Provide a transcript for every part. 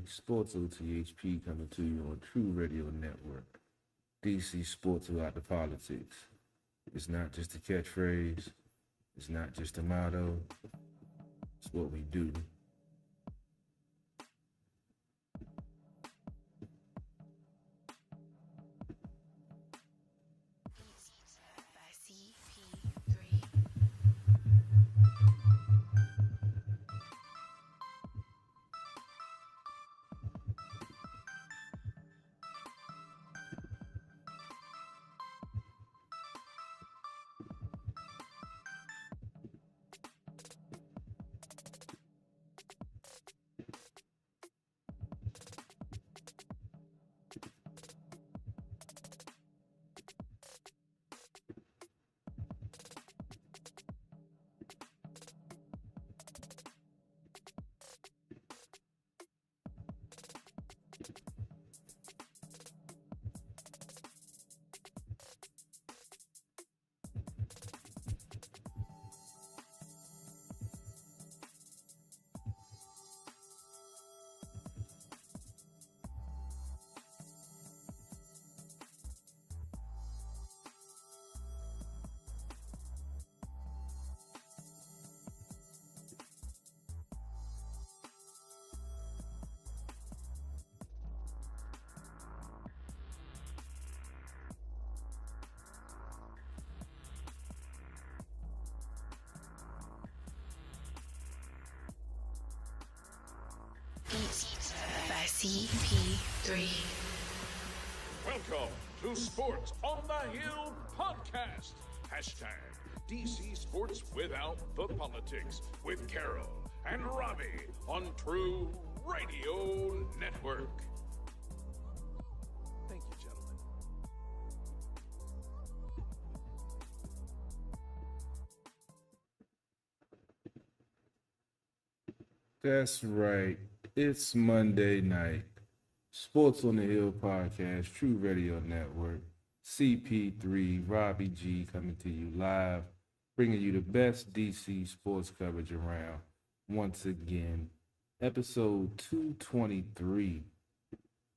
Sports OTHP coming to you on True Radio Network. DC Sports without the politics. It's not just a catchphrase, it's not just a motto, it's what we do. By CP3. Beats by CP3. Welcome to Sports on the Hill podcast. Hashtag DC Sports Without the Politics with Carol and Robbie on True Radio Network. Thank you, gentlemen. That's right. It's Monday night. Sports on the Hill podcast, True Radio Network, CP3, RobbieG coming to you live, bringing you the best DC sports coverage around. Once again, episode 223.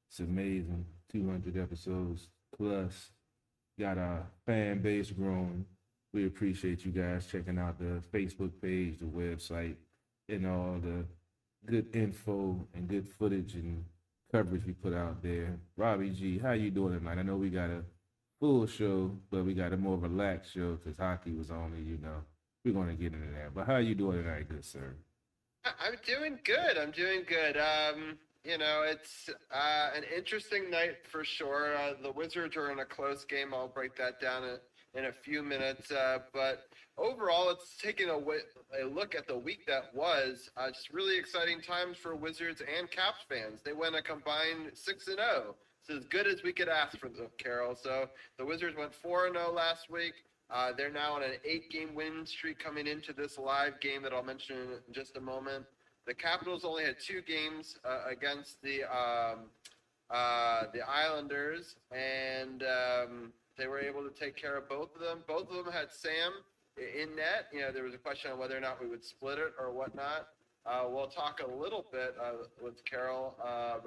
It's amazing. 200 episodes plus. Got our fan base growing. We appreciate you guys checking out the Facebook page, the website, and all the good info and good footage and coverage we put out there. Robbie G, how you doing tonight? I know we got a full show, but we got a more relaxed show because hockey was only, we're going to get into that. But how you doing tonight, good sir? I'm doing good. It's an interesting night for sure. The Wizards are in a close game. I'll break that down in a few minutes. But overall, it's taking a look at the week that was. Just really exciting times for Wizards and Caps fans. They went a combined 6-0. It's as good as we could ask for them, Carol. So the Wizards went 4-0 last week. They're now on an 8-game win streak coming into this live game that I'll mention in just a moment. The Capitals only had 2 games against the Islanders, and they were able to take care of both of them. Both of them had Sam in net. There was a question on whether or not we would split it or whatnot. We'll talk a little bit with Carol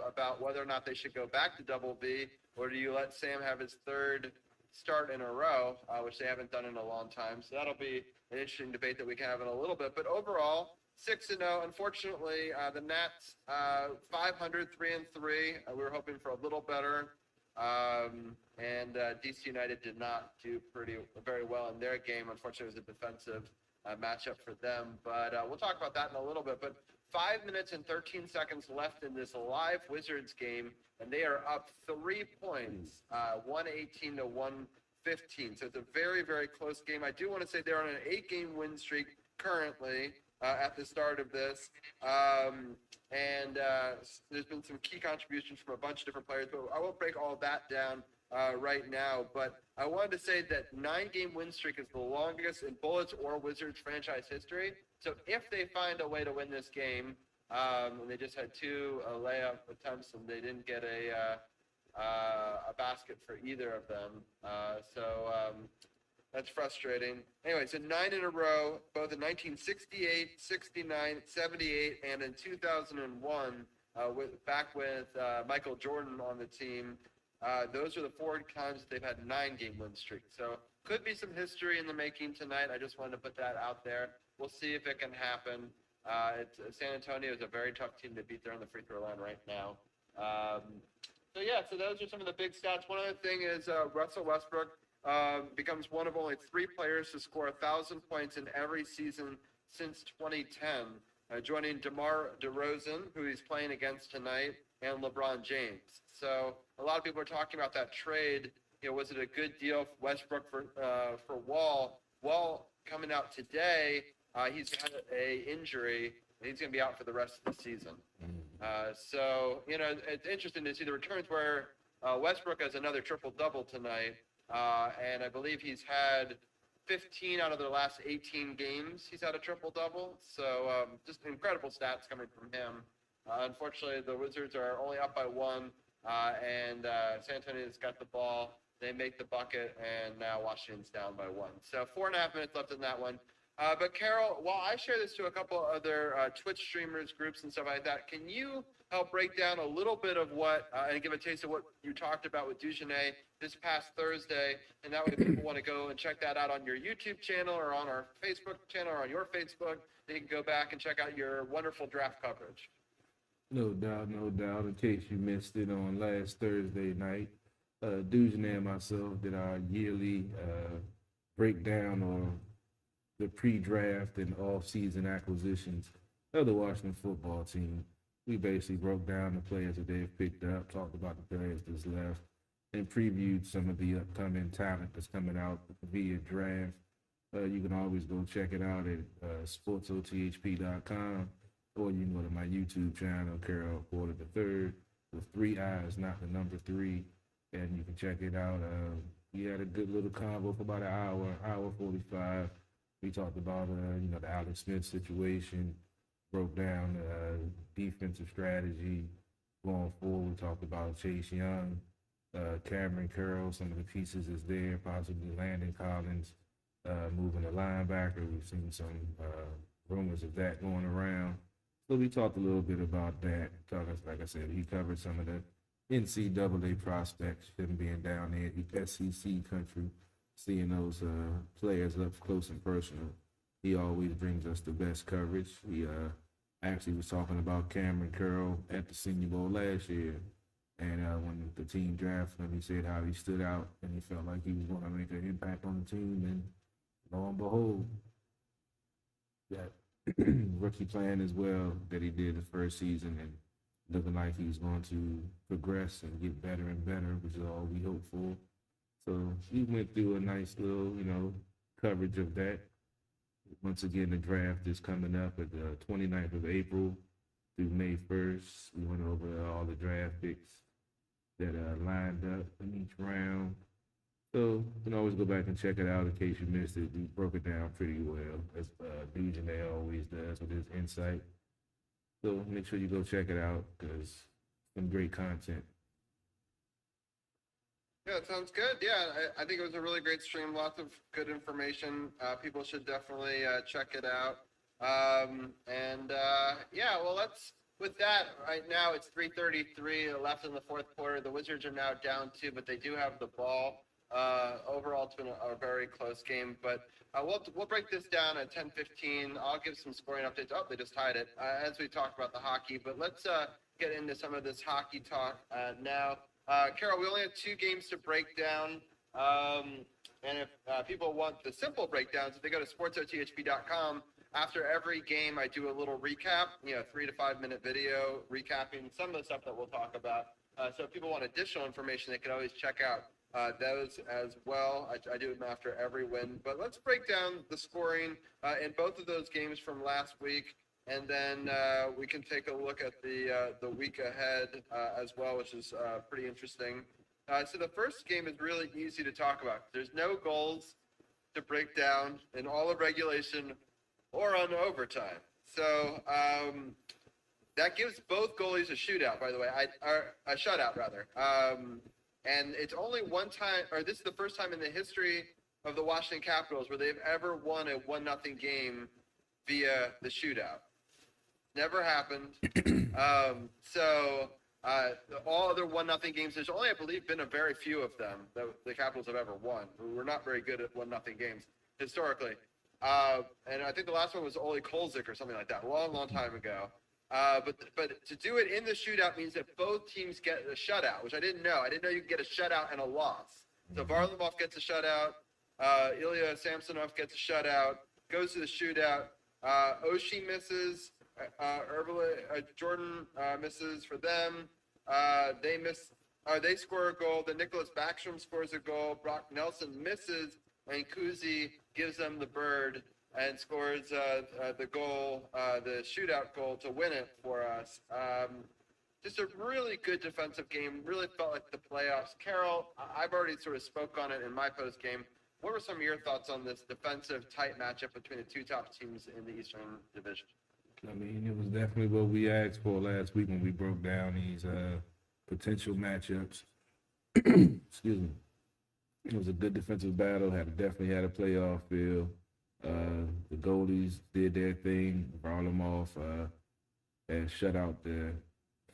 about whether or not they should go back to double B, or do you let Sam have his third start in a row, which they haven't done in a long time. So that'll be an interesting debate that we can have in a little bit. But overall, 6-0. Unfortunately, the Nats 500, 3-3. We were hoping for a little better, and DC United did not do very well in their game. Unfortunately, it was a defensive matchup for them. But we'll talk about that in a little bit. But 5 minutes and 13 seconds left in this live Wizards game, and they are up 3 points, 118 to 115. So it's a very, very close game. I do want to say they're on an 8-game win streak currently at the start of this. And there's been some key contributions from a bunch of different players, but I won't break all that down right now. But I wanted to say that 9-game win streak is the longest in Bullets or Wizards franchise history. So if they find a way to win this game, and they just had 2 layup attempts and they didn't get a basket for either of them. That's frustrating. Anyway, so 9 in a row, both in 1968, 69, 78, and in 2001. back with Michael Jordan on the team. Those are the 4 times that they've had 9-game win streak. So could be some history in the making tonight. I just wanted to put that out there. We'll see if it can happen. San Antonio is a very tough team to beat. They're on the free throw line right now. So those are some of the big stats. One other thing is Russell Westbrook becomes one of only 3 players to score 1,000 points in every season since 2010, joining DeMar DeRozan, who he's playing against tonight, and LeBron James. So a lot of people are talking about that trade. Was it a good deal for Westbrook for Wall? Wall coming out today, he's had an injury, and he's going to be out for the rest of the season. It's interesting to see the returns where Westbrook has another triple-double tonight, and I believe he's had 15 out of the last 18 games. He's had a triple-double, so just incredible stats coming from him. Unfortunately, the Wizards are only up by 1, and San Antonio's got the ball. They make the bucket, and now Washington's down by 1. So 4.5 minutes left in that one. But Carol, while I share this to a couple other Twitch streamers, groups, and stuff like that, can you help break down a little bit of what, and give a taste of what you talked about with Dujournay this past Thursday? And that way people want to go and check that out on your YouTube channel or on our Facebook channel or on your Facebook. They can go back and check out your wonderful draft coverage. No doubt, no doubt. In case you missed it on last Thursday night, Dujournay and myself did our yearly breakdown or the pre-draft and off-season acquisitions of the Washington football team. We basically broke down the players that they've picked up, talked about the players that's left, and previewed some of the upcoming talent that's coming out via draft. You can always go check it out at sportsothp.com, or you can go to my YouTube channel, Carol Porter III, with 3 I's, not the number 3, and you can check it out. We had a good little convo for about an hour 45. We talked about, the Alex Smith situation, broke down defensive strategy going forward. We talked about Chase Young, Cameron Curl, some of the pieces is there, possibly Landon Collins, moving a linebacker. We've seen some rumors of that going around. So we talked a little bit about that. Like I said, he covered some of the NCAA prospects, him being down there in SEC country, seeing those players up close and personal. He always brings us the best coverage. He actually was talking about Cameron Curl at the Senior Bowl last year. And when the team drafted him, he said how he stood out and he felt like he was going to make an impact on the team. And lo and behold, that rookie plan as well that he did his first season, and looking like he's going to progress and get better and better, which is all we hope for. So we went through a nice little, coverage of that. Once again, the draft is coming up at the 29th of April through May 1st. We went over all the draft picks that lined up in each round. So you can always go back and check it out in case you missed it. We broke it down pretty well, as Dujournay always does with his insight. So make sure you go check it out because some great content. Yeah, it sounds good. Yeah, I think it was a really great stream. Lots of good information. People should definitely check it out. With that, right now it's 3:33 left in the fourth quarter. The Wizards are now down 2, but they do have the ball. Overall, it's been a very close game, but we'll break this down at 10:15. I'll give some scoring updates. Oh, they just tied it as we talked about the hockey, but let's get into some of this hockey talk now. Carol, we only have 2 games to break down, and if people want the simple breakdowns, if they go to sportsothp.com, after every game I do a little recap, 3 to 5 minute video recapping some of the stuff that we'll talk about. So if people want additional information, they can always check out those as well. I do them after every win. But let's break down the scoring in both of those games from last week, and then we can take a look at the week ahead as well, which is pretty interesting. So the first game is really easy to talk about. There's no goals to break down in all of regulation or on overtime. So that gives both goalies a shootout, by the way, a shutout rather. And it's only one time, or this is the first time in the history of the Washington Capitals where they've ever won a 1-0 game via the shootout. Never happened. All other 1-0 games, there's only, I believe, been a very few of them that the Capitals have ever won. We're not very good at 1-0 games historically. And I think the last one was Ole Kolzik or something like that, long time ago. But to do it in the shootout means that both teams get a shutout, which I didn't know. I didn't know you could get a shutout and a loss. So Varlamov gets a shutout, Ilya Samsonov gets a shutout, goes to the shootout. Oshie misses, Jordan misses for them. They score a goal. Then Nicholas Backstrom scores a goal. Brock Nelson misses, and Kuzi gives them the bird and scores the goal, the shootout goal to win it for us. Just a really good defensive game. Really felt like the playoffs. Carol, I've already sort of spoke on it in my post game. What were some of your thoughts on this defensive tight matchup between the two top teams in the Eastern Division? I mean, it was definitely what we asked for last week when we broke down these potential matchups. Excuse me. It was a good defensive battle. Definitely had a playoff feel. The goalies did their thing. Varlamov has shut out the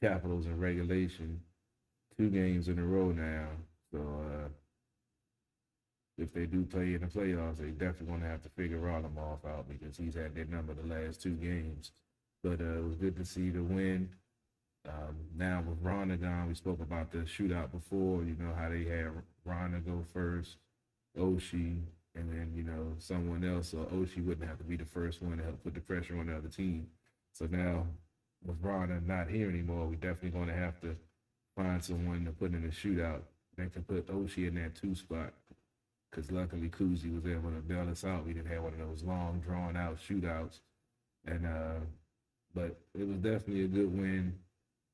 Capitals in regulation 2 games in a row now. So if they do play in the playoffs, they definitely going to have to figure Varlamov out because he's had their number the last 2 games. But it was good to see the win. Now with Rana gone, we spoke about the shootout before, you know, how they had Rana go first, Oshie, and then, you know, someone else, so Oshie wouldn't have to be the first one to help put the pressure on the other team. So now with Rana not here anymore, we definitely going to have to find someone to put in a shootout that can put Oshie in that 2 spot. Because luckily Kuzi was able to bail us out. We didn't have one of those long, drawn-out shootouts. And but it was definitely a good win.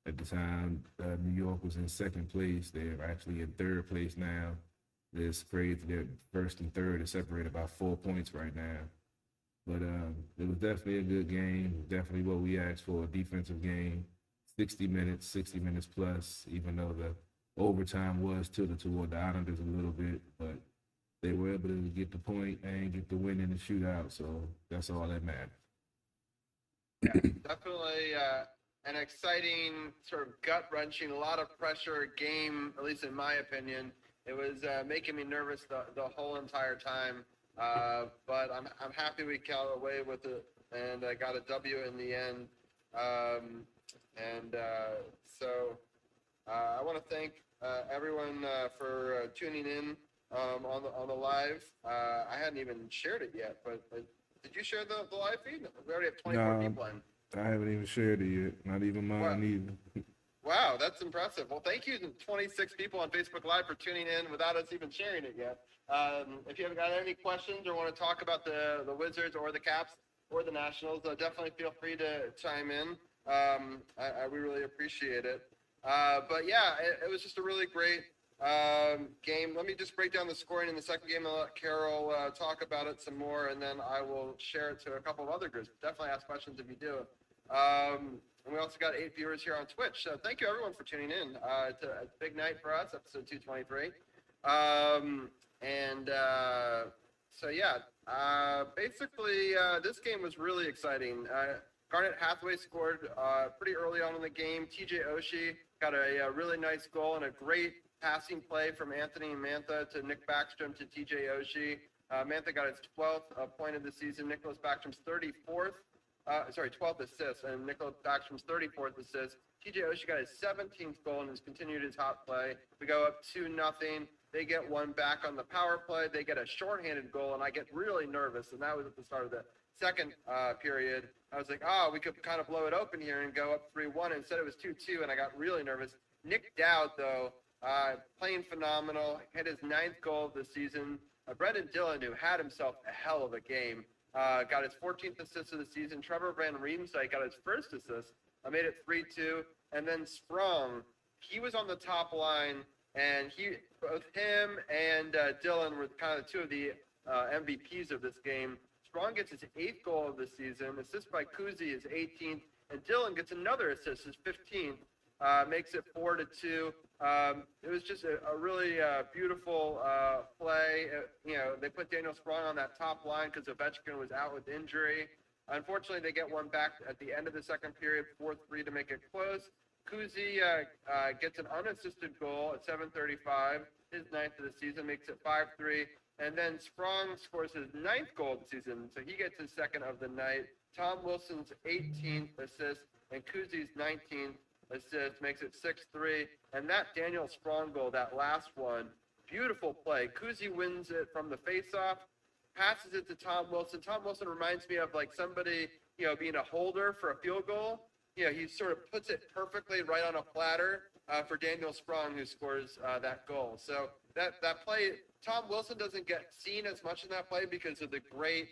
At the time, New York was in 2nd place. They're actually in 3rd place now. It's crazy. They're 1st and 3rd. They're separated by 4 points right now. But it was definitely a good game. Definitely what we asked for, a defensive game. 60 minutes plus, even though the overtime was tilted toward the Islanders a little bit. But they were able to get the point and get the win in the shootout. So that's all that matters. Yeah, definitely an exciting, sort of gut-wrenching, a lot of pressure game, at least in my opinion. It was making me nervous the whole entire time, but I'm happy we got away with it and got a W in the end. So I want to thank everyone for tuning in on the live. I hadn't even shared it yet, but did you share the live feed? We already have 24 people in. I haven't even shared it yet. Not even mine either. Wow, that's impressive. Well, thank you to 26 people on Facebook Live for tuning in without us even sharing it yet. If you haven't got any questions or want to talk about the Wizards or the Caps or the Nationals, definitely feel free to chime in. We really appreciate it. But yeah, it was just a really great game. Let me just break down the scoring in the second game and let Carol talk about it some more, and then I will share it to a couple of other groups. Definitely ask questions if you do. And we also got 8 viewers here on Twitch. So thank you, everyone, for tuning in. It's a big night for us, episode 223. Basically, this game was really exciting. Garnet Hathaway scored pretty early on in the game. TJ Oshie got a really nice goal and a great passing play from Anthony Mantha to Nick Backstrom to TJ Oshie. Mantha got his 12th point of the season. Nicholas Backstrom's 12th assist, and Nicholas Backstrom's 34th assist. TJ Oshie got his 17th goal and has continued his hot play. We go up 2-0. They get one back on the power play. They get a shorthanded goal, and I get really nervous, and that was at the start of the second period. I was like, we could kind of blow it open here and go up 3-1. Instead, it was 2-2, and I got really nervous. Nick Dowd, though, playing phenomenal, hit his 9th goal of the season. Brendan Dillon, who had himself a hell of a game, got his 14th assist of the season. Trevor Van Riemsdyk got his first assist. I made it 3-2. And then Sprong, he was on the top line, and both him and Dillon were kind of 2 of the MVPs of this game. Sprong gets his 8th goal of the season. Assist by Kuzi is 18th, and Dillon gets another assist, his 15th. Makes it 4-2. It was just a really beautiful play. They put Daniel Sprong on that top line because Ovechkin was out with injury. Unfortunately, they get one back at the end of the second period, 4-3 to make it close. Kuzi gets an unassisted goal at 7:35, his ninth of the season, makes it 5-3. And then Sprong scores his ninth goal of the season, so he gets his second of the night. Tom Wilson's 18th assist and Kuzi's 19th assist makes it 6-3. And that Daniel Sprong goal, that last one, beautiful play. Kuzi wins it from the faceoff, passes it to Tom Wilson. Tom Wilson reminds me of like somebody, being a holder for a field goal. He sort of puts it perfectly right on a platter for Daniel Sprong, who scores that goal. So that play, Tom Wilson doesn't get seen as much in that play because of the great,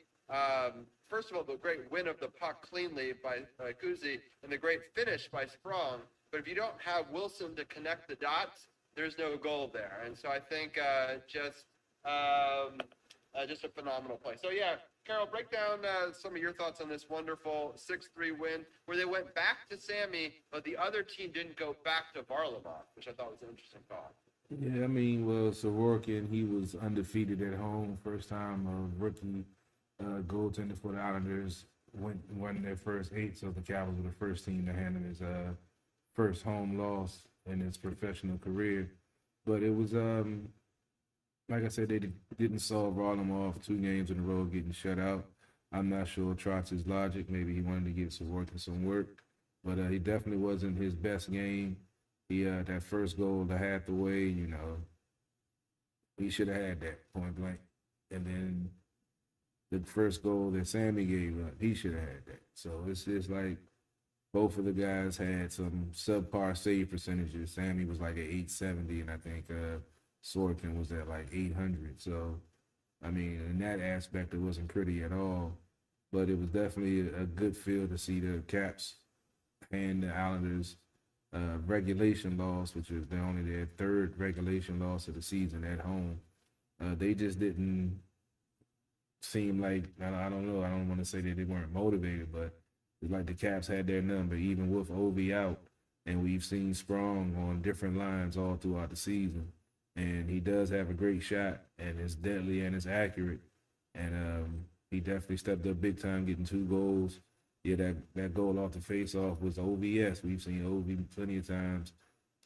first of all, the great win of the puck cleanly by Kuzi and the great finish by Sprong. But if you don't have Wilson to connect the dots, there's no goal there. And so I think just a phenomenal play. So, yeah, Carol, break down some of your thoughts on this wonderful 6-3 win where they went back to Sammy, but the other team didn't go back to Varlamov, which I thought was an interesting thought. Yeah, I mean, well, Sorokin, he was undefeated at home. First time a rookie goaltender for the Islanders won their first 8, so the Capitals were the first team to handle his first home loss in his professional career. But it was, like I said, they didn't solve Varlamov 2 games in a row getting shut out. I'm not sure Trotz's logic. Maybe he wanted to give Sorokin some work, but he definitely wasn't his best game. He that first goal to Hathaway, he should have had that point blank. And then the first goal that Sammy gave up, he should have had that. So it's just like both of the guys had some subpar save percentages. Sammy was like at 870, and I think Sorokin was at like 800. So, I mean, in that aspect, it wasn't pretty at all. But it was definitely a good feel to see the Caps and the Islanders regulation loss, which was only their 3rd regulation loss of the season at home. They just didn't seem like, I don't know, I don't want to say that they weren't motivated, but it's like the Caps had their number, even with Ovi out. And we've seen Sprong on different lines all throughout the season. And he does have a great shot, and it's deadly and it's accurate. And he definitely stepped up big time, getting 2 goals. Yeah, that goal off the face-off was OVS. We've seen OV plenty of times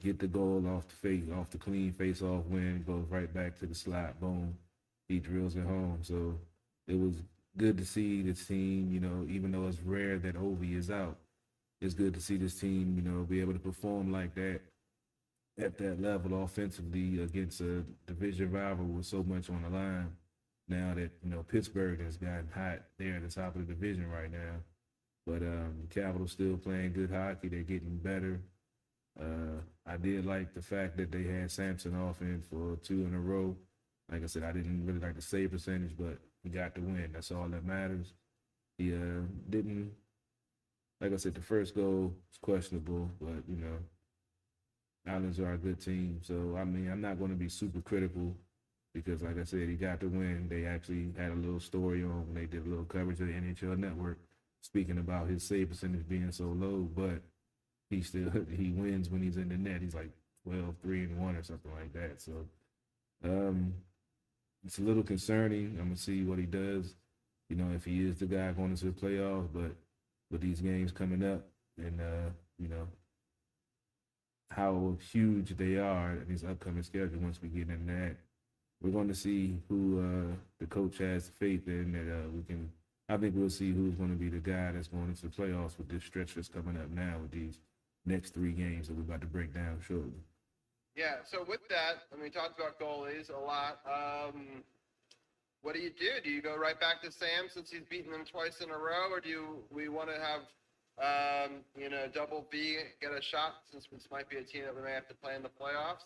get the goal off the clean face-off win, goes right back to the slot, boom, he drills it home. So it was good to see this team, even though it's rare that OV is out, it's good to see this team, be able to perform like that at that level offensively against a division rival with so much on the line. Now that, Pittsburgh has gotten hot there at the top of the division right now. But Capitals still playing good hockey. They're getting better. I did like the fact that they had Samsonov in for 2 in a row. Like I said, I didn't really like the save percentage, but he got the win. That's all that matters. He didn't, like I said, the first goal was questionable, but, Islanders are a good team. So, I mean, I'm not going to be super critical because, like I said, he got the win. They actually had a little story on when they did a little coverage of the NHL Network, speaking about his save percentage being so low, but he wins when he's in the net. He's like 12-3-1 or something like that. So it's a little concerning. I'm gonna see what he does. If he is the guy going into the playoffs, but with these games coming up and how huge they are in these upcoming schedule once we get in that, we're going to see who the coach has faith in that we can. I think we'll see who's going to be the guy that's going into the playoffs with this stretch that's coming up now with these next 3 games that we're about to break down shortly. Yeah, so with that, we talked about goalies a lot. What do you do? Do you go right back to Sam since he's beaten them twice in a row, or do we want to have, Double B get a shot since this might be a team that we may have to play in the playoffs?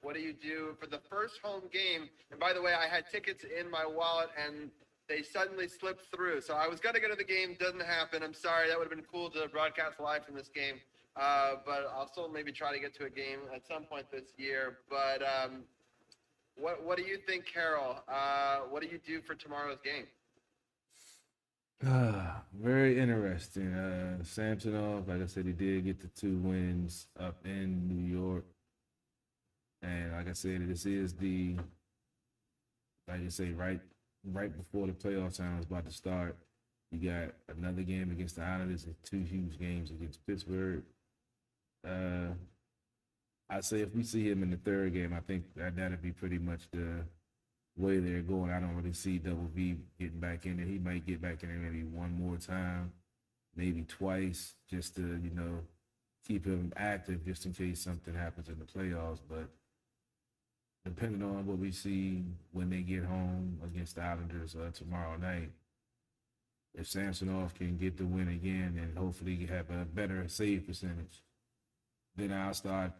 What do you do for the first home game? And by the way, I had tickets in my wallet, and they suddenly slipped through. So I was going to go to the game. Doesn't happen. I'm sorry. That would have been cool to broadcast live from this game. But I'll still maybe try to get to a game at some point this year. But what do you think, Carol? What do you do for tomorrow's game? Very interesting. Samsonov, like I said, he did get the 2 wins up in New York. And like I said, this is right before the playoff time is about to start. You got another game against the Islanders and two huge games against Pittsburgh. Uh, I say if we see him in the third game, I think that'd be pretty much the way they're going. I don't really see Double V getting back in there. He might get back in there maybe one more time, maybe twice, just to keep him active, just in case something happens in the playoffs. But depending on what we see when they get home against the Islanders tomorrow night, if Samsonov can get the win again and hopefully have a better save percentage, then I'll start,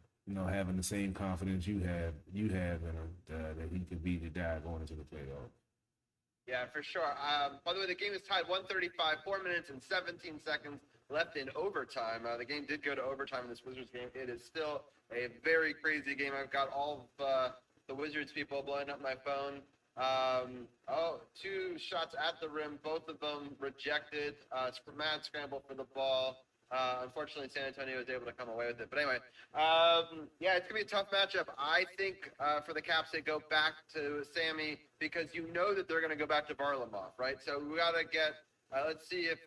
having the same confidence you have in him that he could be the guy going into the playoffs. Yeah, for sure. By the way, the game is tied 135, 4 minutes and 17 seconds left in overtime. The game did go to overtime in this Wizards game. It is still a very crazy game. I've got all of the Wizards people blowing up my phone. Two shots at the rim, both of them rejected. Mad scramble for the ball. Unfortunately, San Antonio was able to come away with it. But anyway, it's going to be a tough matchup. I think for the Caps, they go back to Sammy because you know that they're going to go back to Varlamov, right? So we got to get, let's see if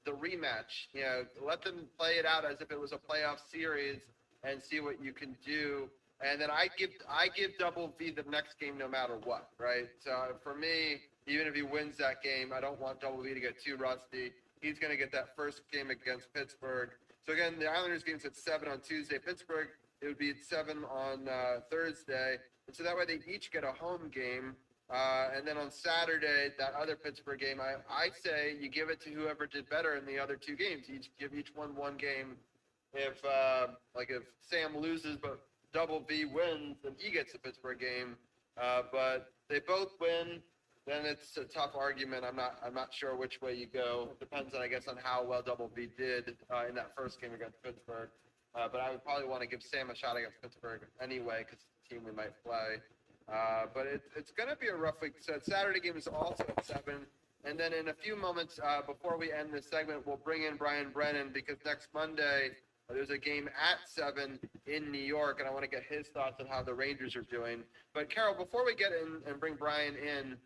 the rematch, let them play it out as if it was a playoff series and see what you can do. And then I give Double V the next game no matter what, right? So for me, even if he wins that game, I don't want Double V to get too rusty. He's going to get that first game against Pittsburgh. So again, the Islanders game's at 7 on Tuesday. Pittsburgh, it would be at 7 on Thursday. And so that way they each get a home game. And then on Saturday, that other Pittsburgh game, I say you give it to whoever did better in the other two games. You give each one game. If Sam loses but Double V wins, then he gets the Pittsburgh game. But they both win, then it's a tough argument. I'm not sure which way you go. It depends on, I guess, on how well Double V did in that first game against Pittsburgh. But I would probably want to give Sam a shot against Pittsburgh anyway, because it's the team we might play. But it's going to be a rough week. So Saturday game is also at 7. And then in a few moments before we end this segment, we'll bring in Brian Brennan, because next Monday there's a game at 7 in New York, and I want to get his thoughts on how the Rangers are doing. But Carol, before we get in and bring Brian in,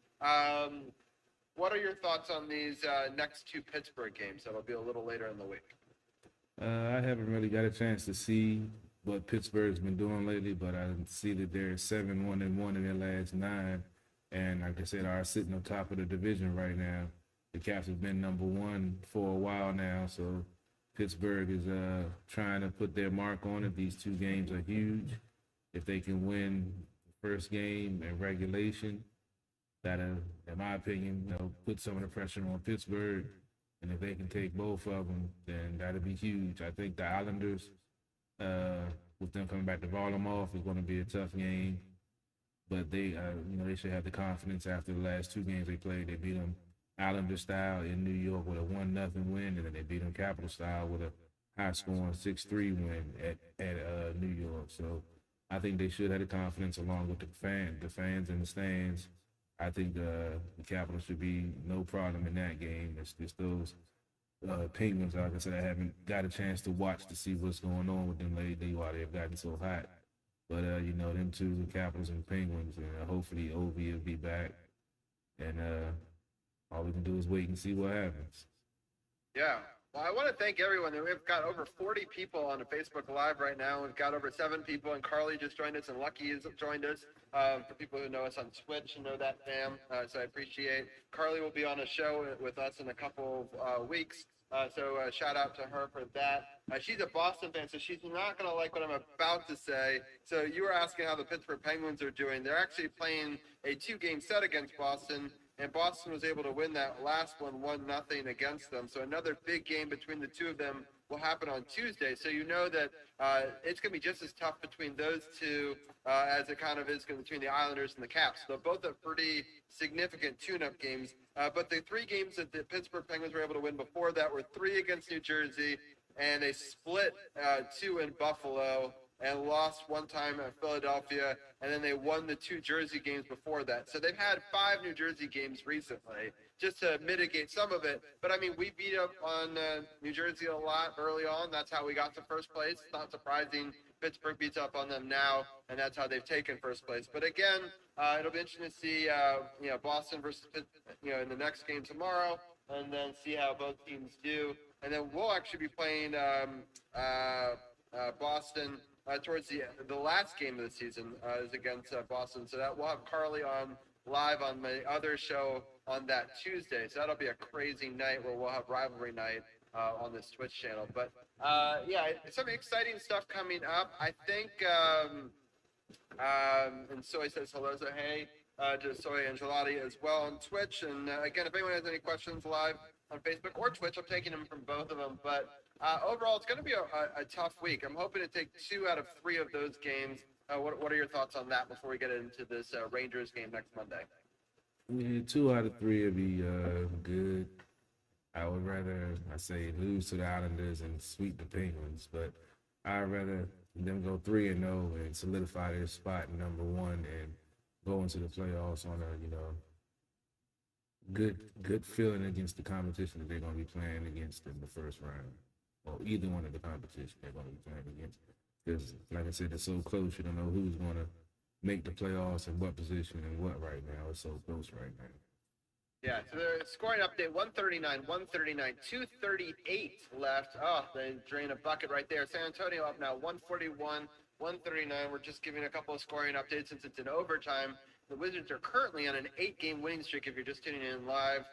what are your thoughts on these next two Pittsburgh games that'll be a little later in the week? I haven't really got a chance to see what Pittsburgh's been doing lately, but I see that they're 7-1-1 in their last 9, and like I said, are sitting on top of the division right now. The Caps have been number 1 for a while now, so Pittsburgh is trying to put their mark on it. These two games are huge. If they can win the first game in regulation, that'll, in my opinion, put some of the pressure on Pittsburgh. And if they can take both of them, then that'll be huge. I think the Islanders, with them coming back to Varlamov, is going to be a tough game. But they, they should have the confidence after the last two games they played. They beat them Islander style in New York with a 1-0 win, and then they beat them Capital style with a high-scoring 6-3 win at New York. So I think they should have the confidence along with the fans in the stands. I think the Capitals should be no problem in that game. It's just those Penguins, like I said, I haven't got a chance to watch to see what's going on with them lately, why they've gotten so hot. But, them two, the Capitals and Penguins, and hopefully Ovi will be back. And all we can do is wait and see what happens. Yeah. Well, I want to thank everyone. We've got over 40 people on Facebook Live right now. We've got over 7 people, and Carly just joined us, and Lucky has joined us. For people who know us on Twitch and know that, fam, so I appreciate. Carly will be on a show with us in a couple of weeks, so shout out to her for that. She's a Boston fan, so she's not going to like what I'm about to say. So you were asking how the Pittsburgh Penguins are doing. They're actually playing a 2-game set against Boston, and Boston was able to win that last one 1-0 against them. So another big game between the two of them will happen on Tuesday. So you know that it's going to be just as tough between those two as it kind of is between the Islanders and the Caps. So both are pretty significant tune-up games. But the 3 games that the Pittsburgh Penguins were able to win before that were 3 against New Jersey, and they split 2 in Buffalo and lost 1 time at Philadelphia, and then they won the 2 Jersey games before that. So they've had 5 New Jersey games recently just to mitigate some of it. But, I mean, we beat up on New Jersey a lot early on. That's how we got to first place. It's not surprising Pittsburgh beats up on them now, and that's how they've taken first place. But, again, it'll be interesting to see, Boston versus, in the next game tomorrow. and then see how both teams do. And then we'll actually be playing Boston towards the last game of the season is against Boston. So that we'll have Carly on live on my other show on that Tuesday. So that'll be a crazy night where we'll have rivalry night on this Twitch channel. But yeah, some exciting stuff coming up. I think, and Soy says hello, so hey to Soy and Gelati as well on Twitch. And again, if anyone has any questions live on Facebook or Twitch, I'm taking them from both of them. But overall, it's going to be a tough week. I'm hoping to take 2 out of 3 of those games. What are your thoughts on that before we get into this Rangers game next Monday? Yeah, 2 out of 3 would be good. I would rather, I say, lose to the Islanders and sweep the Penguins, but I'd rather them go 3-0 and solidify their spot in number 1 and go into the playoffs on a, good feeling against the competition that they're going to be playing against in the first round, or either one of the competition they're going to be playing against. Because, like I said, it's so close, you don't know who's going to make the playoffs and what position and what right now. It's so close right now. Yeah, so the scoring update, 139, 238 left. Oh, they drained a bucket right there. San Antonio up now, 141, 139. We're just giving a couple of scoring updates since it's in overtime. The Wizards are currently on an 8-game winning streak if you're just tuning in live.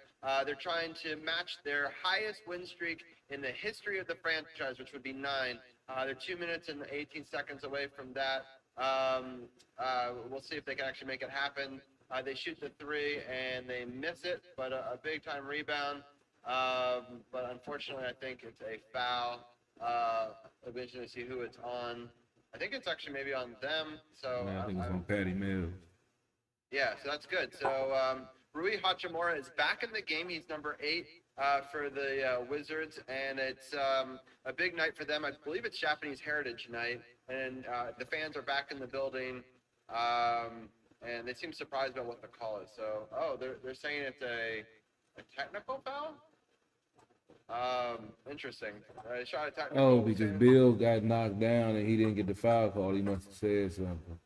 They're trying to match their highest win streak in the history of the franchise, which would be 9. They're 2 minutes and 18 seconds away from that. We'll see if they can actually make it happen. They shoot the 3 and they miss it, but a big time rebound. But unfortunately, I think it's a foul. Eventually, to see who it's on. I think it's actually maybe on them. So Yeah, I think it's on Patty Mills. Yeah, so that's good. So Rui Hachimura is back in the game. He's number 8 for the Wizards, and it's a big night for them. I believe it's Japanese Heritage Night, and the fans are back in the building. And they seem surprised about what the call is. So, they're saying it's a technical foul? Interesting. Shot a technical. Oh, because Bill got knocked down and he didn't get the foul call. He must have said something.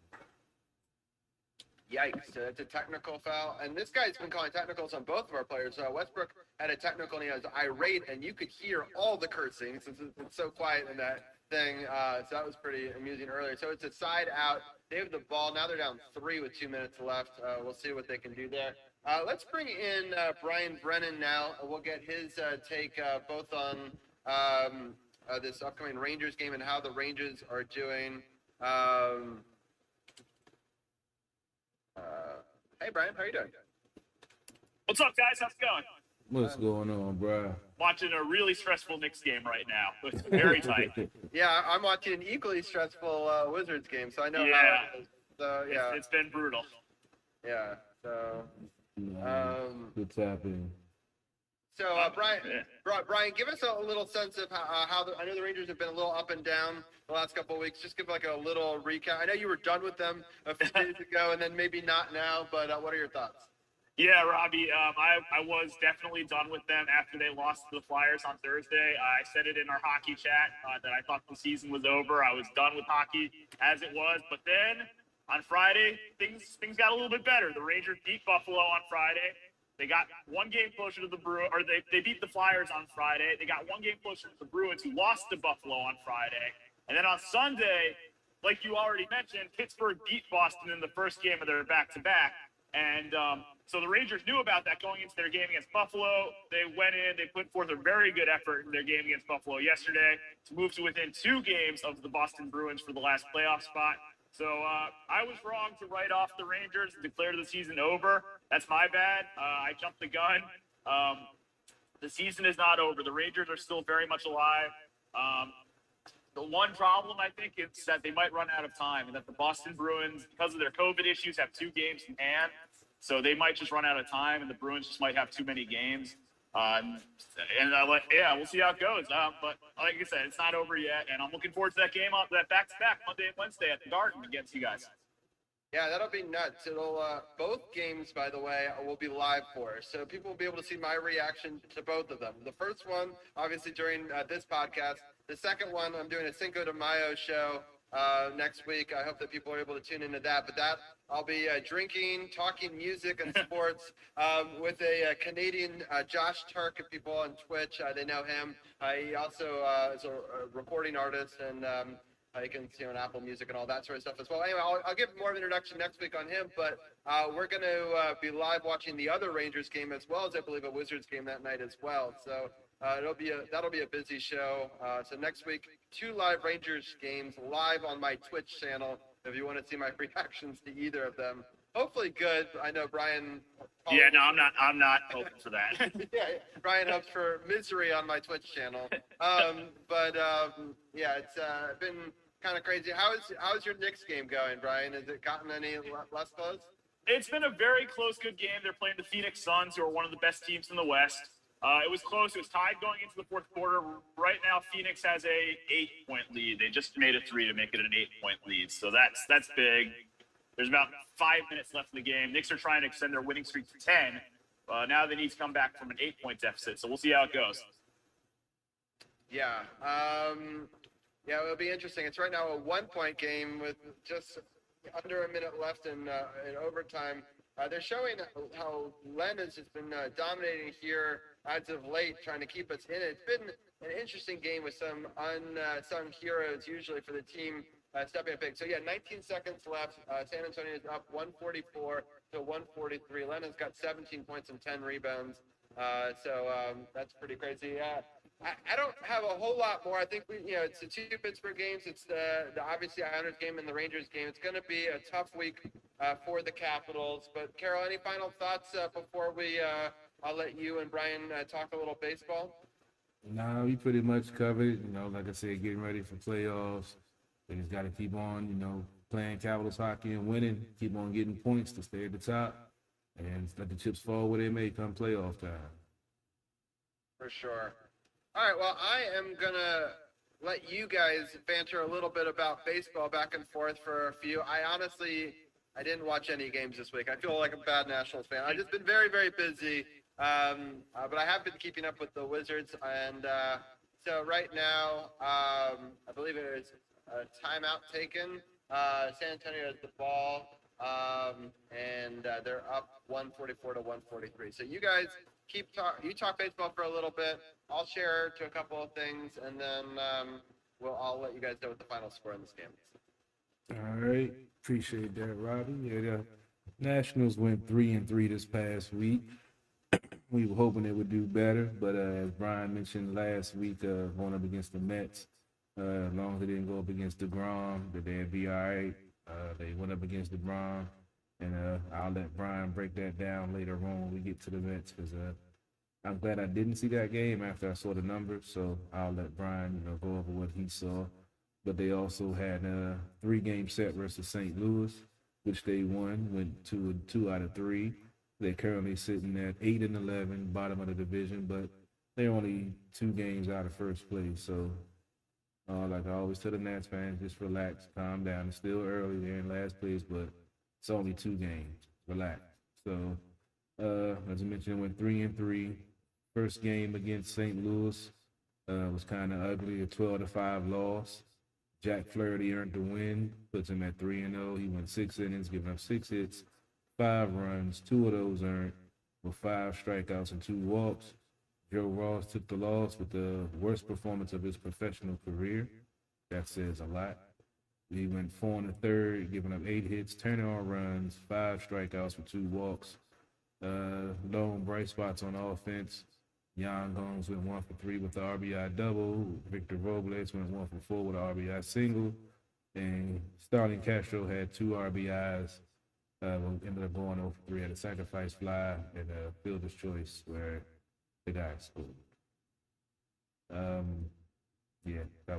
Yikes. So it's a technical foul. And this guy's been calling technicals on both of our players. Westbrook had a technical and he was irate, and you could hear all the cursing since it's so quiet in that thing. So that was pretty amusing earlier. So it's a side out. They have the ball. Now they're down 3 with 2 minutes left. We'll see what they can do there. Let's bring in Brian Brennan now. We'll get his take both on this upcoming Rangers game and how the Rangers are doing. Hey, Brian, how are you doing? What's up, guys? How's it going? What's going on, bro? Watching a really stressful Knicks game right now. It's very tight. Yeah, I'm watching an equally stressful Wizards game, so I know Yeah. how it is. So, yeah. It's been brutal. Yeah, so... What's happening? So, Brian, give us a little sense of how I know the Rangers have been a little up and down the last couple of weeks. Just give like a little recap. I know you were done with them a few days ago, and then maybe not now, but what are your thoughts? Yeah, Robbie, I was definitely done with them after they lost to the Flyers on Thursday. I said it in our hockey chat that I thought the season was over. I was done with hockey as it was. But then on Friday, things got a little bit better. The Rangers beat Buffalo on Friday. They got 1 game closer to the Bruins, or they beat the Flyers on Friday. They got 1 game closer to the Bruins, who lost to Buffalo on Friday. And then on Sunday, like you already mentioned, Pittsburgh beat Boston in the first game of their back-to-back. And so the Rangers knew about that going into their game against Buffalo. They went in, they put forth a very good effort in their game against Buffalo yesterday to move to within 2 games of the Boston Bruins for the last playoff spot. So I was wrong to write off the Rangers and declare the season over. That's my bad. I jumped the gun. The season is not over. The Rangers are still very much alive. The one problem, I think, is that they might run out of time, and that the Boston Bruins, because of their COVID issues, have 2 games in hand. So they might just run out of time, and the Bruins just might have too many games. We'll see how it goes. But like I said, it's not over yet, and I'm looking forward to that game, that back-to-back Monday and Wednesday at the Garden against you guys. Yeah, that'll be nuts. It'll both games, by the way, will be live for us, so people will be able to see my reaction to both of them. The first one, obviously, during this podcast. The second one, I'm doing a Cinco de Mayo show next week. I hope that people are able to tune into that. But that I'll be drinking, talking music and sports with a Canadian Josh Turk. If people on Twitch, they know him. He also is a recording artist, and you can see on Apple Music and all that sort of stuff as well. Anyway, I'll give more of an introduction next week on him, but we're going to be live watching the other Rangers game as well as I believe a Wizards game that night as well. So that'll be a busy show. So next week, 2 live Rangers games live on my Twitch channel if you want to see my reactions to either of them. Hopefully good. I know Brian. Yeah, no, I'm not hoping for that. Yeah, Brian hopes for misery on my Twitch channel. Yeah, it's been kind of crazy. How's your Knicks game going, Brian? Has it gotten any less close? It's been a very close, good game. They're playing the Phoenix Suns, who are one of the best teams in the West. It was close. It was tied going into the fourth quarter. Right now, Phoenix has a 8-point lead. They just made a 3 to make it an 8-point lead. So that's big. There's about 5 minutes left in the game. Knicks are trying to extend their winning streak to 10. Now they need to come back from an 8-point deficit. So we'll see how it goes. Yeah. It'll be interesting. It's right now a 1-point game with just under a minute left in overtime. They're showing how Len has just been dominating here as of late, trying to keep us in it. It's been an interesting game with some unsung heroes usually for the team stepping up big. So, 19 seconds left. San Antonio is up 144 to 143. Len has got 17 points and 10 rebounds. That's pretty crazy. I don't have a whole lot more. I think it's the 2 Pittsburgh games. It's the obviously Islanders game and the Rangers game. It's going to be a tough week for the Capitals. But Carol, any final thoughts before I'll let you and Brian talk a little baseball? Nah, we pretty much covered. Like I said, getting ready for playoffs. They just got to keep on, playing Capitals hockey and winning. Keep on getting points to stay at the top, and let the chips fall where they may come playoff time. For sure. All right, well, I am going to let you guys banter a little bit about baseball back and forth for a few. I didn't watch any games this week. I feel like a bad Nationals fan. I've just been very, very busy, but I have been keeping up with the Wizards. And so right now, I believe it is a timeout taken. San Antonio has the ball, and they're up 144 to 143. So you guys talk baseball for a little bit. I'll share to a couple of things, and then I'll let you guys know what the final score in this game is. All right, appreciate that, Robbie. Yeah, the Nationals went 3-3 this past week. We were hoping they would do better, but as Brian mentioned last week, going up against the Mets, as long as they didn't go up against DeGrom, that they'd be all right. They went up against DeGrom, and I'll let Brian break that down later on when we get to the Mets, because I'm glad I didn't see that game after I saw the numbers, so I'll let Brian, go over what he saw. But they also had a 3-game set versus St. Louis, which they won, went 2 out of 3. They're currently sitting at 8-11, bottom of the division, but they're only 2 games out of first place. So, like I always tell the Nats fans, just relax, calm down. It's still early, they're in last place, but it's only 2 games. Relax. So, as I mentioned, it went 3-3. First game against St. Louis was kind of ugly, a 12-5 loss. Jack Flaherty earned the win, puts him at 3-0. He went 6 innings, giving up 6 hits, 5 runs, 2 of those earned with 5 strikeouts and 2 walks. Joe Ross took the loss with the worst performance of his professional career. That says a lot. He went 4 1/3, giving up 8 hits, 10 earned runs, 5 strikeouts with 2 walks. Lone bright spots on offense. Yan Gomes went 1 for 3 with the RBI double. Victor Robles went 1 for 4 with an RBI single. And Starling Castro had 2 RBIs. Ended up going 0 for 3 at a sacrifice fly and a fielder's choice where the guy scored. That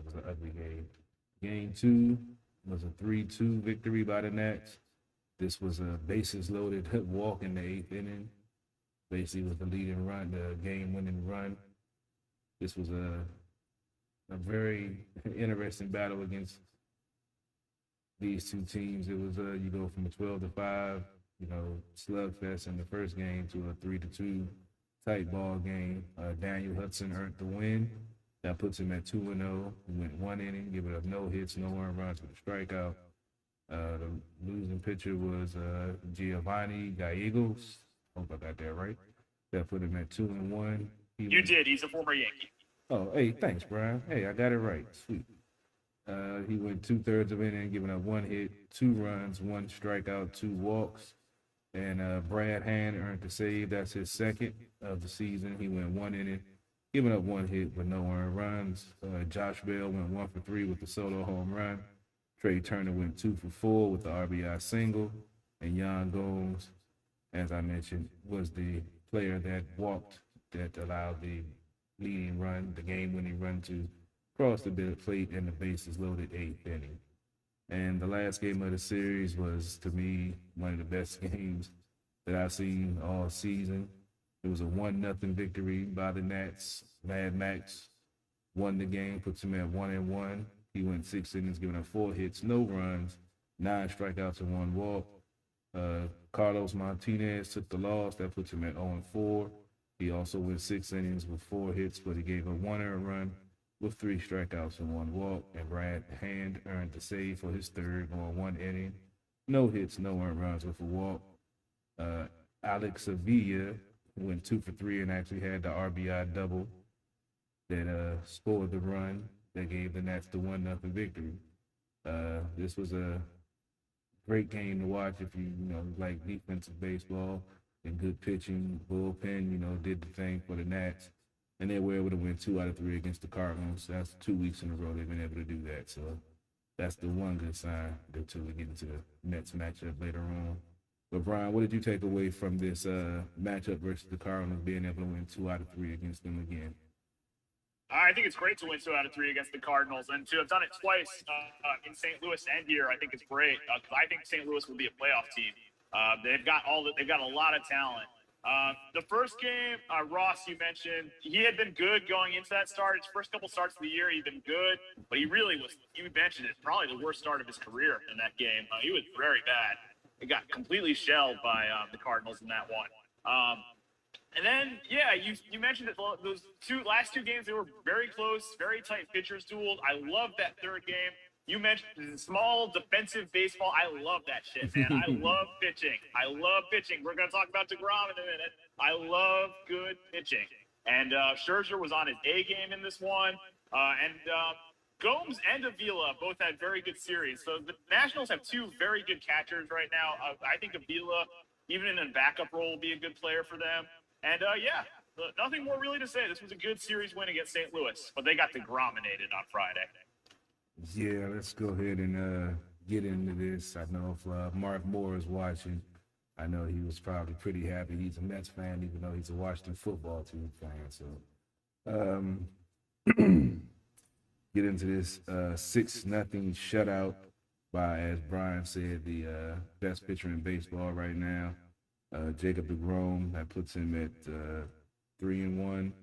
was an ugly game. Game 2 was a 3-2 victory by the Nats. This was a bases-loaded walk in the 8th inning. Basically was the leading run, the game-winning run. This was a very interesting battle against these 2 teams. It was you go from a 12-5, slugfest in the first game to a 3-2 tight ball game. Daniel Hudson earned the win. That puts him at 2-0. He went 1 inning, giving up no hits, no earned runs with a strikeout. The losing pitcher was Giovanni Gallegos. Hope I got that right. That put him at 2-1. You did. He's a former Yankee. Oh, hey, thanks, Brian. Hey, I got it right. Sweet. He went 2/3 of an inning, giving up 1 hit, 2 runs, 1 strikeout, 2 walks. And Brad Hand earned the save. That's his second of the season. He went 1 inning, giving up 1 hit with no earned runs. Josh Bell went 1 for 3 with the solo home run. Trey Turner went 2 for 4 with the RBI single. And Yan Gomes, as I mentioned, was the player that walked that allowed the leading run, the game-winning run to cross the plate and the bases loaded 8th inning. And the last game of the series was, to me, one of the best games that I've seen all season. It was a 1-0 victory by the Nats. Mad Max won the game, puts him at 1-1. He went 6 innings, giving up 4 hits, no runs, 9 strikeouts and 1 walk. Carlos Martinez took the loss. That puts him at 0-4. He also went 6 innings with 4 hits, but he gave up 1 earned run with 3 strikeouts and 1 walk. And Brad Hand earned the save for his third, going 1 inning. No hits, no earned runs with a walk. Alex Avila went 2 for 3 and actually had the RBI double that scored the run that gave the Nats the 1-0 victory. This was a great game to watch if you like defensive baseball and good pitching. Bullpen, did the thing for the Nats, and they were able to win 2 out of 3 against the Cardinals. That's 2 weeks in a row they've been able to do that. So that's the one good sign until we get into the Mets matchup later on. But Brian, what did you take away from this matchup versus the Cardinals, being able to win 2 out of 3 against them again? I think it's great to win 2 out of 3 against the Cardinals, and to have done it twice in St. Louis and here, I think it's great. I think St. Louis will be a playoff team. They've got a lot of talent. The first game, Ross, you mentioned, he had been good going into that start. His first couple starts of the year, he'd been good, but he really was. You mentioned it, probably the worst start of his career in that game. He was very bad. He got completely shelled by the Cardinals in that one. And then, yeah, you mentioned that those last two games, they were very close, very tight pitchers duels. I love that third game. You mentioned small defensive baseball. I love that shit, man. I love pitching. We're going to talk about DeGrom in a minute. I love good pitching. And Scherzer was on his A game in this one. And Gomes and Avila both had very good series. So the Nationals have 2 very good catchers right now. I think Avila, even in a backup role, will be a good player for them. And, yeah, nothing more really to say. This was a good series win against St. Louis, but they got DeGrom-inated on Friday. Yeah, let's go ahead and get into this. I know if Mark Moore is watching, I know he was probably pretty happy. He's a Mets fan, even though he's a Washington football team fan. So get into this 6-0 shutout by, as Brian said, the best pitcher in baseball right now. Jacob DeGrom, that puts him at 3-1.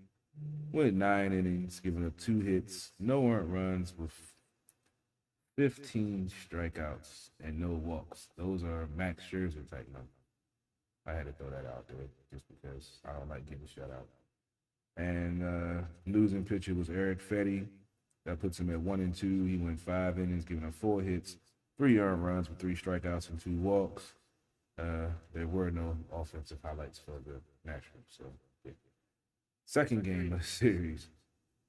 Went 9 innings, giving up 2 hits, no earned runs with 15 strikeouts and no walks. Those are Max Scherzer type numbers. I had to throw that out there just because I don't like getting shut out. And losing pitcher was Eric Fetty. That puts him at 1-2. He went 5 innings, giving up 4 hits, 3 earned runs with 3 strikeouts and 2 walks. There were no offensive highlights for the Nationals. So, yeah. Second game of the series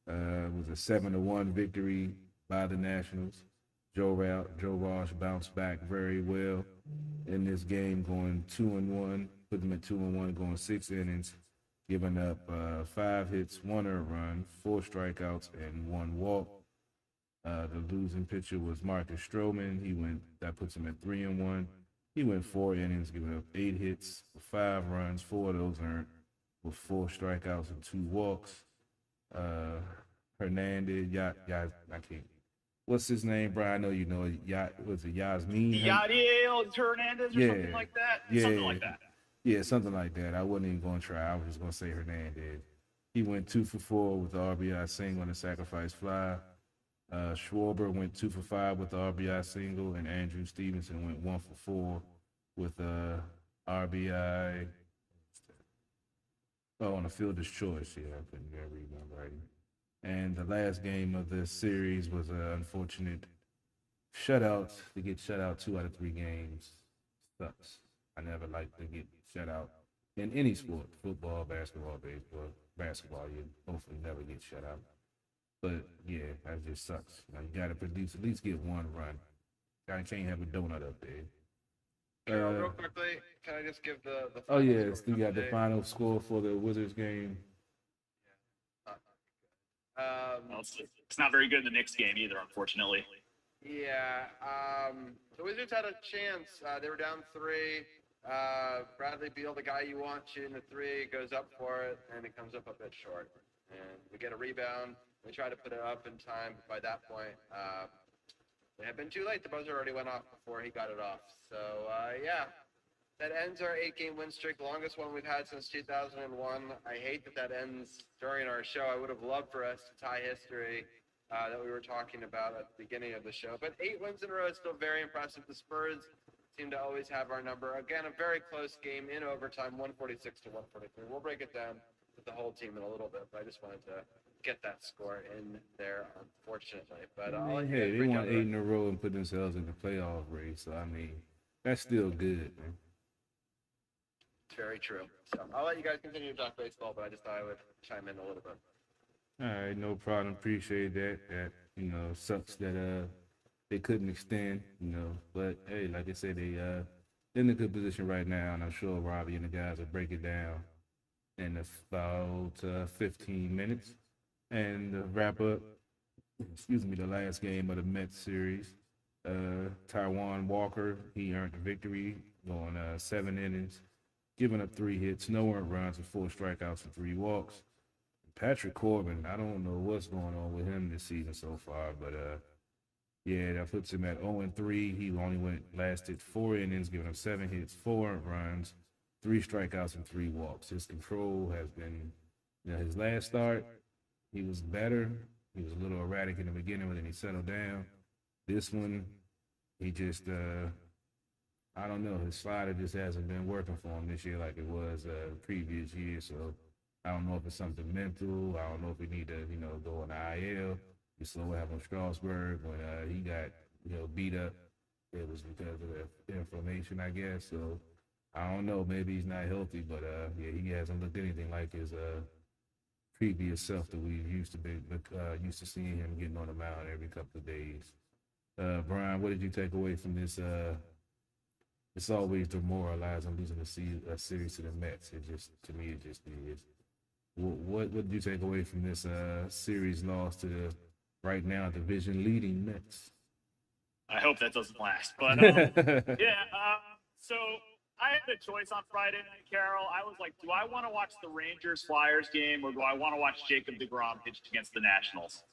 was a 7-1 victory by the Nationals. Joe Walsh bounced back very well in this game, going 2-1, put them at 2-1, going 6 innings, giving up 5 hits, 1 earned run, 4 strikeouts, and 1 walk. The losing pitcher was Marcus Stroman. That puts him at 3-1. He went 4 innings, giving up 8 hits, 5 runs, 4 of those earned, with 4 strikeouts and 2 walks. Hernandez, I can't. What's his name, Brian? I know you know it. Was it Yasmin? Yadiel Hernandez or something like that? Yeah. Something like that. Yeah, something like that. I wasn't even going to try. I was just going to say Hernandez. He went 2 for 4 with the RBI single and a sacrifice fly. Schwarber went 2 for 5 with the RBI single, and Andrew Stevenson went 1 for 4 with the RBI. Oh, on a fielder's choice. Yeah, I couldn't read my writing. And the last game of the series was an unfortunate shutout. To get shut out 2 out of 3 games sucks. I never like to get shut out in any sport, football, basketball, baseball. Basketball, you hopefully never get shut out. But yeah, that just sucks. You got to produce, at least get one run. I can't have a donut up there. Carol, real quickly, can I just give the Oh final yeah, score you got the update? final score for the Wizards game. Well, it's not very good in the Knicks game either, unfortunately. Yeah, the Wizards had a chance. They were down 3. Bradley Beal, the guy you want shooting the 3, goes up for it, and it comes up a bit short. And we get a rebound. We try to put it up in time, but by that point, it had been too late. The buzzer already went off before he got it off. So, yeah, that ends our 8-game win streak, the longest one we've had since 2001. I hate that ends during our show. I would have loved for us to tie history that we were talking about at the beginning of the show. But 8 wins in a row is still very impressive. The Spurs seem to always have our number. Again, a very close game in overtime, 146 to 143. We'll break it down with the whole team in a little bit, but I just wanted to get that score in there, unfortunately. But I mean, hey, they won 8 in a row and put themselves in the playoff race. So I mean, that's still good, man. It's very true. So I'll let you guys continue to talk baseball, but I just thought I would chime in a little bit. All right, no problem. Appreciate that. That sucks that they couldn't extend, But hey, like I said, they in a good position right now, and I'm sure Robbie and the guys will break it down in about 15 minutes and wrap up. Excuse me, the last game of the Mets series. Taijuan Walker, he earned the victory, going 7 innings, giving up 3 hits, no earned runs, and 4 strikeouts and 3 walks. Patrick Corbin, I don't know what's going on with him this season so far, but yeah, that puts him at 0-3. He only lasted 4 innings, giving up 7 hits, 4 earned runs, 3 strikeouts, and 3 walks. His control has been, his last start, he was better. He was a little erratic in the beginning, but then he settled down. This one, he just, I don't know, his slider just hasn't been working for him this year like it was previous year, so I don't know if it's something mental. I don't know if we need to, go on the IL. You saw what happened with Strasburg when he got, beat up. It was because of the inflammation, I guess. So I don't know. Maybe he's not healthy, but yeah, he hasn't looked anything like his previous self that we used to seeing him getting on the mound every couple of days. Brian, what did you take away from this? It's always demoralizing losing a series to the Mets. To me, it just is. What did you take away from this series loss to the right now division leading Mets? I hope that doesn't last, but yeah. So I had a choice on Friday night, Carol. I was like, do I want to watch the Rangers-Flyers game or do I want to watch Jacob deGrom pitch against the Nationals?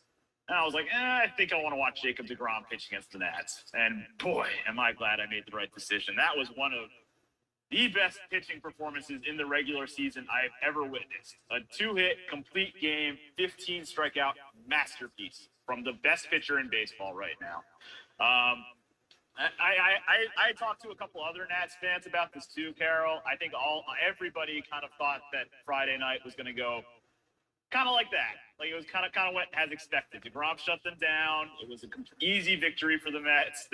And I was like, I think I want to watch Jacob deGrom pitch against the Nats. And boy, am I glad I made the right decision. That was one of the best pitching performances in the regular season I've ever witnessed. A 2-hit, complete game, 15 strikeout masterpiece from the best pitcher in baseball right now. I talked to a couple other Nats fans about this too, Carol. I think everybody kind of thought that Friday night was going to go kind of like that. Like it was kind of went as expected. DeGrom shut them down. It was an easy victory for the Mets.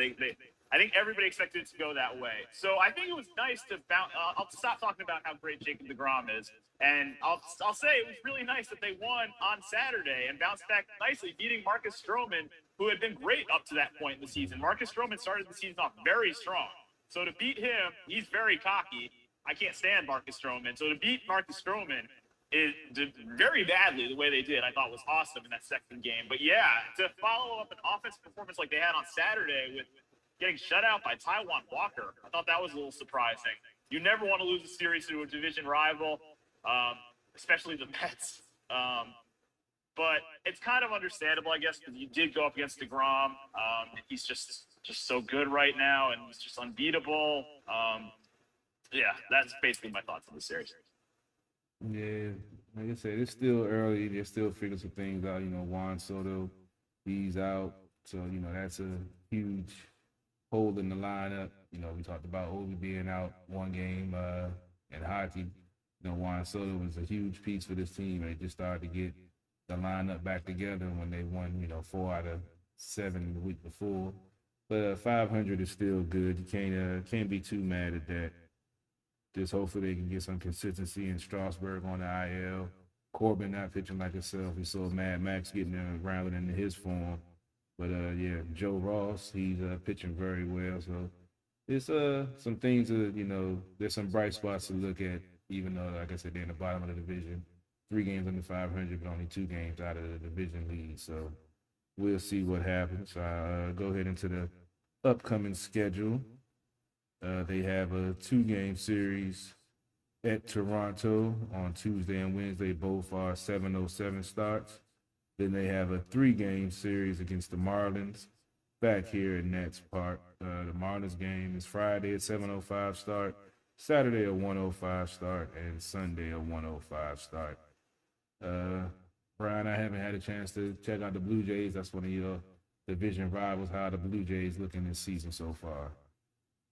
I think everybody expected it to go that way. So I think it was nice to bounce. I'll stop talking about how great Jacob deGrom is, and I'll say it was really nice that they won on Saturday and bounced back nicely, beating Marcus Stroman, who had been great up to that point in the season. Marcus Stroman started the season off very strong. So to beat him, he's very cocky. I can't stand Marcus Stroman. So to beat Marcus Stroman did very badly the way they did, I thought was awesome in that second game. But yeah, to follow up an offensive performance like they had on Saturday with getting shut out by Taijuan Walker, I thought that was a little surprising. You never want to lose a series to a division rival, especially the Mets. But it's kind of understandable, I guess, because you did go up against DeGrom. He's just so good right now, and he's just unbeatable. Yeah, that's basically my thoughts on the series. Yeah, like I said, it's still early. They're still figuring some things out. Juan Soto, he's out. So, that's a huge hole in the lineup. We talked about Obi being out one game in hockey. Juan Soto was a huge piece for this team. They just started to get the lineup back together when they won, 4 out of 7 the week before. But 500 is still good. You can't be too mad at that. Just hopefully they can get some consistency in Strasburg on the IL. Corbin not pitching like himself. We saw Mad Max getting rounded into his form. But yeah, Joe Ross, he's pitching very well. So it's some things that, there's some bright spots to look at, even though, like I said, they're in the bottom of the division. 3 games under 500, but only 2 games out of the division lead. So we'll see what happens. Go ahead into the upcoming schedule. They have a 2-game series at Toronto on Tuesday and Wednesday. Both are 7:07 starts. Then they have a 3-game series against the Marlins back here in Nats Park. The Marlins game is Friday at 7:05 start, Saturday at 1:05 start, and Sunday at 1:05 start. Brian, I haven't had a chance to check out the Blue Jays. That's one of your division rivals. How are the Blue Jays looking this season so far?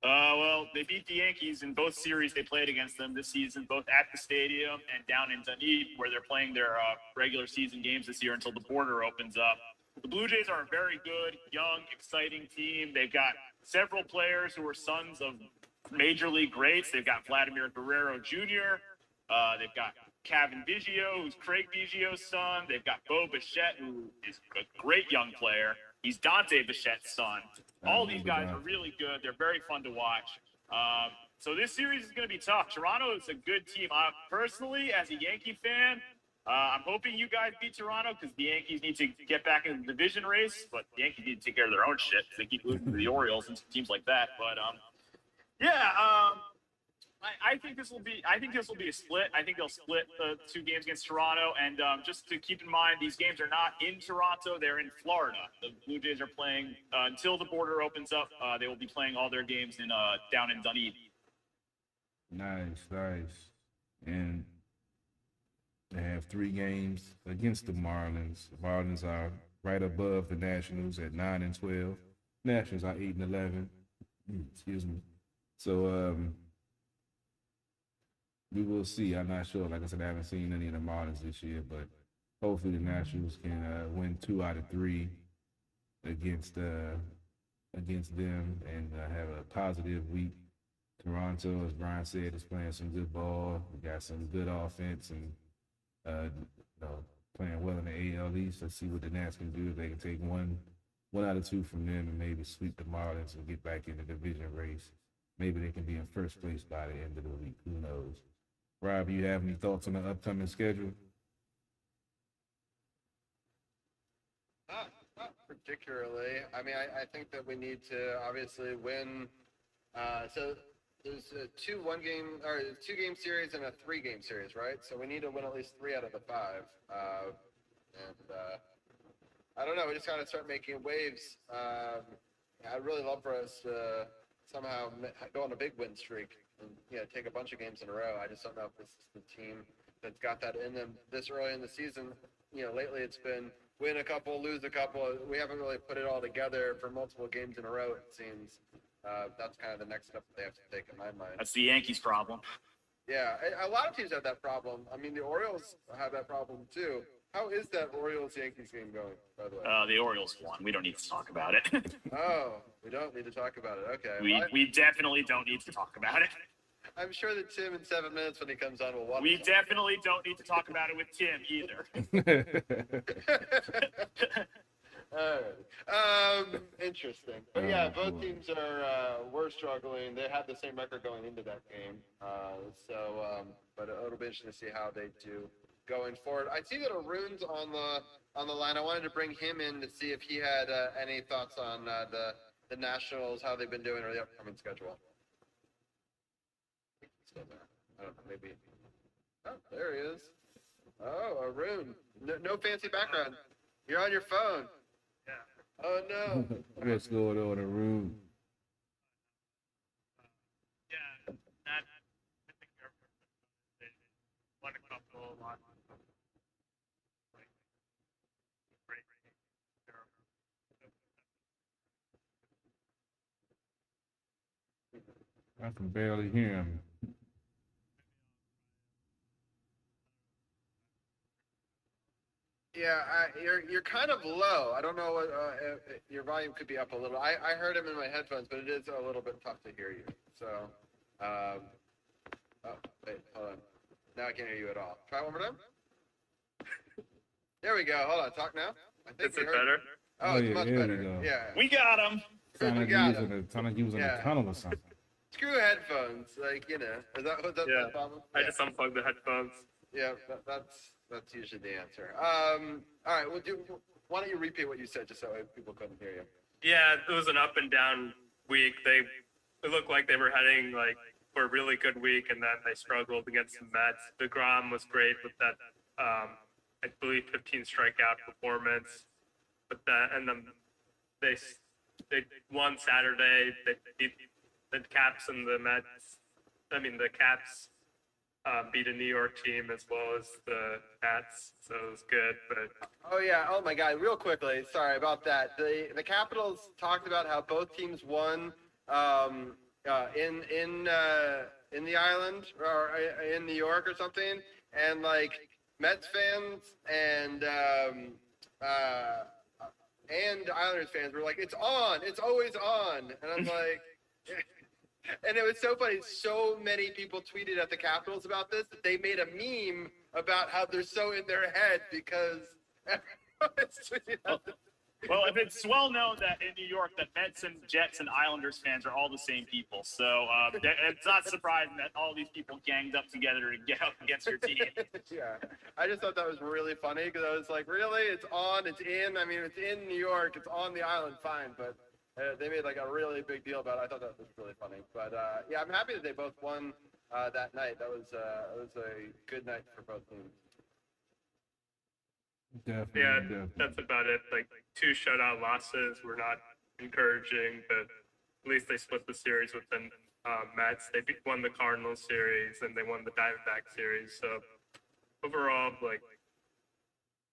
Well, they beat the Yankees in both series they played against them this season, both at the stadium and down in Dunedin, where they're playing their regular season games this year until the border opens up. The Blue Jays are a very good, young, exciting team. They've got several players who are sons of major league greats. They've got Vladimir Guerrero Jr., they've got Kevin Biggio, who's Craig Biggio's son. They've got Bo Bichette, who is a great young player. He's Dante Bichette's son. All these guys are really good. They're very fun to watch. So this series is going to be tough. Toronto is a good team. Personally, as a Yankee fan, I'm hoping you guys beat Toronto because the Yankees need to get back in the division race. But the Yankees need to take care of their own shit because they keep losing to the Orioles and teams like that. But I think this will be a split. I think they'll split the 2 games against Toronto. And just to keep in mind, these games are not in Toronto; they're in Florida. The Blue Jays are playing until the border opens up. They will be playing all their games in down in Dunedin. Nice. And they have 3 games against the Marlins. The Marlins are right above the Nationals at 9-12. Nationals are 8-11. Excuse me. So we will see. I'm not sure. Like I said, I haven't seen any of the Marlins this year, but hopefully the Nationals can win 2 out of 3 against them and have a positive week. Toronto, as Brian said, is playing some good ball. We got some good offense and playing well in the AL East. Let's see what the Nats can do if they can take one out of 2 from them and maybe sweep the Marlins and get back in the division race. Maybe they can be in first place by the end of the week. Who knows? Rob, you have any thoughts on the upcoming schedule? Not particularly. I mean, I think that we need to obviously win. So there's a 2-game series and a 3-game series, right? So we need to win at least 3 out of the 5. I don't know. We just got to start making waves. I'd really love for us to somehow go on a big win streak and take a bunch of games in a row. I just don't know if this is the team that's got that in them this early in the season. Lately it's been win a couple, lose a couple. We haven't really put it all together for multiple games in a row, it seems. That's kind of the next step that they have to take in my mind. That's the Yankees' problem. Yeah, a lot of teams have that problem. I mean, the Orioles have that problem too. How is that Orioles-Yankees game going, by the way? The Orioles won. We don't need to talk about it. Oh, we don't need to talk about it. Okay. We definitely don't need to talk about it. I'm sure that Tim in 7 minutes when he comes on will want We definitely don't need to talk about it with Tim either. All right. Interesting. But yeah, both teams were struggling. They had the same record going into that game. But it'll be interesting to see how they do going forward. I see that Arun's on the line. I wanted to bring him in to see if he had any thoughts on the Nationals, how they've been doing, or the upcoming schedule. Still there. I don't know, maybe. Oh, there he is. Oh, Arun. No fancy background. You're on your phone. Yeah. Oh, no. What's going on, Arun? Yeah, I think they won a couple a lot. Great. I can barely hear him. Yeah, you're kind of low. I don't know what your volume could be up a little. I heard him in my headphones, but it is a little bit tough to hear you. So, oh, wait, hold on. Now I can't hear you at all. Try one more time. There we go. Hold on. Talk now. I think Is we it heard. better? Oh, Oh, it's yeah, much there we better. go. Yeah. We got him. Sound We like got he was him. in a Yeah. tunnel or something. Screw headphones. Like, you know. Was that Yeah. the problem? I just unplugged the headphones. Yeah, that's usually the answer. All right. Well, why don't you repeat what you said just so people couldn't hear you? Yeah, it was an up and down week. It looked like they were heading like for a really good week, and then they struggled against the Mets. DeGrom was great with that, I believe, 15 strikeout performance. But then they won Saturday. They beat the Caps and the Mets. I mean, the Caps beat a New York team as well as the Mets, so it was good. But Oh yeah. Oh my God. Real quickly. Sorry about that. The Capitals talked about how both teams won in the island or in New York or something, and like Mets fans and Islanders fans were like, "It's on. It's always on," and I'm like. And it was so funny. So many people tweeted at the Capitals about this that they made a meme about how they're so in their head because everyone's tweeting at them. well, if it's well known that in New York, that Mets and Jets and Islanders fans are all the same people, so it's not surprising that all these people ganged up together to get up against your team. Yeah, I just thought that was really funny because I was like, really? It's on, it's in. I mean, it's in New York, it's on the island, fine, but they made like a really big deal about it. I thought that was really funny. But yeah, I'm happy that they both won that night. That was a good night for both teams. Definitely, Yeah, definitely. that's about it. Like 2 shutout losses were not encouraging, but at least they split the series with the Mets. They won the Cardinals series and they won the Diamondback series. So overall, like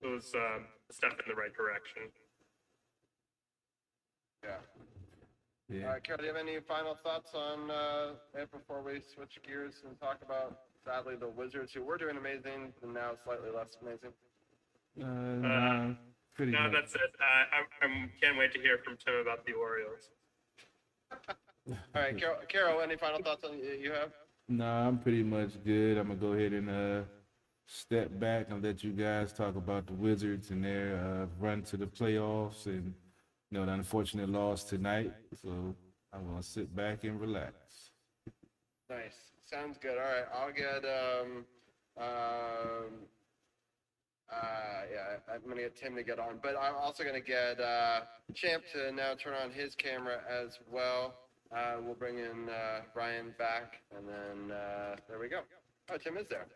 it was a step in the right direction. Yeah. Yeah. All right, Carol, do you have any final thoughts on it before we switch gears and talk about, sadly, the Wizards, who were doing amazing and now slightly less amazing? Nah, pretty No, much. that's it. I can't wait to hear from Tim about the Orioles. All right, Carol, any final thoughts on you have? Nah, I'm pretty much good. I'm gonna go ahead and step back and let you guys talk about the Wizards and their run to the playoffs and the unfortunate loss tonight. So I'm gonna sit back and relax. Nice. Sounds good. All right, I'll get yeah, I'm gonna get Tim to get on, but I'm also gonna get Champ to now turn on his camera as well. We'll bring in Ryan back, and then there we go. Oh, Tim is there.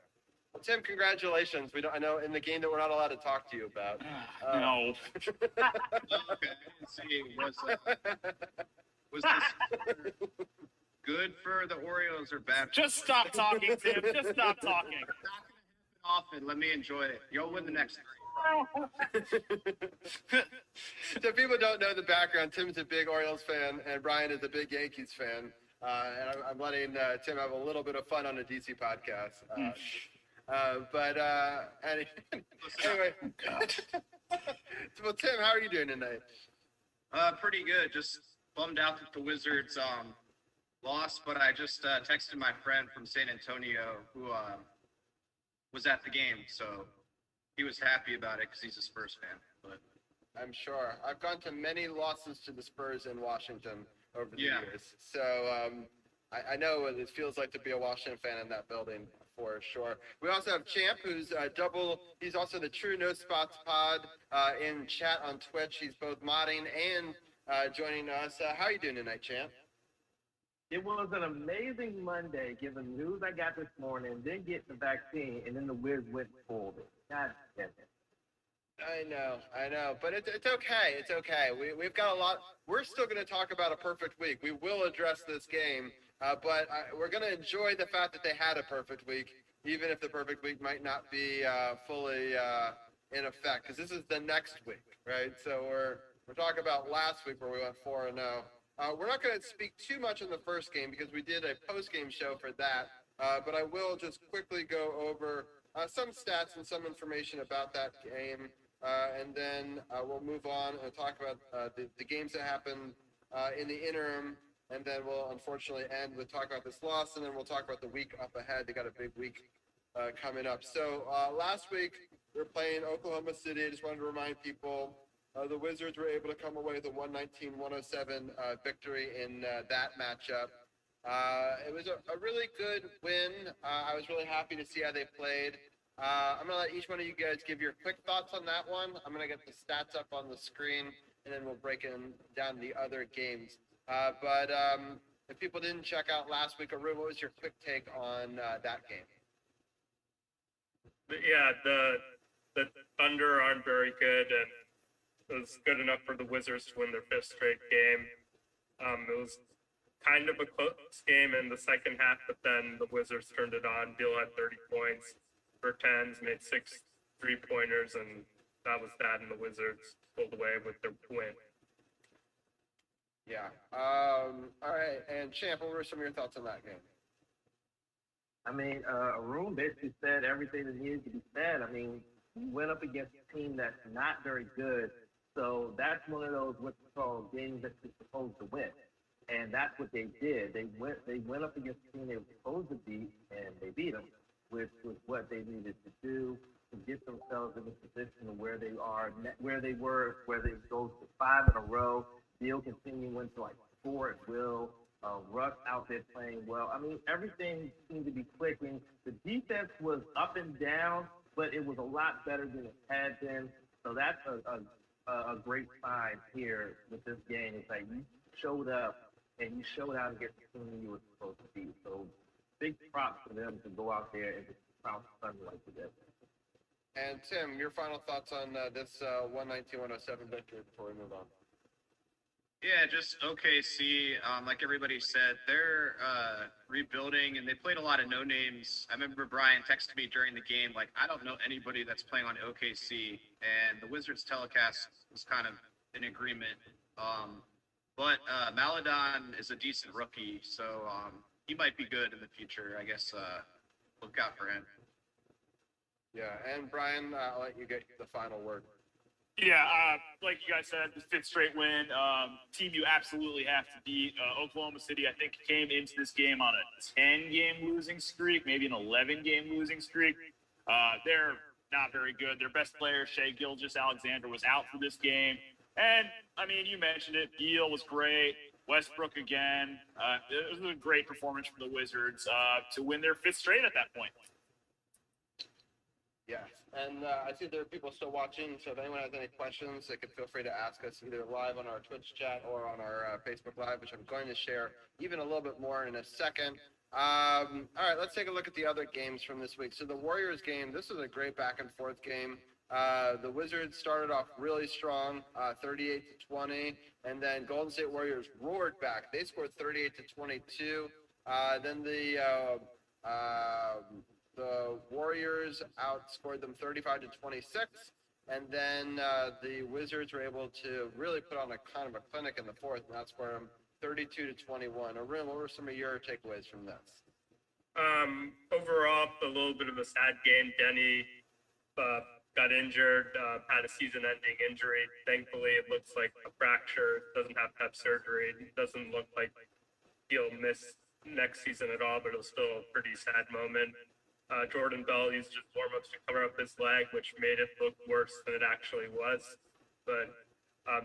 Well, Tim, congratulations. I know in the game that we're not allowed to talk to you about. No. Okay. See, was this good for the Orioles or bad? Just stop talking, Tim. Just stop talking. Not gonna happen often. Let me enjoy it. You'll win the next 3. So people don't know the background. Tim's a big Orioles fan, and Brian is a big Yankees fan. And I'm letting Tim have a little bit of fun on a DC podcast. Anyway. Well, Tim, how are you doing tonight? Pretty good. Just bummed out that the Wizards lost, but I just texted my friend from San Antonio who was at the game, so he was happy about it because he's a Spurs fan. But I'm sure. I've gone to many losses to the Spurs in Washington over the Yeah. years. So I know what it feels like to be a Washington fan in that building for sure. We also have Champ, who's he's also the True No Spots Pod in chat on Twitch. He's both modding and joining us. How are you doing tonight, Champ? It was an amazing Monday, given the news I got this morning, then getting the vaccine, and then the Wiz went forward. God damn it. I know, but it's okay. It's okay. We've got a lot. We're still going to talk about a perfect week. We will address this game, but we're going to enjoy the fact that they had a perfect week, even if the perfect week might not be fully in effect, because this is the next week, right? So we're talking about last week where we went 4-0. We're not going to speak too much on the first game because we did a post-game show for that, but I will just quickly go over some stats and some information about that game. and then we'll move on and talk about the games that happened in the interim, and then we'll unfortunately end with talk about this loss, and then we'll talk about the week up ahead. They got a big week coming up. So last week we were playing Oklahoma City. I just wanted to remind people the Wizards were able to come away with a 119-107 victory in that matchup. It was a really good win. I was really happy to see how they played. I'm going to let each one of you guys give your quick thoughts on that one. I'm going to get the stats up on the screen, and then we'll break down the other games. But if people didn't check out last week, Arun, what was your quick take on that game? Yeah, the Thunder aren't very good, and it was good enough for the Wizards to win their 5th straight game. It was kind of a close game in the second half, but then the Wizards turned it on. Beal had 30 points. Bertans made 6 3-pointers, and that was that, and the Wizards pulled away with their win. Yeah. All right. And Champ, what were some of your thoughts on that game? I mean, Arun basically said everything that needed to be said. I mean, we went up against a team that's not very good, so that's one of those what's called games that you're supposed to win, and that's what they did. They went up against a team they were supposed to beat, and they beat them, which was what they needed to do to get themselves in the position of where they are, where they were, where they go to 5 in a row. Beal continuing to like 4 at will. Russ out there playing well. I mean, everything seemed to be clicking. The defense was up and down, but it was a lot better than it had been. So that's a great sign here with this game. It's like you showed up and you showed out against the team you were supposed to be. So big props for them to go out there and just pounce Thunder like they did. And Tim, your final thoughts on this 119-107 victory before we move on? Yeah, just OKC. Like everybody said, they're rebuilding, and they played a lot of no names. I remember Brian texted me during the game, like, I don't know anybody that's playing on OKC, and the Wizards telecast was kind of in agreement. But Maladon is a decent rookie, so he might be good in the future. I guess look out for him. Yeah, and Brian, I'll let you get the final word. Yeah, like you guys said, the 5th straight win. Team you absolutely have to beat. Oklahoma City, I think, came into this game on a 10-game losing streak, maybe an 11-game losing streak. They're not very good. Their best player, Shai Gilgeous-Alexander, was out for this game. And, I mean, you mentioned it. Beal was great. Westbrook again. It was a great performance from the Wizards to win their 5th straight at that point. Yes, and I see there are people still watching, so if anyone has any questions, they can feel free to ask us either live on our Twitch chat or on our Facebook Live, which I'm going to share even a little bit more in a second. All right, let's take a look at the other games from this week. So the Warriors game, this was a great back-and-forth game. The Wizards started off really strong, 38-20, and then Golden State Warriors roared back. They scored 38-22. Then the Warriors outscored them 35-26, and then the Wizards were able to really put on a kind of a clinic in the fourth and outscored them 32-21. Arun, what were some of your takeaways from this? Overall, a little bit of a sad game. Denny got injured, had a season-ending injury. Thankfully, it looks like a fracture. Doesn't have to have surgery. It doesn't look like he'll miss next season at all, but it was still a pretty sad moment. Jordan Bell used his warm-ups to cover up his leg, which made it look worse than it actually was. But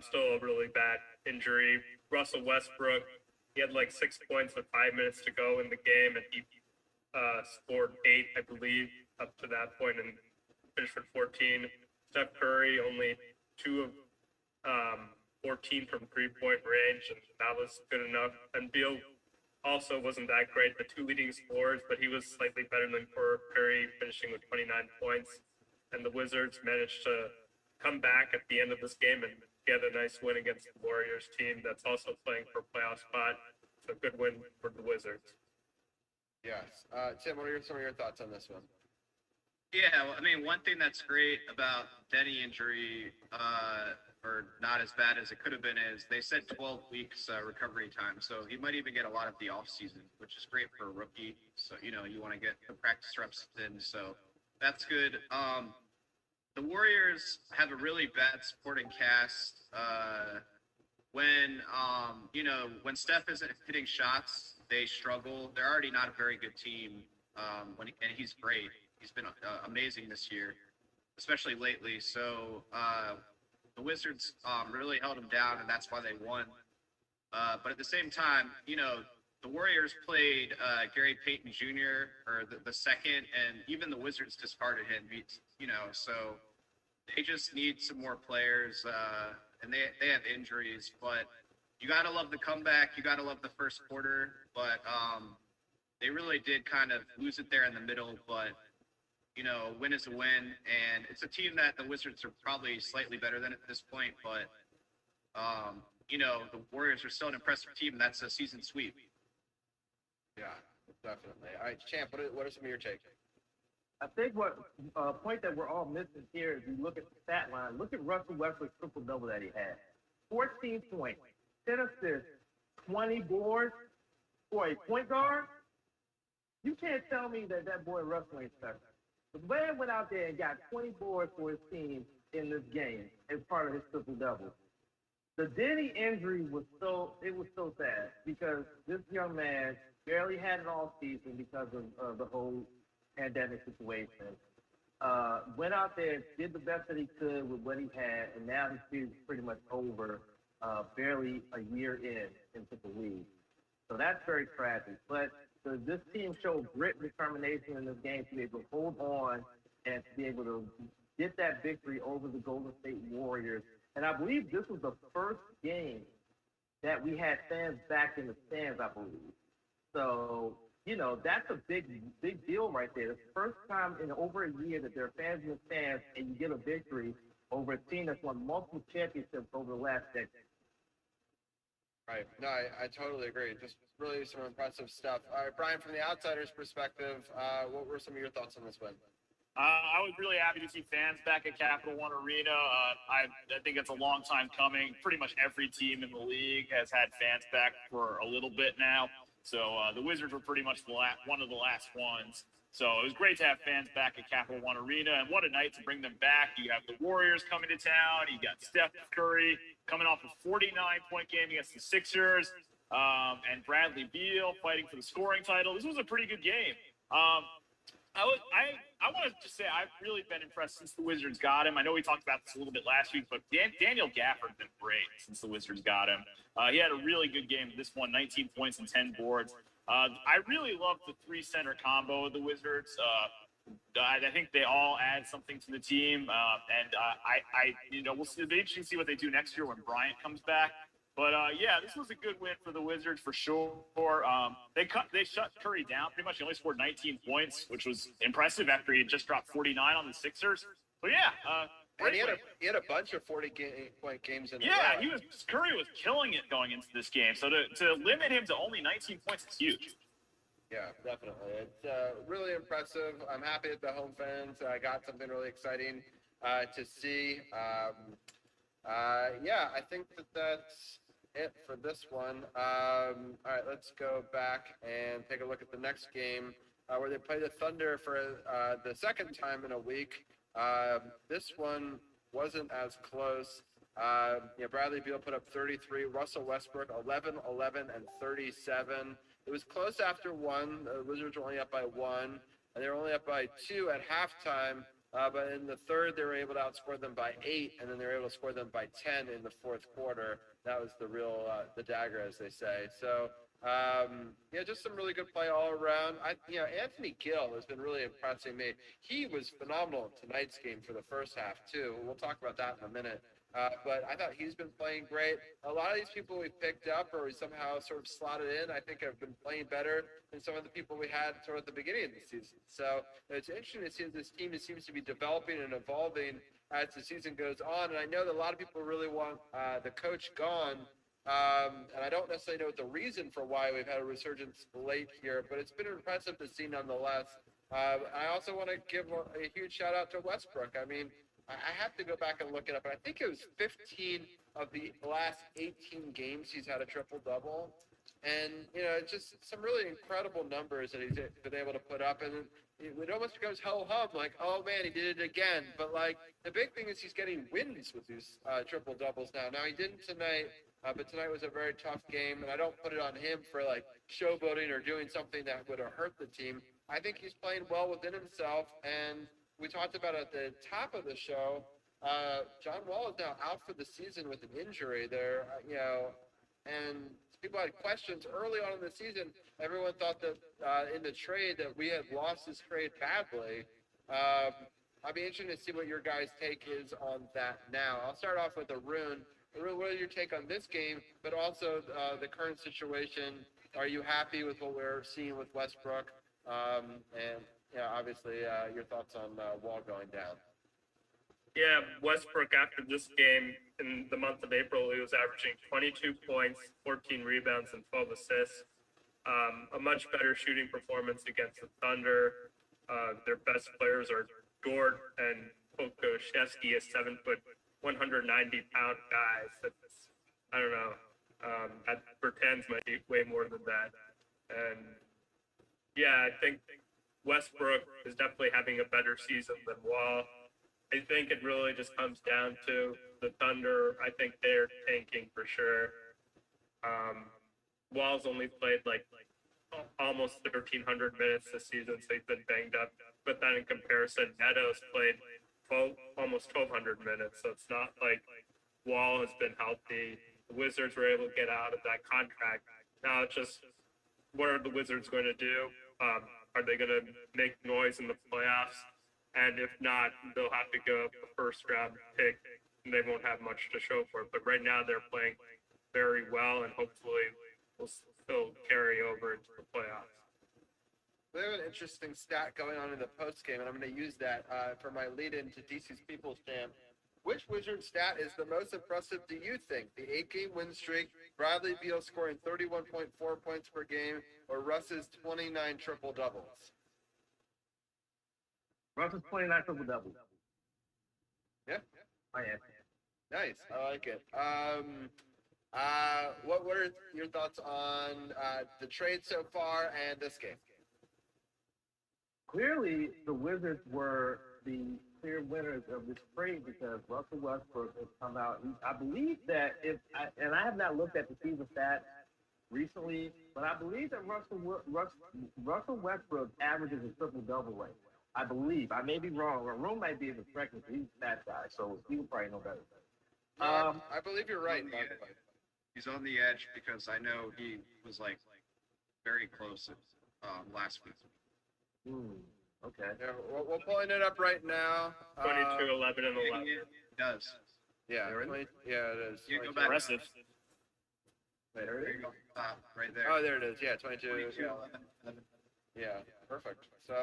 still a really bad injury. Russell Westbrook, he had like 6 points with 5 minutes to go in the game, and he scored 8, I believe, up to that point, and finished with 14. Steph Curry, only 2 of 14 from three-point range, and that was good enough. And Beal also wasn't that great, the 2 leading scorers, but he was slightly better than Curry, finishing with 29 points. And the Wizards managed to come back at the end of this game and get a nice win against the Warriors team that's also playing for a playoff spot. So good win for the Wizards. Yes. Tim, what are some of your thoughts on this one? Yeah, well, I mean, one thing that's great about Denny injury, or not as bad as it could have been, is they said 12 weeks recovery time. So he might even get a lot of the off season, which is great for a rookie. So, you want to get the practice reps in. So that's good. the Warriors have a really bad supporting cast. When when Steph isn't hitting shots, they struggle. They're already not a very good team. And he's great. He's been amazing this year, especially lately. So the Wizards really held him down, and that's why they won. But at the same time, the Warriors played Gary Payton Jr. or the second, and even the Wizards discarded him. So they just need some more players, and they have injuries. But you got to love the comeback. You got to love the first quarter. But they really did kind of lose it there in the middle. But a win is a win, and it's a team that the Wizards are probably slightly better than at this point. But the Warriors are still an impressive team, and that's a season sweep. Yeah, definitely. All right, Champ, what are some of your takes? I think what point that we're all missing here is you look at the stat line. Look at Russell Westbrook's triple double that he had: 14 points, 10 assists, 20 boards for a point guard. You can't tell me that boy Russell ain't special. The man went out there and got 20 boards for his team in this game as part of his triple double. The Denny injury was so sad because this young man barely had it all season because of the whole pandemic situation. Went out there, did the best that he could with what he had, and now his season's pretty much over, barely a year into the league. So that's very tragic. But this team showed grit and determination in this game to be able to hold on and to be able to get that victory over the Golden State Warriors. And I believe this was the first game that we had fans back in the stands, I believe. So, that's a big deal right there. It's the first time in over a year that there are fans in the stands and you get a victory over a team that's won multiple championships over the last decade. Right. No, I totally agree. Just really some impressive stuff. All right, Brian, from the outsider's perspective, what were some of your thoughts on this win? I was really happy to see fans back at Capital One Arena. I think it's a long time coming. Pretty much every team in the league has had fans back for a little bit now. So the Wizards were pretty much one of the last ones. So it was great to have fans back at Capital One Arena. And what a night to bring them back. You have the Warriors coming to town. You got Steph Curry coming off a 49-point game against the Sixers. And Bradley Beal fighting for the scoring title. This was a pretty good game. I want to just say I've really been impressed since the Wizards got him. I know we talked about this a little bit last week, but Daniel Gafford's been great since the Wizards got him. He had a really good game. This one, 19 points and 10 boards. I really love the three-center combo of the Wizards. I think they all add something to the team, we'll see. It'll be interesting to see what they do next year when Bryant comes back. But this was a good win for the Wizards for sure. They shut Curry down pretty much. He only scored 19 points, which was impressive after he had just dropped 49 on the Sixers. But and he had a bunch of 40-point games in a row. Yeah, Curry was killing it going into this game. So to limit him to only 19 points is huge. Yeah, definitely. It's really impressive. I'm happy that the home fans got something really exciting to see. I think that's it for this one. All right, let's go back and take a look at the next game where they play the Thunder for the second time in a week. This one wasn't as close. Bradley Beal put up 33. Russell Westbrook 11, 11, and 37. It was close after one. The Wizards were only up by one, and they were only up by two at halftime. But in the third, they were able to outscore them by 8, and then they were able to score them by 10 in the fourth quarter. That was the real, the dagger, as they say. So, just some really good play all around. Anthony Gill has been really impressing me. He was phenomenal in tonight's game for the first half, too. We'll talk about that in a minute. But I thought he's been playing great. A lot of these people we picked up or we somehow sort of slotted in, I think have been playing better than some of the people we had sort of at the beginning of the season. So it's interesting to see that this team seems to be developing and evolving as the season goes on. And I know that a lot of people really want the coach gone. And I don't necessarily know the reason for why we've had a resurgence late here, but it's been impressive to see nonetheless. I also want to give a huge shout out to Westbrook. I mean, I have to go back and look it up, but I think it was 15 of the last 18 games he's had a triple-double. And, it's just some really incredible numbers that he's been able to put up. And it almost becomes ho-hum, like, oh, man, he did it again. But, like, the big thing is he's getting wins with these triple-doubles now. Now, he didn't tonight, but tonight was a very tough game. And I don't put it on him for, like, showboating or doing something that would have hurt the team. I think he's playing well within himself. And we talked about at the top of the show, John Wall is now out for the season with an injury there, and people had questions early on in the season. Everyone thought that in the trade that we had lost this trade badly. I'd be interested to see what your guys' take is on that now. I'll start off with Arun. Arun, what is your take on this game, but also the current situation? Are you happy with what we're seeing with Westbrook? And obviously, your thoughts on Wall going down. Yeah, Westbrook after this game in the month of April, he was averaging 22 points, 14 rebounds, and 12 assists. A much better shooting performance against the Thunder. Their best players are Dort and Pokusevski, a 7-foot, 190-pound guy. That's, I don't know. At Bertans might be way more than that. And yeah, I think Westbrook is definitely having a better season than Wall. I think it really just comes down to the Thunder. I think they're tanking for sure. Wall's only played like almost 1,300 minutes this season, so he's been banged up. But then in comparison, Neto's played almost 1,200 minutes, so it's not like Wall has been healthy. The Wizards were able to get out of that contract. Now it's just, what are the Wizards going to do? Are they going to make noise in the playoffs? And if not, they'll have to go up a first-round pick, and they won't have much to show for it. But right now, they're playing very well, and hopefully will still carry over into the playoffs. We have an interesting stat going on in the post-game, and I'm going to use that for my lead-in to DC's People's Champ. Which Wizard stat is the most impressive, do you think? The 8-game win streak, Bradley Beal scoring 31.4 points per game, or Russ's 29 triple-doubles? Russell's 29 triple doubles. Yeah. I am. Nice. I like it. What are your thoughts on the trade so far and this game? Clearly, the Wizards were the clear winners of this trade because Russell Westbrook has come out. I believe that and I have not looked at the season stats recently, but I believe that Russell Westbrook averages a triple-double rate. I believe. I may be wrong. Arun might be in the correct because he's that guy, so he will probably know better. I believe you're right, by the way. He's on the edge because I know he was like very close last week. Okay. Yeah, we're pulling it up right now. 22, 11, and 11. It does. Yeah, it is. You go 22. back. Impressive. There you go. Right there. Oh, there it is. Yeah, 22. 22, Yeah. 11. Yeah, perfect. So,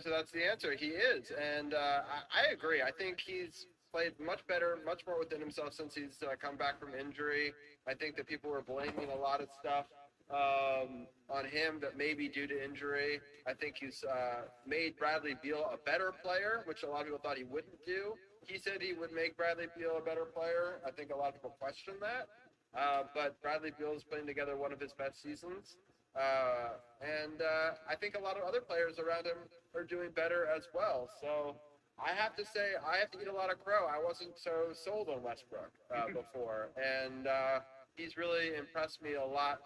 so that's the answer. He is, and I agree. I think he's played much better, much more within himself since he's come back from injury. I think that people were blaming a lot of stuff on him that may be due to injury. I think he's made Bradley Beal a better player, which a lot of people thought he wouldn't do. He said he would make Bradley Beal a better player. I think a lot of people question that. But Bradley Beal is putting together one of his best seasons. And I think a lot of other players around him are doing better as well. So I have to say, I have to eat a lot of crow. I wasn't so sold on Westbrook before. And he's really impressed me a lot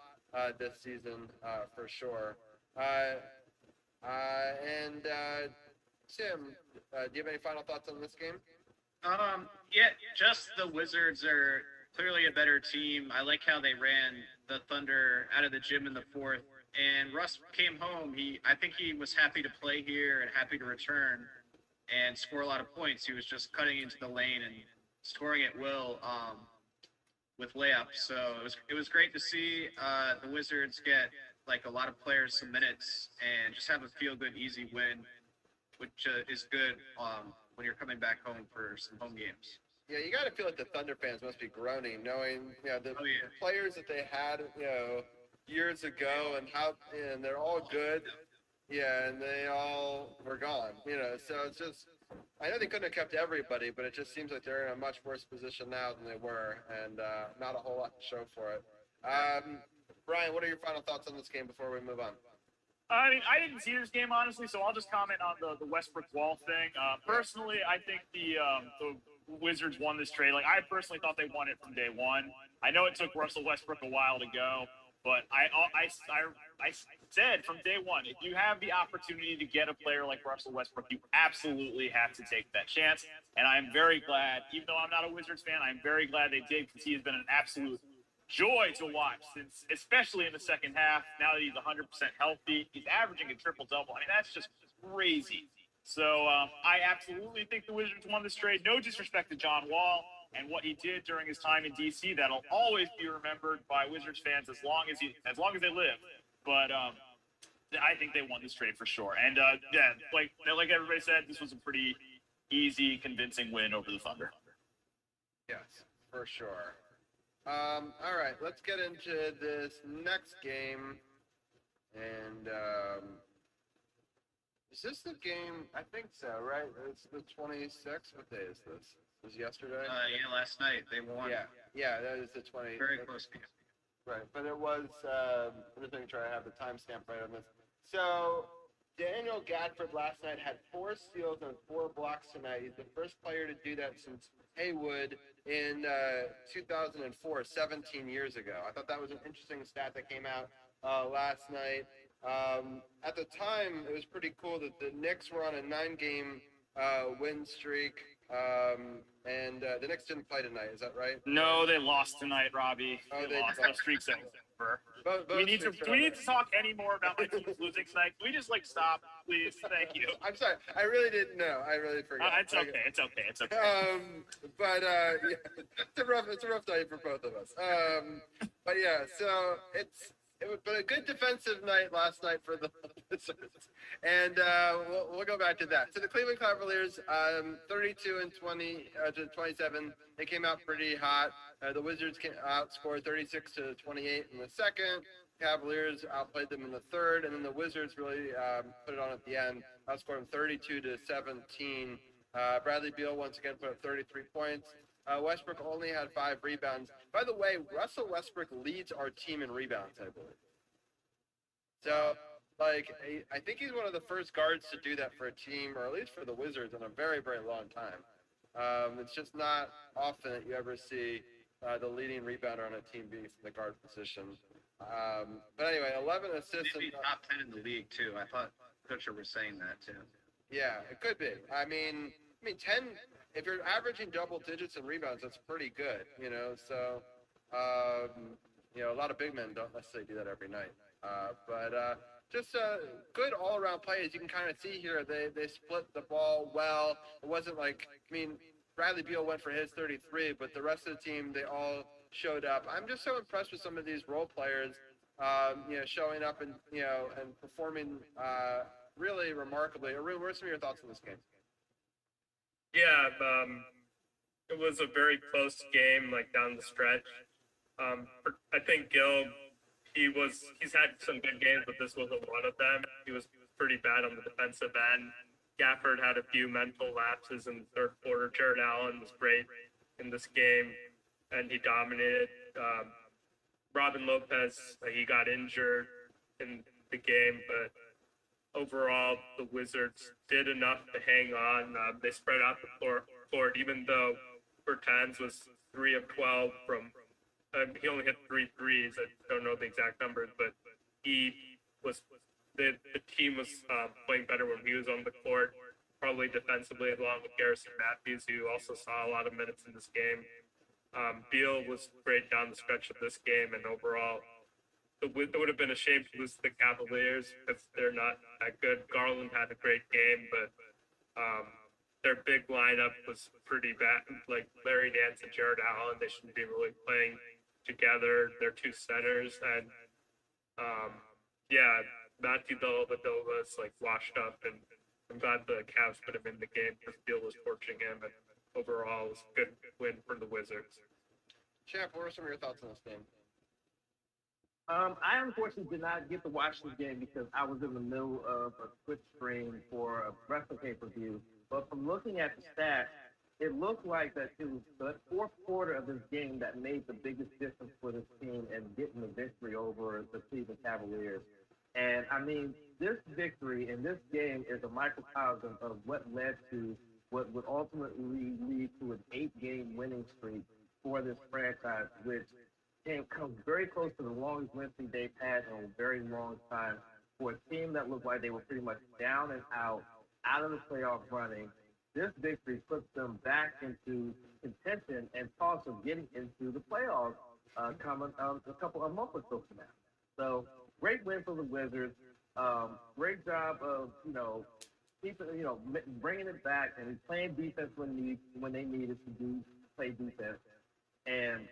this season for sure. Tim, do you have any final thoughts on this game? Yeah, just the Wizards are clearly a better team. I like how they ran the Thunder out of the gym in the fourth. And Russ came home. I think he was happy to play here and happy to return and score a lot of points. He was just cutting into the lane and scoring at will with layups. So it was great to see the Wizards get like a lot of players some minutes and just have a feel-good, easy win, which is good when you're coming back home for some home games. Yeah, you got to feel like the Thunder fans must be groaning, knowing the players that they had years ago and they're all good, and they all were gone. So it's just, I know they couldn't have kept everybody, but it just seems like they're in a much worse position now than they were, and not a whole lot to show for it. Brian, what are your final thoughts on this game before we move on? I mean, I didn't see this game honestly, so I'll just comment on the Westbrook Wall thing. Personally, I think the Wizards won this trade. Like, I personally thought they won it from day one. I know it took Russell Westbrook a while to go, but I said from day one, if you have the opportunity to get a player like Russell Westbrook, you absolutely have to take that chance. And I'm very glad, even though I'm not a Wizards fan, I'm very glad they did, because he has been an absolute joy to watch, since, especially in the second half. Now that he's 100% healthy, he's averaging a triple-double. I mean, that's just crazy. So I absolutely think the Wizards won this trade. No disrespect to John Wall and what he did during his time in DC. That'll always be remembered by Wizards fans as long as they live. But I think they won this trade for sure. And yeah, like everybody said, this was a pretty easy, convincing win over the Thunder. Yes, for sure. All right, let's get into this next game. And is this the game? I think so, right? It's the 26th. What day is this? It was yesterday? Yeah, last night they won. Yeah, that is the 20th. Very close game. Right, but it was, I'm just going to try to have the timestamp right on this. So, Daniel Gadford last night had 4 steals and 4 blocks tonight. He's the first player to do that since Haywood in 2004, 17 years ago. I thought that was an interesting stat that came out last night. At the time, it was pretty cool that the Knicks were on a 9-game win streak, and the Knicks didn't play tonight. Is that right? No, they lost tonight, Robbie. Oh, they lost. The streak's over. Do we need to talk any more about my team's losing tonight? Can we just stop, please? Thank you. I'm sorry. I really didn't know. I really forgot. It's okay. But yeah, it's a rough night for both of us. But yeah, so it was but a good defensive night last night for the Wizards, and we'll go back to that. So the Cleveland Cavaliers, 32 and 20 to 27, they came out pretty hot. The Wizards outscored 36 to 28 in the second. Cavaliers outplayed them in the third, and then the Wizards really put it on at the end, outscored them 32 to 17. Bradley Beal once again put up 33 points. Westbrook only had 5 rebounds. By the way, Russell Westbrook leads our team in rebounds, I believe. So, I think he's one of the first guards to do that for a team, or at least for the Wizards, in a very, very long time. It's just not often that you ever see the leading rebounder on a team being in the guard position. But anyway, 11 assists. Maybe top 10 in the league, too. I thought Kutcher was saying that, too. Yeah, it could be. I mean, 10, if you're averaging double digits in rebounds, that's pretty good, So, a lot of big men don't necessarily do that every night. But just good all-around play. As you can kind of see here, they split the ball well. It wasn't Bradley Beal went for his 33, but the rest of the team, they all showed up. I'm just so impressed with some of these role players, showing up and performing really remarkably. Arun, what are some of your thoughts on this game? Yeah, it was a very close game, down the stretch. I think Gill, he's had some good games, but this wasn't one of them. He was pretty bad on the defensive end. Gafford had a few mental lapses in the third quarter. Jared Allen was great in this game, and he dominated. Robin Lopez, he got injured in the game, but overall, the Wizards did enough to hang on. They spread out the floor, even though Bertans was 3 of 12 from. He only hit 3 threes. I don't know the exact numbers, but he was. The team was playing better when he was on the court, probably defensively, along with Garrison Matthews, who also saw a lot of minutes in this game. Beal was great down the stretch of this game, and overall, it would have been a shame to lose to the Cavaliers because they're not that good. Garland had a great game, but their big lineup was pretty bad. Larry Nance and Jared Allen, they shouldn't be really playing together. They're 2 centers, and Matthew Dellavedova is washed up, and I'm glad the Cavs put him in the game because Beal was torching him, and overall it was a good win for the Wizards. Champ, what are some of your thoughts on this game? I unfortunately did not get to watch this game because I was in the middle of a Twitch stream for a wrestling pay-per-view. But from looking at the stats, it looked like that it was the fourth quarter of this game that made the biggest difference for this team and getting the victory over the Cleveland Cavaliers. And I mean, this victory in this game is a microcosm of what led to what would ultimately lead to an 8-game winning streak for this franchise, which comes very close to the longest win streak they've had in a very long time for a team that looked like they were pretty much down and out of the playoff running. This victory puts them back into contention and talks of getting into the playoffs coming a month or so from now. So great win for the Wizards. Great job of keeping bringing it back and playing defense when they needed to play defense. And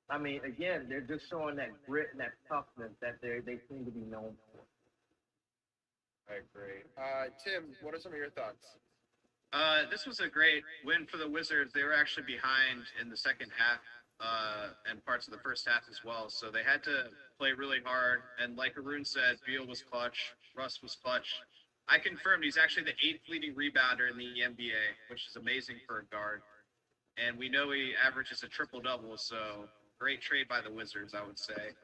I mean, again, they're just showing that grit and that toughness that they seem to be known for. All right, great. Tim, what are some of your thoughts? This was a great win for the Wizards. They were actually behind in the second half and parts of the first half as well. So they had to play really hard. And like Arun said, Beal was clutch. Russ was clutch. I confirmed he's actually the 8th leading rebounder in the NBA, which is amazing for a guard. And we know he averages a triple-double, so great trade by the Wizards, I would say.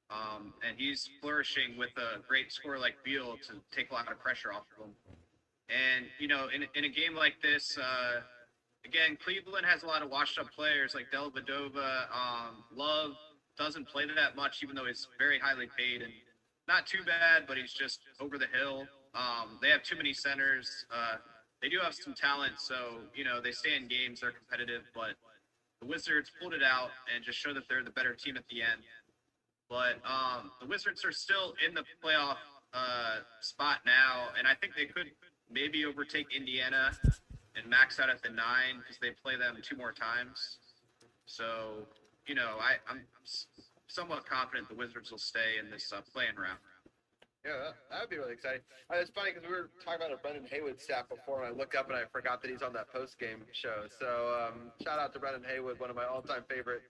And he's flourishing with a great scorer like Beal to take a lot of pressure off of him. And, in a game like this, again, Cleveland has a lot of washed-up players like Dellavedova. Love doesn't play that much, even though he's very highly paid. And not too bad, but he's just over the hill. They have too many centers. They do have some talent, so, they stay in games. They're competitive, but the Wizards pulled it out and just show that they're the better team at the end. But the Wizards are still in the playoff spot now, and I think they could maybe overtake Indiana and max out at the 9 because they play them 2 more times. So, I'm somewhat confident the Wizards will stay in this playing round. Yeah, that would be really exciting. It's funny because we were talking about a Brendan Haywood stat before, and I looked up and I forgot that he's on that post-game show. So shout out to Brendan Haywood, one of my all-time favorite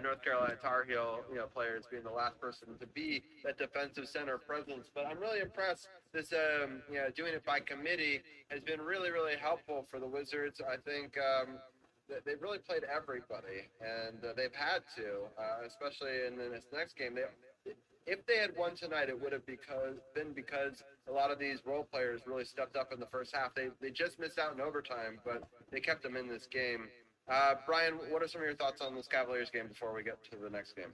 North Carolina Tar Heel players, being the last person to be that defensive center presence. But I'm really impressed. This doing it by committee has been really, really helpful for the Wizards. I think they've really played everybody, and they've had to, especially in this next game. If they had won tonight, it would have been because a lot of these role players really stepped up in the first half. They just missed out in overtime, but they kept them in this game. Brian, what are some of your thoughts on this Cavaliers game before we get to the next game?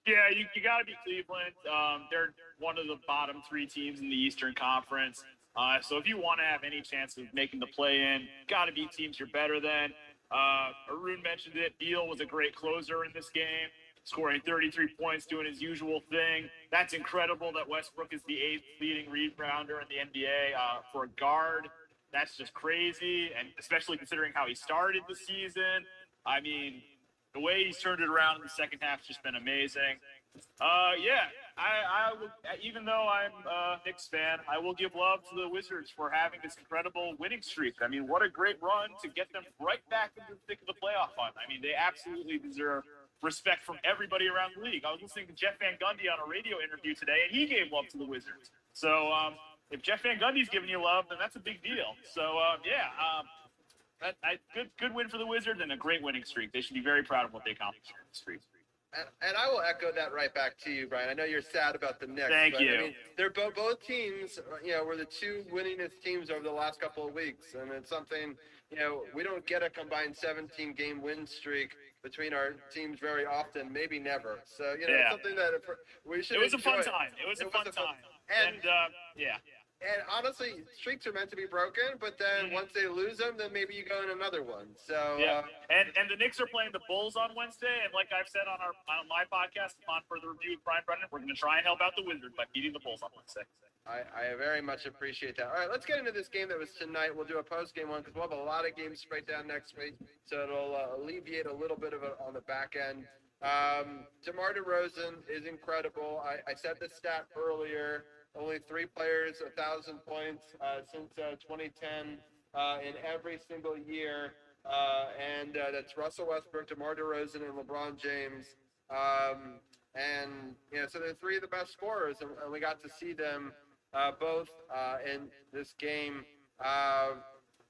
Yeah, you got to be Cleveland. They're one of the bottom 3 teams in the Eastern Conference. So if you want to have any chance of making the play-in, got to be teams you're better than. Arun mentioned it. Beal was a great closer in this game, scoring 33 points, doing his usual thing. That's incredible that Westbrook is the 8th leading rebounder in the NBA for a guard. That's just crazy, and especially considering how he started the season. I mean, the way he's turned it around in the second half has just been amazing. I will, even though I'm a Knicks fan, I will give love to the Wizards for having this incredible winning streak. I mean, what a great run to get them right back into the thick of the playoff hunt. I mean, they absolutely deserve respect from everybody around the league. I was listening to Jeff Van Gundy on a radio interview today, and he gave love to the Wizards. So if Jeff Van Gundy's giving you love, then that's a big deal. So, good win for the Wizards and a great winning streak. They should be very proud of what they accomplished in the streak. And I will echo that right back to you, Brian. I know you're sad about the Knicks. Thank you. I mean, they're both teams, were the 2 winningest teams over the last couple of weeks. And it's something, we don't get a combined 17-game win streak between our teams very often, maybe never. So, it's something that we should It was enjoy. a fun time. It was a fun time. And And honestly, streaks are meant to be broken, but then once they lose them, then maybe you go in another one. So and the Knicks are playing the Bulls on Wednesday, and like I've said on my podcast, upon further review with Brian Brennan, we're going to try and help out the Wizards by beating the Bulls on Wednesday. I very much appreciate that. All right, let's get into this game that was tonight. We'll do a post-game one because we'll have a lot of games straight down next week, so it'll alleviate a little bit of it on the back end. DeMar DeRozan is incredible. I said the stat earlier. Only 3 players, 1,000 points since 2010 in every single year. And that's Russell Westbrook, DeMar DeRozan, and LeBron James. So they're 3 of the best scorers, and we got to see them both in this game.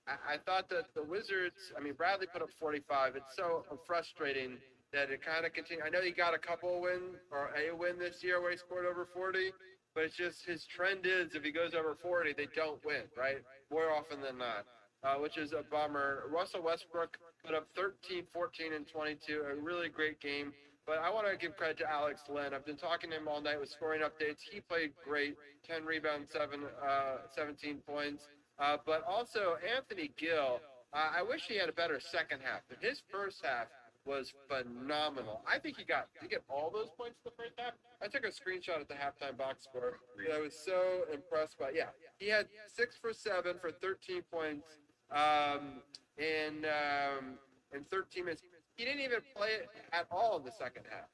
I thought that the Wizards, I mean, Bradley put up 45. It's so frustrating that it kind of continued. I know he got a couple win or a win this year where he scored over 40, but it's just his trend is if he goes over 40, they don't win, right? More often than not, which is a bummer. Russell Westbrook put up 13, 14, and 22. A really great game. But I want to give credit to Alex Len. I've been talking to him all night with scoring updates. He played great. 10 rebounds, 17 points. But also Anthony Gill, I wish he had a better second half. But his first half was phenomenal. I think he get all those points in the first half. I took a screenshot at the halftime box score. I was so impressed by. Yeah, he had 6 for 7 for 13 points in 13 minutes. He didn't even play it at all in the second half.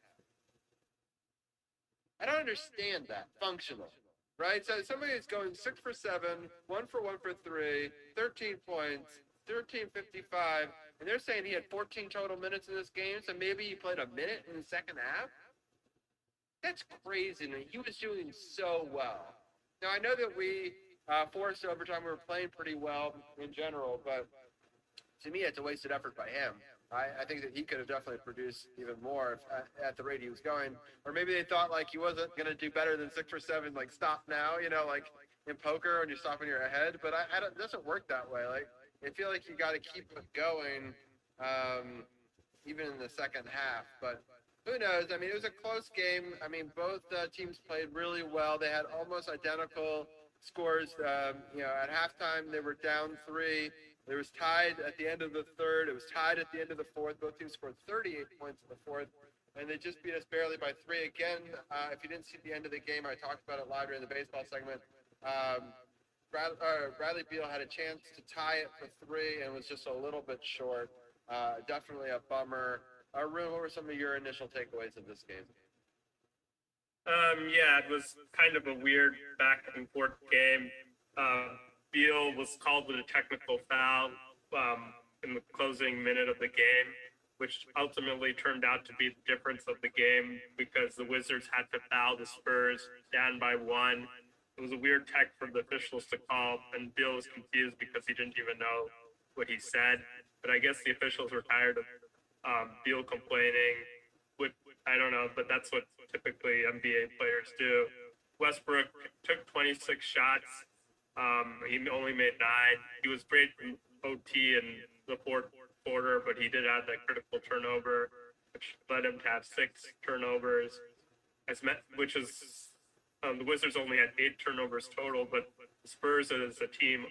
I don't understand that functional, right? So somebody is going 6 for 7, 1 for 1 for 3, 13 points, 13:55, and they're saying he had 14 total minutes in this game. So maybe he played a minute in the second half. That's crazy. Man. He was doing so well. Now I know that we forced overtime. We were playing pretty well in general, but to me, it's a wasted effort by him. I think that he could have definitely produced even more at the rate he was going. Or maybe they thought like he wasn't going to do better than 6 for 7, like stop now, like in poker when you're stopping your head. But it doesn't work that way. Like I feel like you got to keep it going, even in the second half. But who knows? I mean, it was a close game. I mean, both teams played really well. They had almost identical scores. At halftime they were down 3. It was tied at the end of the third. It was tied at the end of the fourth. Both teams scored 38 points in the fourth, and they just beat us barely by 3 again. If you didn't see the end of the game, I talked about it live during the baseball segment. Bradley Beal had a chance to tie it for 3 and was just a little bit short. Definitely a bummer. Arun, what were some of your initial takeaways of this game? Yeah, it was kind of a weird back and forth game. Beal was called with a technical foul in the closing minute of the game, which ultimately turned out to be the difference of the game because the Wizards had to foul the Spurs down by 1. It was a weird tech for the officials to call, and Beal was confused because he didn't even know what he said. But I guess the officials were tired of Beal complaining. I don't know, but that's what typically NBA players do. Westbrook took 26 shots. He only made 9. He was great in OT in the fourth quarter, but he did have that critical turnover, which led him to have 6 turnovers. Which is the Wizards only had 8 turnovers total, but the Spurs as a team,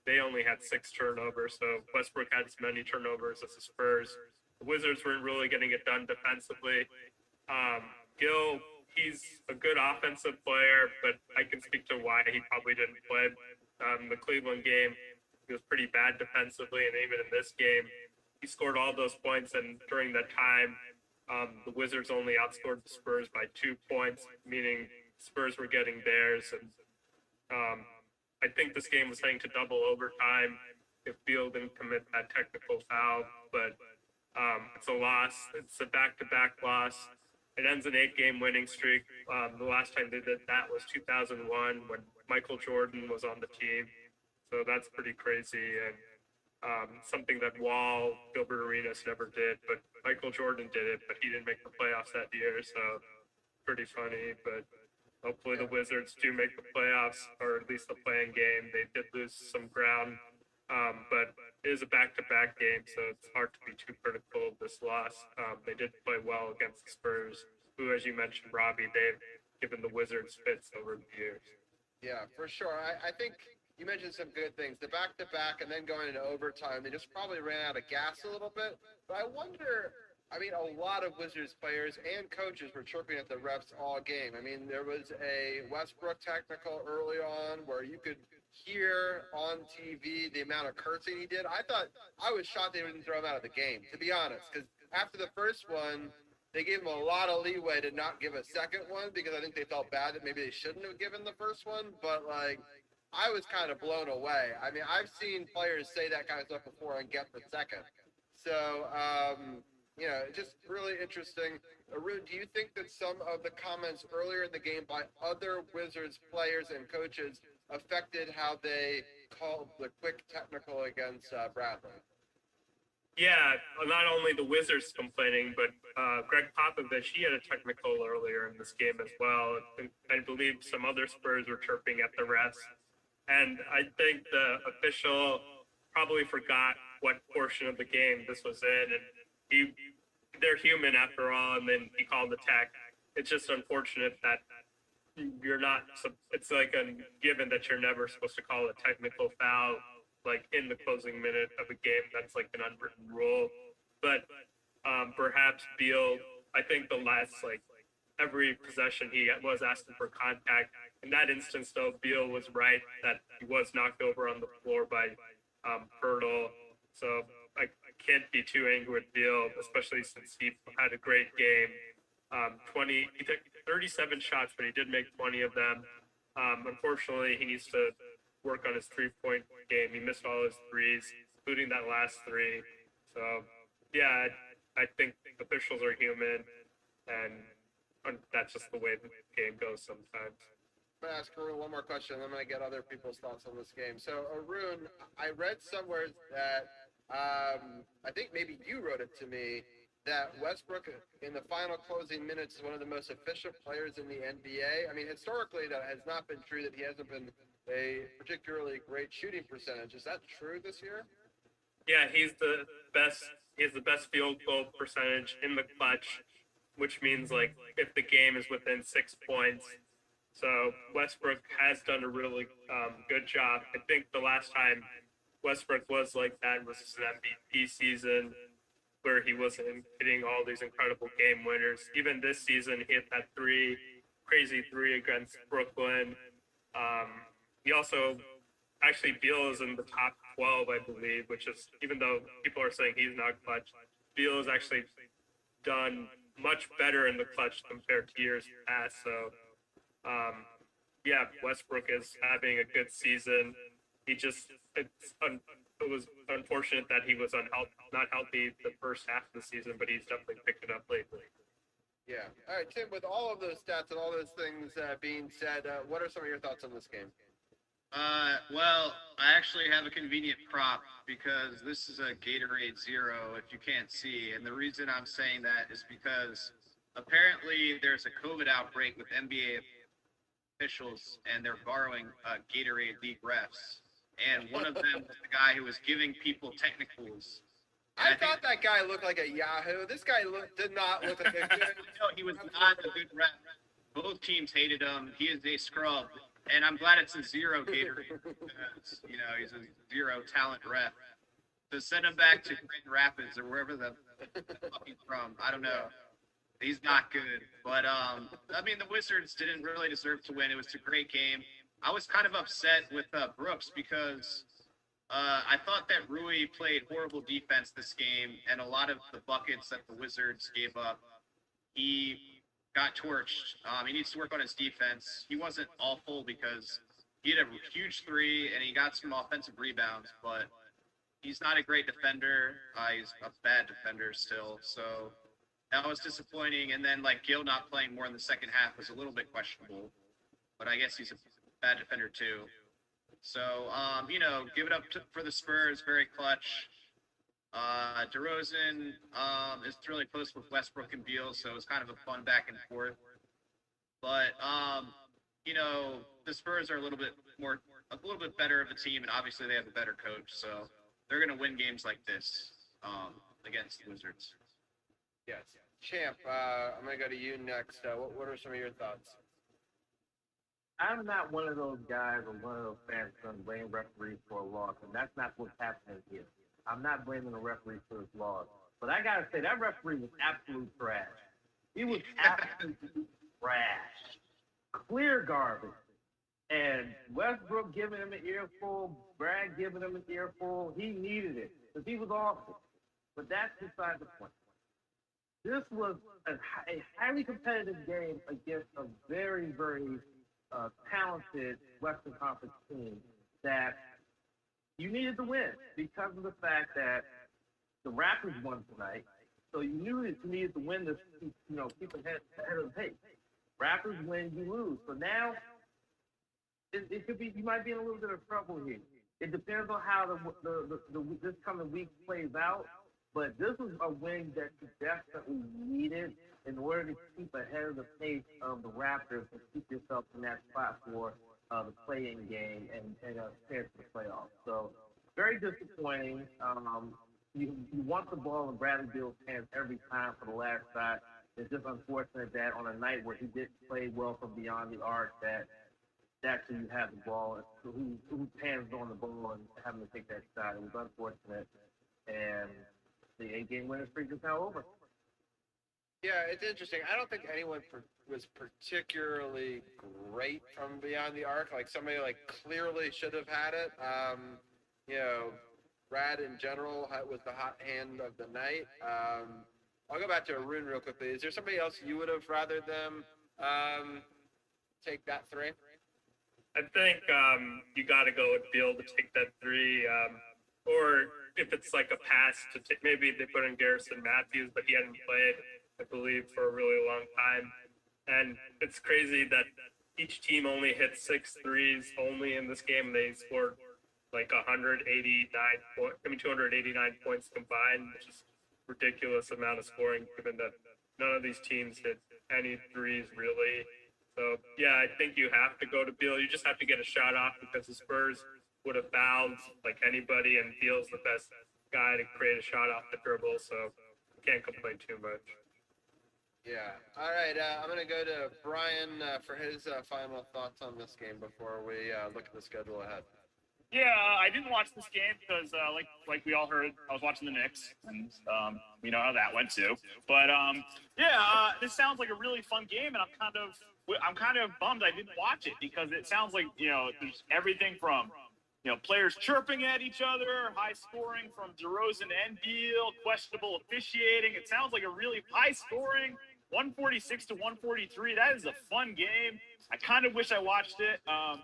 they only had 6 turnovers. So Westbrook had as many turnovers as the Spurs. The Wizards weren't really getting it done defensively. Gill, he's a good offensive player, but I can speak to why he probably didn't play. The Cleveland game, he was pretty bad defensively, and even in this game, he scored all those points. And during that time, the Wizards only outscored the Spurs by 2 points, meaning Spurs were getting theirs. And I think this game was heading to double overtime if Beal didn't commit that technical foul, but it's a loss. It's a back-to-back loss. It ends an 8-game winning streak. The last time they did that was 2001 when Michael Jordan was on the team. So that's pretty crazy and something that Wall, Gilbert Arenas never did. But Michael Jordan did it, but he didn't make the playoffs that year. So pretty funny. But hopefully the Wizards do make the playoffs, or at least the play-in game. They did lose some ground. But it is a back-to-back game, so it's hard to be too critical of this loss. They did play well against the Spurs, who, as you mentioned, Robbie, they've given the Wizards fits over the years. Yeah, for sure. I think you mentioned some good things. The back-to-back and then going into overtime, they just probably ran out of gas a little bit. But I wonder, I mean, a lot of Wizards players and coaches were chirping at the refs all game. I mean, there was a Westbrook technical early on where you could hear on TV the amount of cursing he did. I was shocked they didn't throw him out of the game, to be honest, because after the first one, they gave him a lot of leeway to not give a second one because I think they felt bad that maybe they shouldn't have given the first one. But like, I was kind of blown away. I mean, I've seen players say that kind of stuff before and get the second. So just really interesting. Arun, do you think that some of the comments earlier in the game by other Wizards players and coaches affected how they called the quick technical against Bradley? Yeah, not only the Wizards complaining, but Greg Popovich, he had a technical earlier in this game as well. I believe some other Spurs were chirping at the refs. And I think the official probably forgot what portion of the game this was in. And they're human after all, and then he called the tech. It's just unfortunate that you're not, it's like a given that you're never supposed to call a technical foul like in the closing minute of a game. That's like an unwritten rule. But perhaps Beal, I think the last every possession he was asking for contact. In that instance, though, Beal was right that he was knocked over on the floor by Pirtle. So I can't be too angry with Beal, especially since he had a great game. He took 37 shots, but he did make 20 of them. Unfortunately, he needs to work on his 3-point game. He missed all his threes, including that last three. So, yeah, I think officials are human, and that's just the way the game goes sometimes. I'm going to ask Arun one more question, and then I'm going to get other people's thoughts on this game. So, Arun, I read somewhere that I think maybe you wrote it to me, that Westbrook in the final closing minutes is one of the most efficient players in the NBA. I mean, historically, that has not been true, that he hasn't been a particularly great shooting percentage. Is that true this year? Yeah, he's the best. He has the best field goal percentage in the clutch, which means if the game is within 6 points. So Westbrook has done a really good job. I think the last time Westbrook was like that was his MVP season, where he wasn't hitting all these incredible game winners. Even this season, he hit that crazy three against Brooklyn. He also, actually, Beal is in the top 12, I believe, which is, even though people are saying he's not clutch, Beal has actually done much better in the clutch compared to years past. So, yeah, Westbrook is having a good season. It was unfortunate that he was not healthy the first half of the season, but he's definitely picked it up lately. Yeah. All right, Tim, with all of those stats and all those things being said, what are some of your thoughts on this game? Well, I actually have a convenient prop because this is a Gatorade Zero, if you can't see. And the reason I'm saying that is because apparently there's a COVID outbreak with NBA officials, and they're borrowing Gatorade League refs. And one of them was the guy who was giving people technicals. I thought that guy looked like a Yahoo. This guy did not look like a good. No, he was not a good ref. Both teams hated him. He is a scrub. And I'm glad it's a zero Gatorade because, he's a zero talent ref. So send him back to Grand Rapids or wherever the fuck he's from. I don't know. He's not good. But, the Wizards didn't really deserve to win. It was a great game. I was kind of upset with Brooks because I thought that Rui played horrible defense this game, and a lot of the buckets that the Wizards gave up, he got torched. He needs to work on his defense. He wasn't awful because he had a huge three, and he got some offensive rebounds, but he's not a great defender. He's a bad defender still, so that was disappointing. And then, Gil not playing more in the second half was a little bit questionable, but I guess he's a bad defender too. So, give it up for the Spurs, very clutch. DeRozan is really close with Westbrook and Beal, so it's kind of a fun back and forth. But, the Spurs are a little bit better of a team, and obviously they have a better coach, so they're going to win games like this against the Wizards. Yes. Champ, I'm going to go to you next. What are some of your thoughts? I'm not one of those guys or one of those fans going to blame referees for a loss, and that's not what's happening here. I'm not blaming the referee for his loss. But I got to say, that referee was absolute trash. He was absolute trash. Clear garbage. And Westbrook giving him an earful, Brad giving him an earful, he needed it because he was awful. But that's beside the point. This was a highly competitive game against a very, very talented Western Conference team that you needed to win because of the fact that the Raptors won tonight So you knew that you needed to win this, keep ahead of the pace. Raptors win, you lose. So now it could be, you might be in a little bit of trouble here. It depends on how this coming week plays out. But this was a win that you definitely needed in order to keep ahead of the pace of the Raptors and keep yourself in that spot for the play-in game and chance for the playoffs. So very disappointing. You want the ball in Bradley Beal's hands every time for the last shot. It's just unfortunate that on a night where he didn't play well from beyond the arc, that actually you have the ball, whose hands on the ball and having to take that shot. It was unfortunate, and the 8-game winning streak is now over. Yeah, it's interesting. I don't think anyone was particularly great from beyond the arc. Like somebody like clearly should have had it. Brad in general was the hot hand of the night. I'll go back to Arun real quickly. Is there somebody else you would have rather them take that three? I think you got to go with Beal to take that three, or if it's like a pass to take, maybe they put in Garrison Matthews, but he hadn't played, I believe, for a really long time. And it's crazy that each team only hit 6 threes only in this game. They scored like 289 points combined, which is a ridiculous amount of scoring, given that none of these teams hit any threes really. So, yeah, I think you have to go to Beal. You just have to get a shot off because the Spurs would have fouled like anybody, and Beal's the best guy to create a shot off the dribble, so can't complain too much. Yeah. All right. I'm going to go to Brian for his final thoughts on this game before we look at the schedule ahead. Yeah, I didn't watch this game because, like we all heard, I was watching the Knicks, and we know how that went too. But this sounds like a really fun game, and I'm kind of bummed I didn't watch it because it sounds like there's everything from players chirping at each other, high scoring from DeRozan and Beal, questionable officiating. It sounds like a really high scoring 146 to 143. That is a fun game. I kind of wish I watched it. I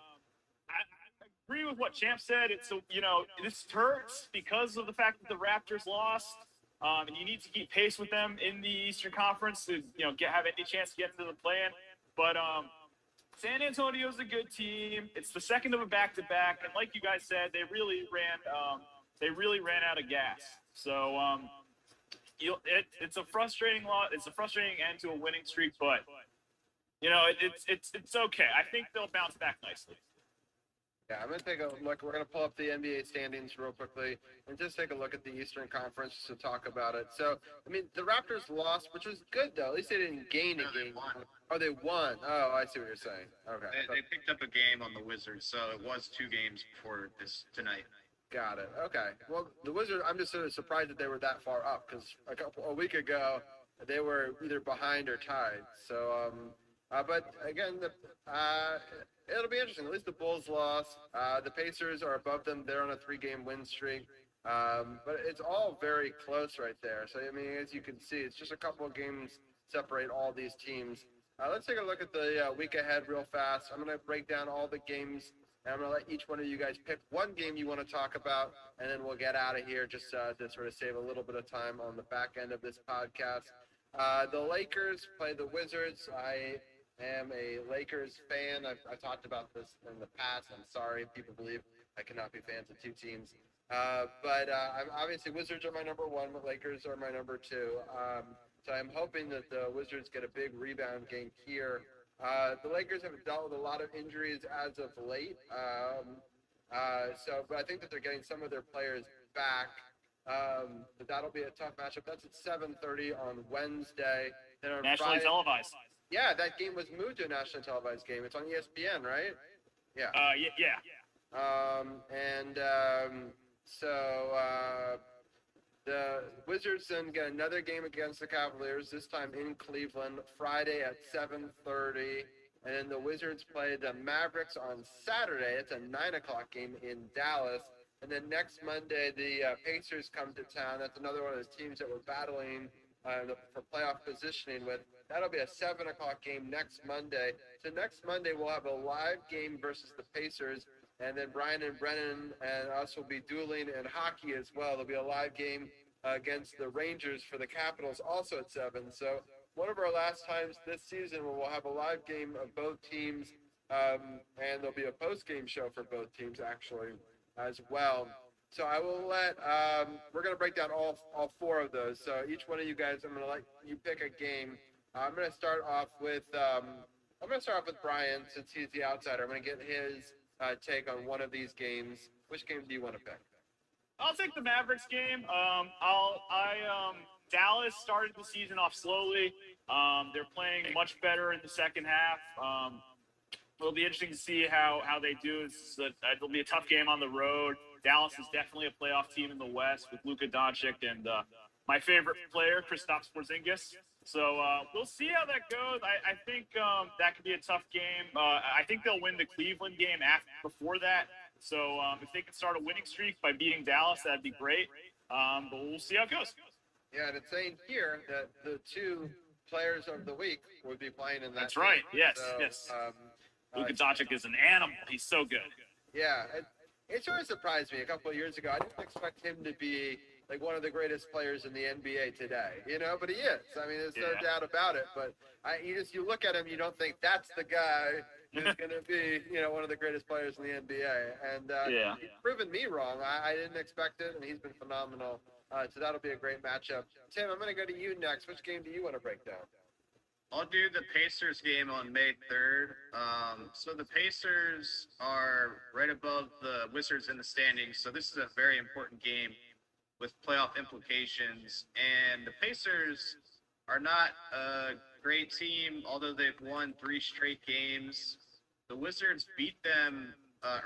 agree with what Champ said. It's this hurts because of the fact that the Raptors lost, and you need to keep pace with them in the Eastern Conference to have any chance to get into the play-in. But San Antonio's a good team. It's the second of a back-to-back, and like you guys said, they really ran out of gas. So it's a frustrating loss. It's a frustrating end to a winning streak, but it's okay. I think they'll bounce back nicely. Yeah, I'm going to take a look. We're going to pull up the NBA standings real quickly and just take a look at the Eastern Conference to talk about it. So, I mean, the Raptors lost, which was good, though. At least they didn't gain a game. Oh, they won. Oh, I see what you're saying. Okay. They picked up a game on the Wizards, so it was 2 games before this tonight. Got it. Okay. Well, the Wizards, I'm just sort of surprised that they were that far up because a week ago they were either behind or tied. So, but again, it'll be interesting. At least the Bulls lost. The Pacers are above them. They're on a 3-game win streak. But it's all very close right there. So, I mean, as you can see, it's just a couple of games separate all these teams. Let's take a look at the week ahead real fast. I'm going to break down all the games, and I'm going to let each one of you guys pick one game you want to talk about, and then we'll get out of here just to sort of save a little bit of time on the back end of this podcast. The Lakers play the Wizards. I am a Lakers fan. I've talked about this in the past. I'm sorry if people believe I cannot be fans of 2 teams. But I'm obviously Wizards are my number 1, but Lakers are my number 2. So I'm hoping that the Wizards get a big rebound game here. The Lakers have dealt with a lot of injuries as of late. But I think that they're getting some of their players back. But that'll be a tough matchup. That's at 7:30 on Wednesday. Then on Nationally televised. Yeah, that game was moved to a nationally televised game. It's on ESPN, right? Yeah. The Wizards then get another game against the Cavaliers, this time in Cleveland, Friday at 7:30. And then the Wizards play the Mavericks on Saturday. It's a 9 o'clock game in Dallas. And then next Monday, the Pacers come to town. That's another one of those teams that we're battling for playoff positioning with. That'll be a 7 o'clock game next Monday. So next Monday, we'll have a live game versus the Pacers. And then Brian and Brennan and us will be dueling in hockey as well. There'll be a live game against the Rangers for the Capitals, also at 7. So one of our last times this season where we'll have a live game of both teams, and there'll be a post-game show for both teams actually as well. So I will let we're gonna break down all 4 of those. So each one of you guys, I'm gonna let you pick a game. I'm gonna start off with Brian since he's the outsider. I'm gonna get his take on one of these games. Which game do you want to pick? I'll take the Mavericks game. Dallas started the season off slowly. They're playing much better in the second half. It'll be interesting to see how they do. It'll be a tough game on the road. Dallas is definitely a playoff team in the West with Luka Doncic and my favorite player, Kristaps Porzingis. So we'll see how that goes. I think that could be a tough game. I think they'll win the Cleveland game before that. So if they can start a winning streak by beating Dallas, that'd be great. But we'll see how it goes. Yeah, and it's saying here that the 2 players of the week would be playing in that. That's right. Game. Yes, so, yes. Luka Doncic is an animal. He's so good. Yeah, it sort of surprised me a couple of years ago. I didn't expect him to be like one of the greatest players in the NBA today, but he is. I mean, there's no doubt about it. But you look at him, you don't think that's the guy who's going to be, one of the greatest players in the NBA. And he's proven me wrong. I didn't expect it, and he's been phenomenal. So that'll be a great matchup. Tim, I'm going to go to you next. Which game do you want to break down? I'll do the Pacers game on May 3rd. So the Pacers are right above the Wizards in the standings. So this is a very important game with playoff implications. And the Pacers are not a great team, although they've won 3 straight games. The Wizards beat them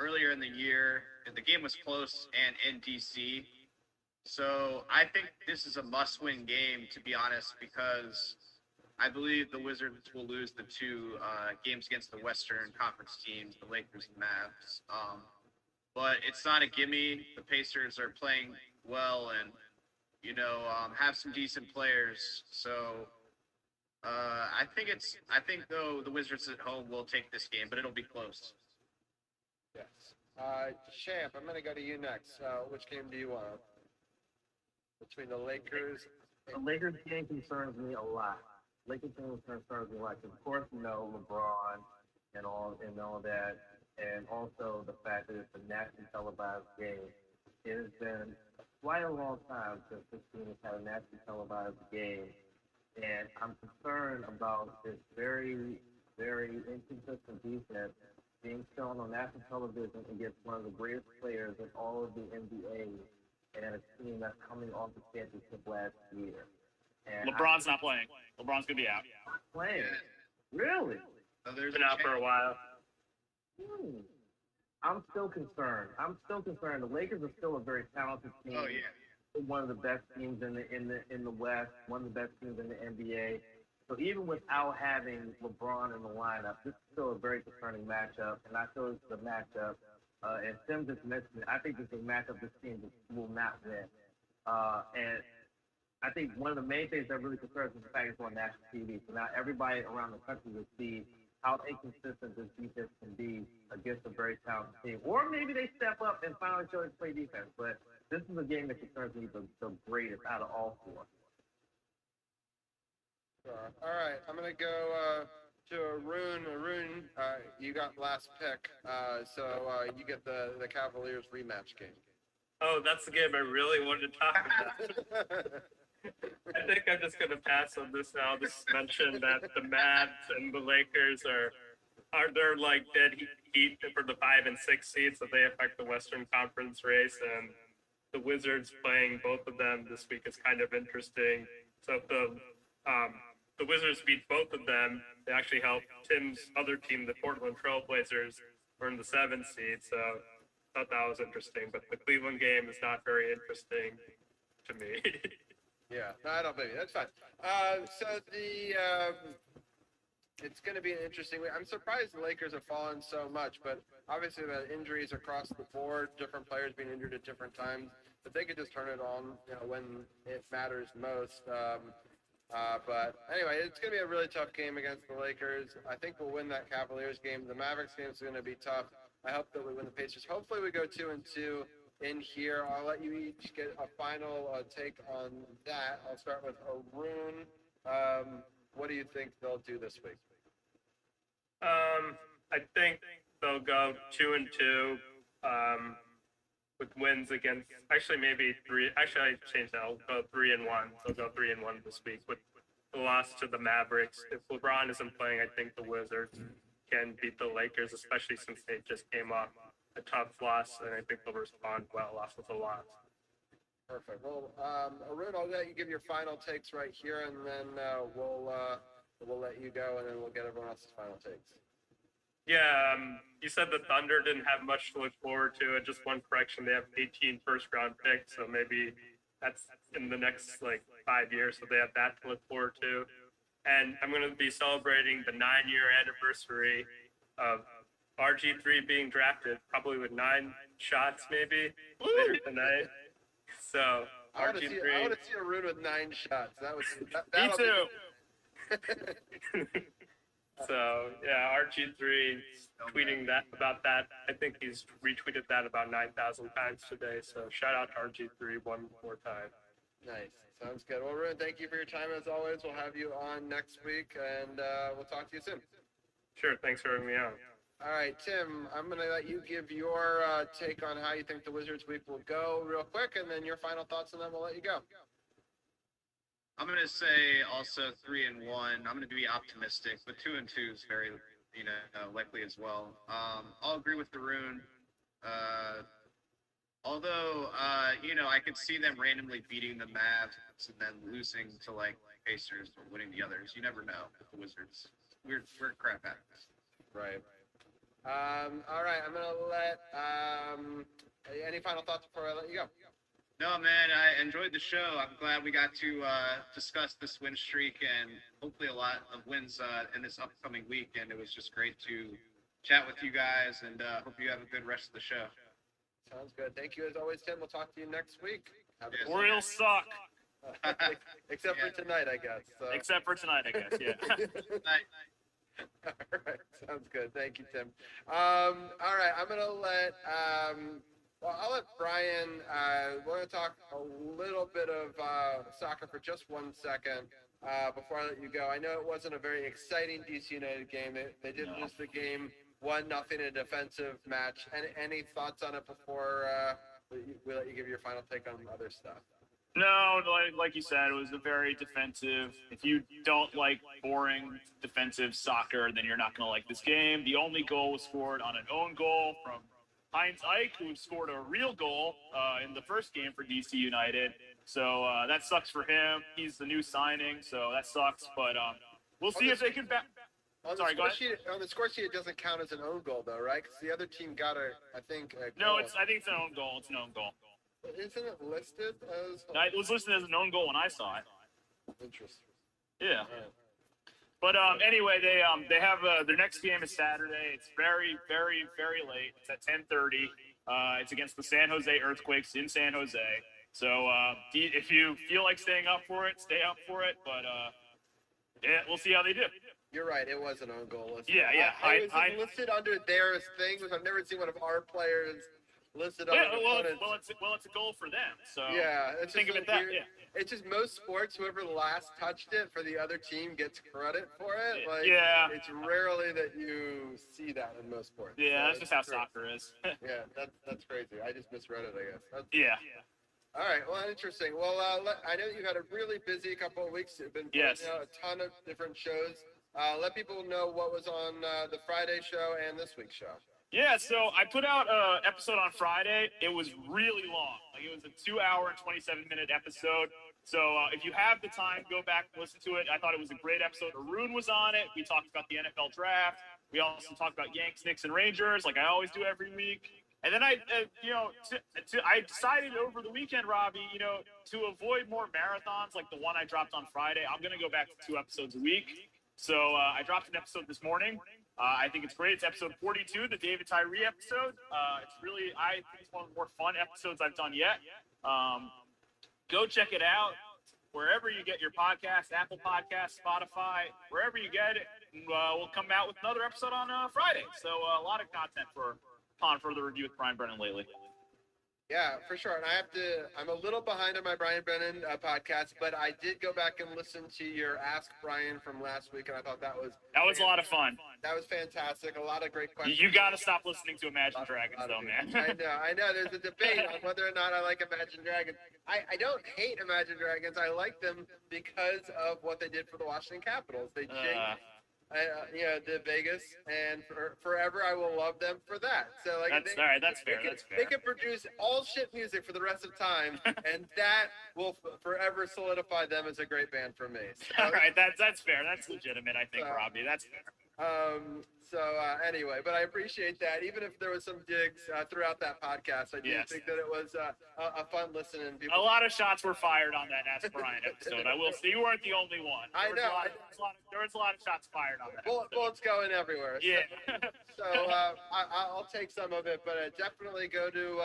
earlier in the year. And the game was close and in DC. So I think this is a must-win game, to be honest, because I believe the Wizards will lose the 2 games against the Western Conference teams, the Lakers and Mavs. But it's not a gimme. The Pacers are playing well and, have some decent players. So I think though the Wizards at home will take this game, but it'll be close. Yes. Champ, I'm going to go to you next. Which game do you want? Between the Lakers. The Lakers game concerns me a lot. Lakers game concerns me a lot. Of course, LeBron and all that, and also the fact that it's a nationally televised game. It has been quite a long time since this team has had a nationally televised game, and I'm concerned about this very, very inconsistent defense being shown on national television against one of the greatest players in all of the NBA, and a team that's coming off the championship last year. And LeBron's not playing. LeBron's going to be out. Playing? Really? So there's Been out for a while. I'm still concerned. The Lakers are still a very talented team. Oh yeah. One of the best teams in the West. One of the best teams in the NBA. So even without having LeBron in the lineup, this is still a very concerning matchup. And I feel it's a matchup. And Tim just mentioned it. I think this is a matchup this team will not win. And I think one of the main things that really concerns me is the fact it's on national TV. So now everybody around the country will see how inconsistent this defense can be against a very talented team. Or maybe they step up and finally show they play defense. But this is a game that concerns me the greatest out of all 4. All right, I'm going to go to Arun. Arun, you got last pick, so you get the Cavaliers rematch game. Oh, that's the game I really wanted to talk about. I think I'm just going to pass on this now. Just mention that the Mavs and the Lakers are they're like dead heat for the 5 and 6 seeds, so they affect the Western Conference race. And the Wizards playing both of them this week is kind of interesting. So if the Wizards beat both of them, they actually help Tim's other team, the Portland Trail Blazers, earn the 7th seed. So I thought that was interesting. But the Cleveland game is not very interesting to me. Yeah, no, I don't blame you. That's fine. So it's going to be an interesting week. I'm surprised the Lakers have fallen so much, but obviously the injuries across the board, different players being injured at different times, but they could just turn it on, when it matters most. But anyway, it's going to be a really tough game against the Lakers. I think we'll win that Cavaliers game. The Mavericks game is going to be tough. I hope that we win the Pacers. Hopefully we go 2-2. in here. I'll let you each get a final take on that. I'll start with Arun. What do you think they'll do this week? I think they'll go 2-2, with wins against, actually maybe three. Actually, I changed that. I'll go 3-1. They'll go 3-1 this week with the loss to the Mavericks. If LeBron isn't playing, I think the Wizards can beat the Lakers, especially since they just came off a tough loss, and I think they'll respond well off of the loss. Perfect. Well, Arun, I'll let you give your final takes right here, and then we'll let you go, and then we'll get everyone else's final takes. Yeah, you said the Thunder didn't have much to look forward to. And just one correction, they have 18 first-round picks, so maybe that's in the next 5 years, so they have that to look forward to. And I'm going to be celebrating the 9-year anniversary of RG3 being drafted, probably with 9 shots maybe later tonight. So I want to see Arun with 9 shots. Me too. So yeah, RG3 tweeting that about that. I think he's retweeted that about 9,000 times today. So shout out to RG3 one more time. Nice. Sounds good. Well, Arun, thank you for your time as always. We'll have you on next week, and we'll talk to you soon. Sure. Thanks for having me on. All right, Tim, I'm going to let you give your take on how you think the Wizards week will go real quick, and then your final thoughts, and then we'll let you go. I'm going to say also 3-1. I'm going to be optimistic, but 2-2 is very, likely as well. I'll agree with Arun. Although, I could see them randomly beating the Mavs and then losing to Pacers or winning the others. You never know with the Wizards. We're crap at this. Right. All right, I'm going to let any final thoughts before I let you go? No, man, I enjoyed the show. I'm glad we got to discuss this win streak and hopefully a lot of wins in this upcoming week. And it was just great to chat with you guys, and hope you have a good rest of the show. Sounds good. Thank you as always, Tim. We'll talk to you next week. Orioles suck. Except for tonight, I guess. So. Except for tonight, I guess, yeah. All right, sounds good. Thank you, Tim. All right, I'm going to let... I'll let Brian, we're going to talk a little bit of soccer for just 1 second before I let you go. I know it wasn't a very exciting DC United game. They did lose the game 1-0 in a defensive match. Any thoughts on it before we let you give your final take on other stuff? No, like you said, it was a very defensive. If you don't like boring defensive soccer, then you're not going to like this game. The only goal was scored on an own goal from Heinz Ike, who scored a real goal in the first game for DC United. So that sucks for him. He's the new signing, so that sucks. But we'll see if they can back. Sorry, go ahead. On the score sheet, it doesn't count as an own goal, though, right? Because the other team got I think. No, I think it's an own goal. It's an own goal. Isn't it listed as? It was listed as an own goal when I saw it. Interesting. Yeah. But anyway, they have their next game is Saturday. It's very, very, very late. It's at 10:30. It's against the San Jose Earthquakes in San Jose. So if you feel like staying up for it, stay up for it. But yeah, we'll see how they do. You're right. It was an own goal. Yeah. It was listed under their thing, which I've never seen one of our players listed on. Well, it's a goal for them. So yeah, it's think of it that. Yeah. It's just most sports, whoever last touched it for the other team gets credit for it. It's rarely that you see that in most sports. Yeah, that's just how soccer is. Yeah, that's crazy. I just misread it, I guess. Yeah. All right. Well, interesting. Well, I know you had a really busy couple of weeks. You've been putting out a ton of different shows. Let people know what was on the Friday show and this week's show. Yeah, so I put out an episode on Friday. It was really long. It was a 2-hour and 27-minute episode. So if you have the time, go back and listen to it. I thought it was a great episode. Arun was on it. We talked about the NFL draft. We also talked about Yanks, Knicks, and Rangers, like I always do every week. And then I decided over the weekend, Robbie, to avoid more marathons like the one I dropped on Friday, I'm going to go back to 2 episodes a week. So I dropped an episode this morning. I think it's great. It's episode 42, the David Tyree episode. It's really, I think it's one of the more fun episodes I've done yet. Go check it out wherever you get your podcast, Apple Podcasts, Spotify, wherever you get it. We'll come out with another episode on Friday. So a lot of content on Further Review with Brian Brennan lately. Yeah, for sure. And I'm a little behind on my Brian Brennan podcast, but I did go back and listen to your Ask Brian from last week, and I thought That was a lot of fun. That was fantastic. A lot of great questions. You got to stop listening to Imagine Dragons, though, man. I know. There's a debate on whether or not I like Imagine Dragons. I don't hate Imagine Dragons. I like them because of what they did for the Washington Capitals. They jinxed the Vegas, and forever I will love them for that. So like, that's all right. That's fair. That's fair. They can produce all shit music for the rest of time, and that will forever solidify them as a great band for me. So, all right, that's fair. That's legitimate. I think, Robbie. That's fair. Anyway, but I appreciate that. Even if there was some digs throughout that podcast, I do think that it was a fun listen. And a lot of shots were fired on that Ask Brian episode. I will say you weren't the only one. I know. There was a lot of shots fired on that. Bullets going everywhere. Yeah. So I'll take some of it, but definitely go to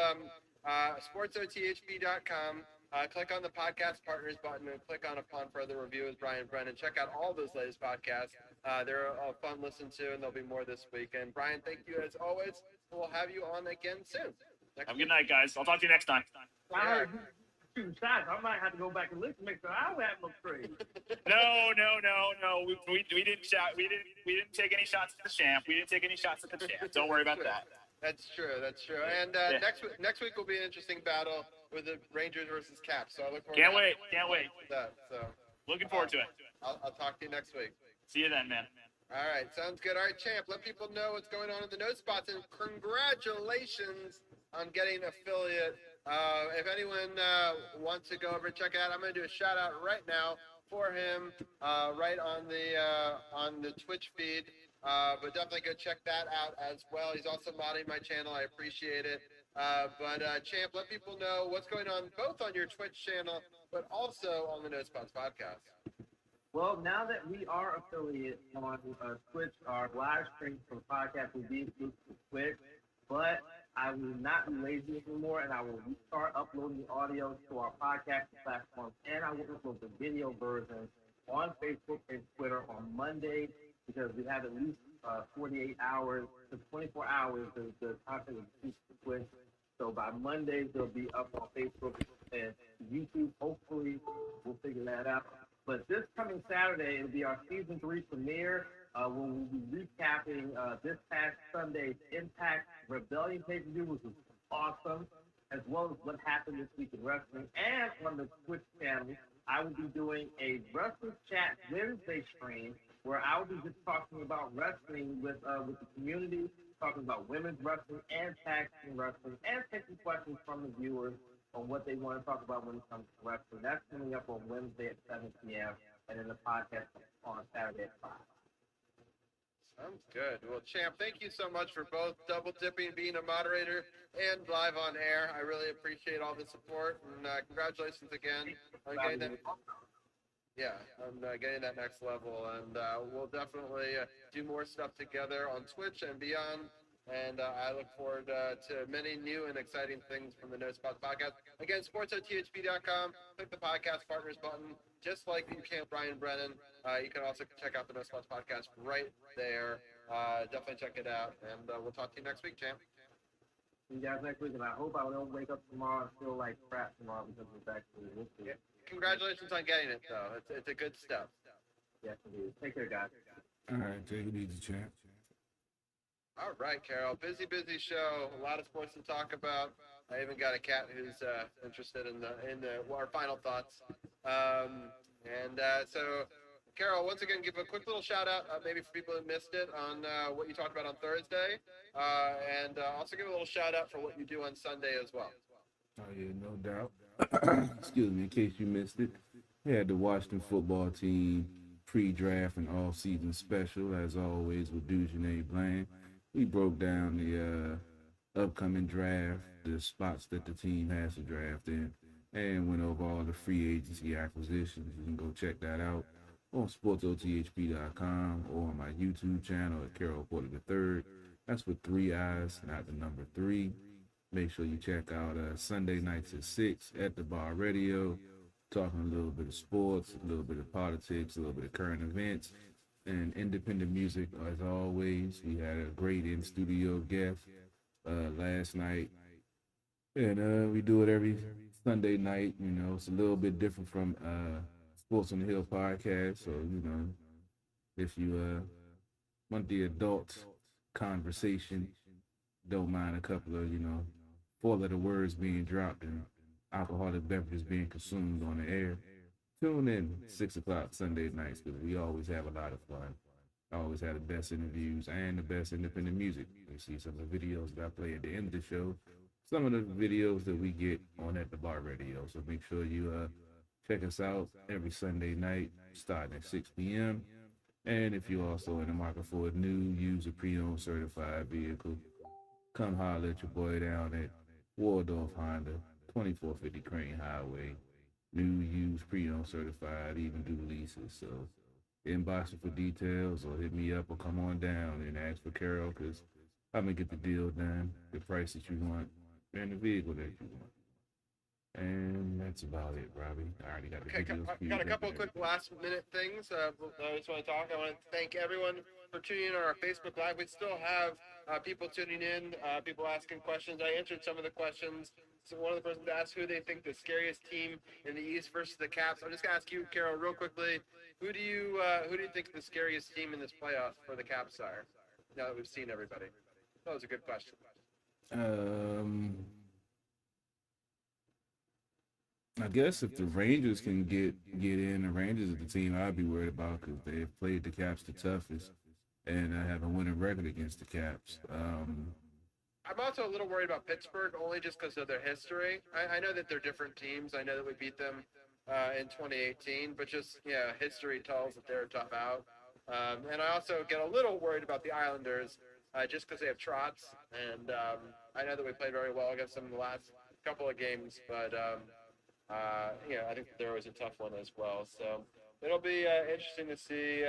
sportsothb.com. Click on the podcast partners button and click on Upon Further Review with Brian Brennan. Check out all those latest podcasts. They're a fun listen to, and there'll be more this week. And Brian, thank you as always. We'll have you on again soon. Have a good night, guys. I'll talk to you next time. Shooting shots. I might have to go back and listen, make sure I have no trade. No. We didn't shout. We didn't take any shots at the champ. We didn't take any shots at the champ. Don't worry about that. That's true. And next week will be an interesting battle with the Rangers versus Caps. So I look forward. Can't wait. That, so looking forward to it. I'll talk to you next week. See you then, man. All right, sounds good. All right, champ, let people know what's going on in the note spots, and congratulations on getting affiliate. If anyone wants to go over and check it out, I'm going to do a shout out right now for him, right on the Twitch feed. But definitely go check that out as well. He's also modding my channel. I appreciate it. But champ, let people know what's going on both on your Twitch channel, but also on the No Spots podcast. Well, now that we are affiliate on Twitch, our live stream for the podcast will be exclusive to Twitch, but I will not be lazy anymore, and I will start uploading the audio to our podcast platform, and I will upload the video version on Facebook and Twitter on Monday, because we have at least 48 hours to 24 hours the content is exclusive to Twitch. So by Monday, they'll be up on Facebook and YouTube. Hopefully, we'll figure that out. But this coming Saturday, it'll be our season 3 premiere. When we'll be recapping this past Sunday's Impact Rebellion pay-per-view, which was awesome, as well as what happened this week in wrestling. And on the Twitch channel, I will be doing a Wrestling Chat Wednesday stream where I will be just talking about wrestling with the community, talking about women's wrestling and tag team wrestling, and taking questions from the viewers on what they want to talk about when it comes to wrestling. That's coming up on Wednesday at 7 p.m. and then the podcast on Saturday at 5. Sounds good. Well, champ, thank you so much for both double dipping, being a moderator, and live on air. I really appreciate all the support, and congratulations again on getting that. Yeah, on getting that next level, and we'll definitely do more stuff together on Twitch and beyond. And I look forward to many new and exciting things from the No Spots podcast. Again, sportsothb.com. Click the podcast partners button, just like you can Brian Brennan. You can also check out the No Spots podcast right there. Definitely check it out, and we'll talk to you next week, champ. See you guys next week, and I hope I don't wake up tomorrow and feel like crap tomorrow because it's actually yeah. Congratulations on getting it, though. It's a good stuff. Yes, indeed. Take care, guys. All right, take it easy, champ. All right, Carol. Busy show. A lot of sports to talk about. I even got a cat who's interested in our final thoughts. So, Carol, once again, give a quick little shout out, maybe for people who missed it, on what you talked about on Thursday, and also give a little shout out for what you do on Sunday as well. Oh yeah, no doubt. Excuse me, in case you missed it, we had the Washington football team pre-draft and off-season special, as always, with Dujanay Bland. We broke down the upcoming draft, the spots that the team has to draft in, and went over all the free agency acquisitions. You can go check that out on sportsothb.com or on my YouTube channel at Carol Porter III. That's with 3 I's, not the number 3. Make sure you check out Sunday nights at 6 at the Bar Radio, talking a little bit of sports, a little bit of politics, a little bit of current events, and independent music. As always, we had a great in-studio guest last night. And we do it every Sunday night. You know, it's a little bit different from Sports on the Hill podcast. So, you know, if you want the adult conversation, don't mind a couple of, you know, four-letter words being dropped and alcoholic beverages being consumed on the air. Tune in 6 o'clock Sunday nights because we always have a lot of fun. I always have the best interviews and the best independent music. You see some of the videos that I play at the end of the show, some of the videos that we get on At the Bar Radio. So make sure you check us out every Sunday night starting at 6 p.m. And if you're also in the market for a new, used, or pre-owned certified vehicle, come holler at your boy down at Waldorf Honda, 2450 Crane Highway. New, used, pre-owned certified, even do leases. So inbox me for details or hit me up or come on down and ask for Carol because I'm going to get the deal done, the price that you want, and the vehicle that you want. And that's about it, Robbie. I already got the videos. Got a couple of quick last minute things. I just want to talk. I want to thank everyone for tuning in on our Facebook Live. We still have people tuning in, people asking questions. I answered some of the questions. So one of the persons asked who they think the scariest team in the East versus the Caps. I'm just gonna ask you, Carol, real quickly. Who do you think the scariest team in this playoff for the Caps are? Now that we've seen everybody, that was a good question. I guess if the Rangers can get in, the Rangers are the team I'd be worried about because they've played the Caps the toughest, and I have a winning record against the Caps. I'm also a little worried about Pittsburgh, only just because of their history. I know that they're different teams. I know that we beat them in 2018, but just history tells that they're a tough out. And I also get a little worried about the Islanders, just because they have Trotz, and I know that we played very well against them in the last couple of games, but. I think they're always a tough one as well. So it'll be interesting to see,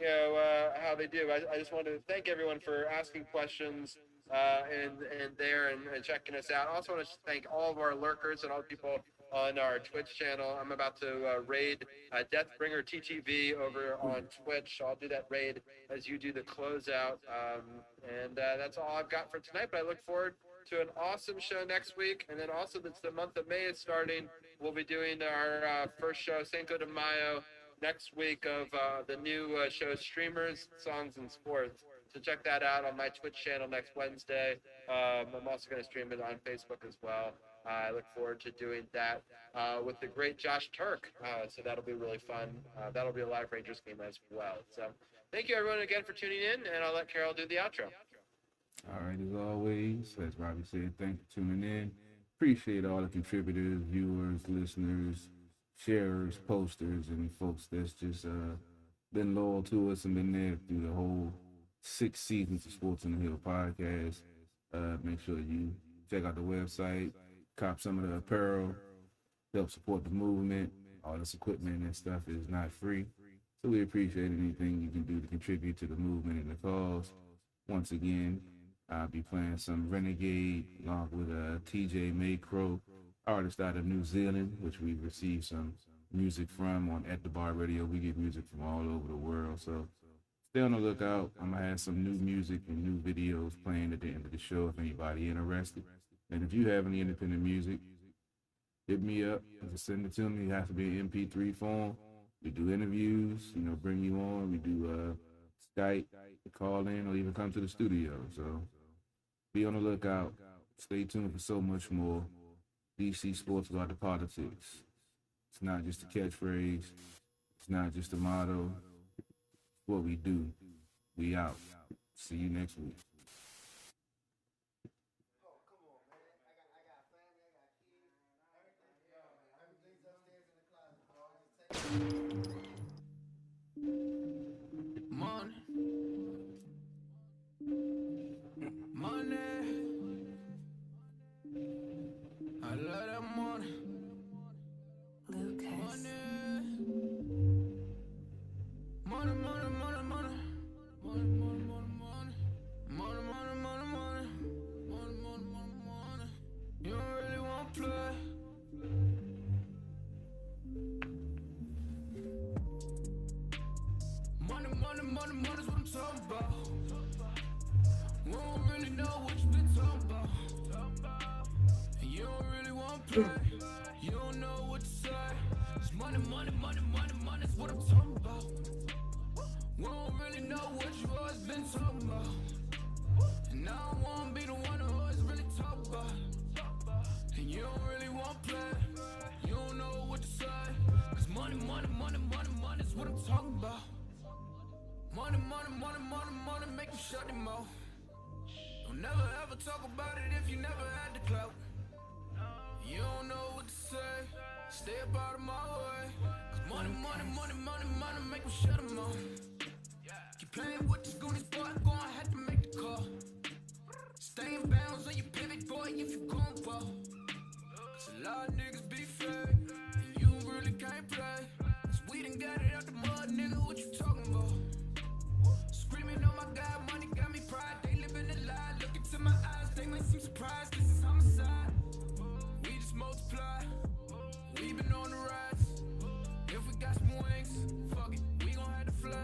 how they do. I just wanted to thank everyone for asking questions and checking us out. I also want to thank all of our lurkers and all the people on our Twitch channel. I'm about to raid Deathbringer TTV over on Twitch. I'll do that raid as you do the closeout. And that's all I've got for tonight, but I look forward to an awesome show next week. And then also, that's the month of May is starting. We'll be doing our first show, Cinco de Mayo, next week of the new show, Streamers, Songs, and Sports. So check that out on my Twitch channel next Wednesday. I'm also going to stream it on Facebook as well. I look forward to doing that with the great Josh Turk. So that'll be really fun. That'll be a live Rangers game as well. So thank you, everyone, again for tuning in, and I'll let Carol do the outro. All right, as always, as Robbie said, thank you for tuning in. Appreciate all the contributors, viewers, listeners, sharers, posters, and folks that's just been loyal to us and been there through the whole 6 seasons of Sports on the Hill podcast. Make sure you check out the website, cop some of the apparel, help support the movement. All this equipment and stuff is not free. So we appreciate anything you can do to contribute to the movement and the cause. Once again, I'll be playing some Renegade along with TJ Maycrow, artist out of New Zealand, which we've received some music from on At the Bar Radio. We get music from all over the world, so stay on the lookout. I'm going to have some new music and new videos playing at the end of the show if anybody interested. And if you have any independent music, hit me up. Just send it to me. It has to be in MP3 form. We do interviews, bring you on. We do Skype, call in, or even come to the studio. So be on the lookout. Stay tuned for so much more. DC Sports about the politics. It's not just a catchphrase. It's not just a motto. It's what we do. We out. See you next week. Money, I love that money. Lucas. Money, money, money, money, money, money, money, money, money, money, money, money, money, money, money, money, money. You don't really want to play. Money, money, money, money's what I'm talking about. We don't really know what you been talking about. play. You don't know what to say. It's money, money, money, money, money's what I'm talking about. We don't really know what you always been talking about. And I don't wanna be the one who always really talk about. And you don't really want play. You don't know what to say. Cause money, money, money, money, money's what I'm talking about. Money, money, money, money, money, make you shut them mouth. Don't never ever talk about it if you never had the clout. You don't know what to say. Stay up out of my way. Cause money, money, money, money, money, make them shut them mouth. Keep playing with the Goonies, boy, go on, have to make the call. Stay in bounds on your pivot, boy, if you gon' ball. Cause a lot of niggas be fake, and you really can't play. Cause we done got it out the mud, nigga, what you talking about? Screaming, oh my God, money got me pride. They living a lie, look into my eyes, they might seem surprised. This is homicide. We just multiply, we been on the rise. If we got some wings, fuck it, we gon' have to fly.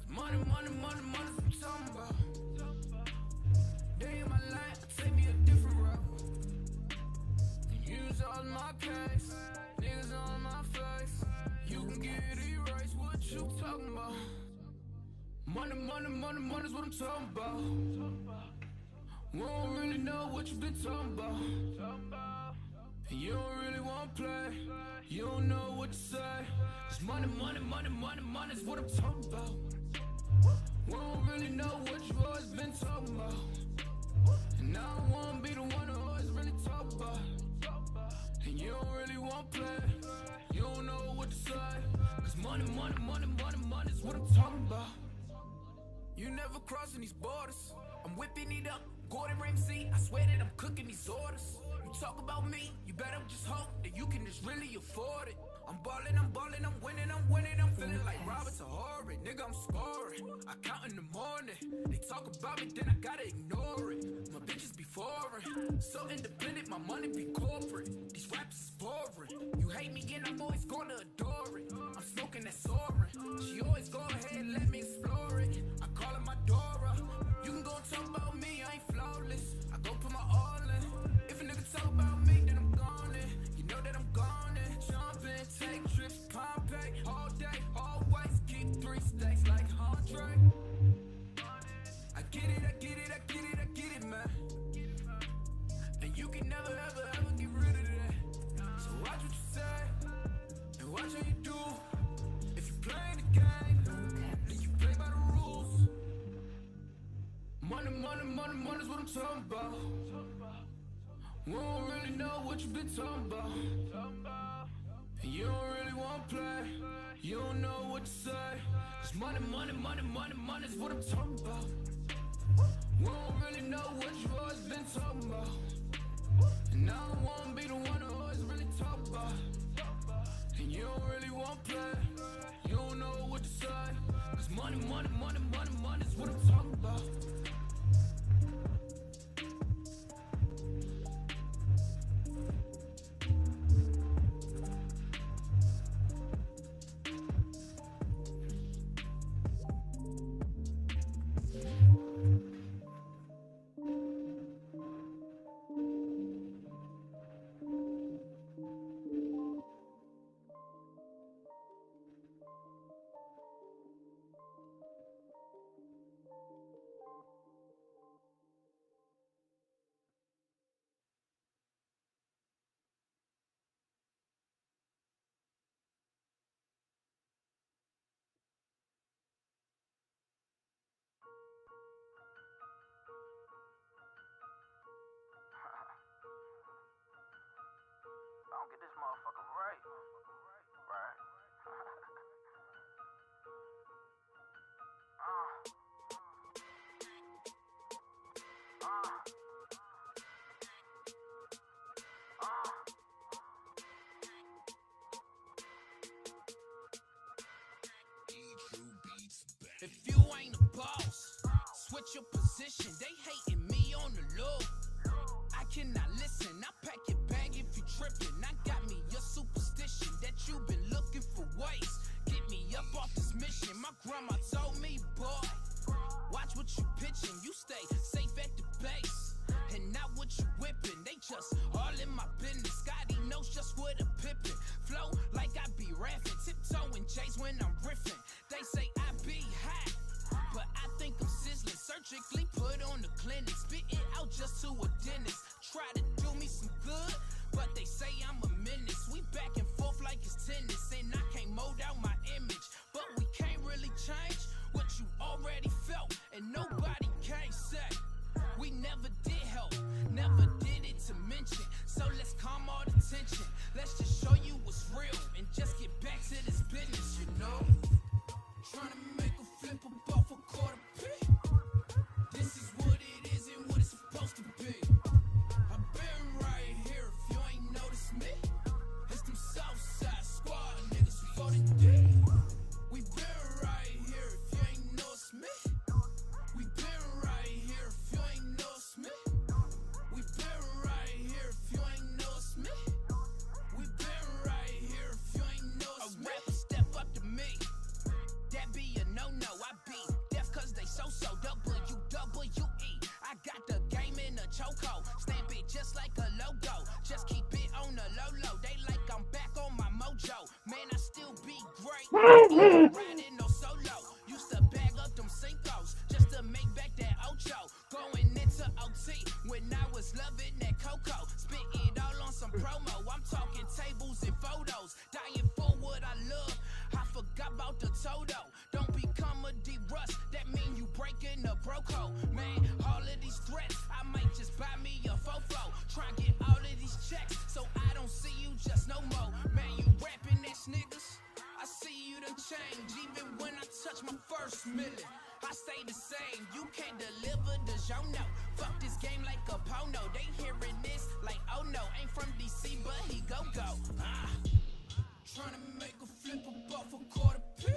Money, money, money, money's what I'm talking about. Day in my life, take me a different route. And use all my case, niggas on my face. You can get it erased, what you talking about? Money, money, money, money's what I'm talking about. We don't really know what you been talking about. And you don't really want play. You don't know what to say. Cause money, money, money, money, money's what I'm talking about. We don't really know what you always been talking about. And I don't wanna be the one who always really talk about. And you don't really want play. You don't know what to say. Cause money, money, money, money, money's what I'm talking about. You never crossing these borders. I'm whipping it up, Gordon Ramsay. I swear that I'm cooking these orders. You talk about me, you better just hope that you can just really afford it. I'm ballin', I'm ballin', I'm winning, I'm winning. I'm feeling like Robert to Horry. Nigga, I'm scoring. I count in the morning. They talk about me, then I gotta ignore it. My bitches be foreign. So independent, my money be corporate. These rappers is boring. You hate me and I'm always gonna adore it. I'm smoking that soaring. She always go ahead, let me explore it. I call her my Dora. You can go and talk about me, I ain't flawless. I go put my all in. If a nigga talk about me, then I'm gone in. You know that I'm gone in. Jump in, take trips, Pompeii. All day, always keep 3 stacks like Andre. I get it, I get it, I get it, I get it, man. And you can never, ever, ever get rid of that. So watch what you say, and watch how you do. If you play the game, then you play by the rules. Money, money, money, money's what I'm talking about. We don't really know what you been talking about. And you don't really want play. You don't know what to say. Cause money, money, money, money, money's what I'm talking about. We don't really know what you always been talking about. And I don't wanna be the one who always really talk about. And you don't really want play. You don't know what to say. Cause money, money, money, money, money's what I'm talking about. Don't get this motherfucker right. Right. If you ain't a boss, switch your position. They hating me on the low. I cannot listen. I pack your bag if you trippin'. I got me your superstition that you been looking for ways. Get me up off this mission. My grandma told me, boy, watch what you pitching. You stay safe at the base and not what you whipping. They just all in my business. Scotty knows just what a pippin'. Flow like I be rapping. Tiptoeing J's when I'm riffing. They say I be hot, but I think I'm sizzling. Surgically put on the clinic. Spit it out just to a dentist. Try to do me some good, but they say I'm a menace. We back and forth like it's tennis, and I can't mold out my image. But we can't really change what you already felt, and nobody can say we never did help, never did it to mention. So let's calm all the tension. Let's just show you what's real and just get back to this business, you know. Trying to make a flip up off a quarter P. This is what it is and what it's supposed to be. I've been right here if you ain't noticed me. It's them Southside Squad niggas voted D. We been right here if you ain't noticed me. We been right here if you ain't noticed me. We been right here if you ain't noticed me. We been right here if you ain't noticed me. A rapper step up to me. That be a no-no. I be deaf cause they so-so. WWE. I got the game in a chokehold. Stamp it just like a logo. Just keep it on the low-low. They like I'm back on my mojo. Man, I still be great. Ain't riding no solo. Used to bag up them Cinco's just to make back that Ocho. Going into OT when I was loving that Coco. Spit it all on some promo. I'm talking tables and photos. Dying for what I love. I forgot about the Toto. Don't become a D-Rust. That mean you breaking the broco. Man, all of these threats, I might just buy me a fofo. Try and get all of these checks so I don't see you just no more. Man, you rapping ass niggas. I see you done change. Even when I touch my first million, I stay the same. You can't deliver the genre. Fuck this game like a porno. They hearing this like, oh no, ain't from DC, but he go. Trying to make a flip up off a quarter P.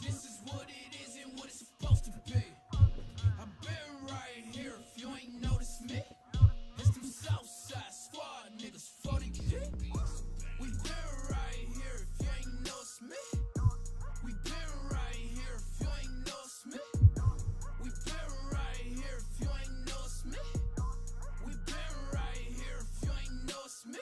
This is what it is and what it's supposed to be. I've been right here if you ain't noticed me. It's them Southside Squad niggas 40 deep. We been right here if you ain't noticed me. We been right here if you ain't noticed me. We been right here if you ain't noticed me. We been right here if you ain't noticed me.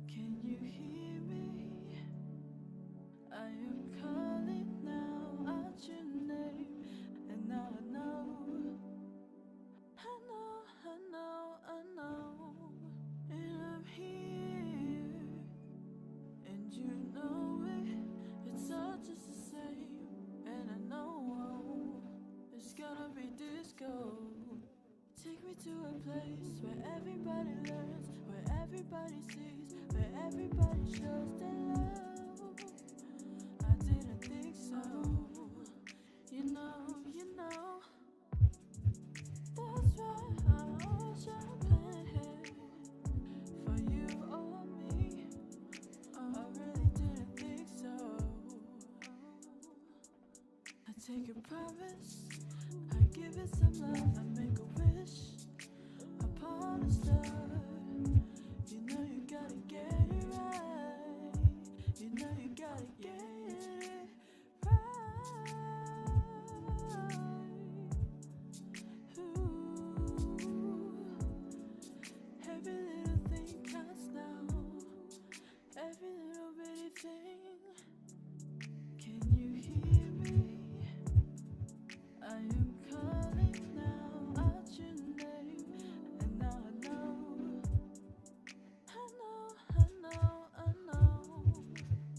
Can you hear me? I am calling now out your name, and now I know, and I'm here, and you know it. It's all just the same, and I know it's gonna be disco. Take me to a place where everybody learns, where everybody sees, where everybody shows their love. I didn't think so. You know. That's why I always champagne for you or me. I really didn't think so. I take a promise, I give it some love, I make a wish upon a star. You know you gotta get it right. You know you gotta get it right. Ooh, every little thing counts now. Every little bitty thing. Can you hear me? I am calling now out your name, and now I know,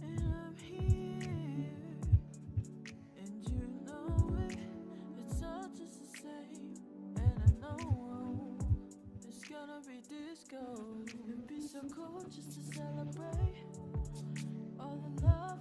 and I'm here, and you know it. It's all just the same, and I know it's gonna be disco. It'd be so cool just to celebrate all the love.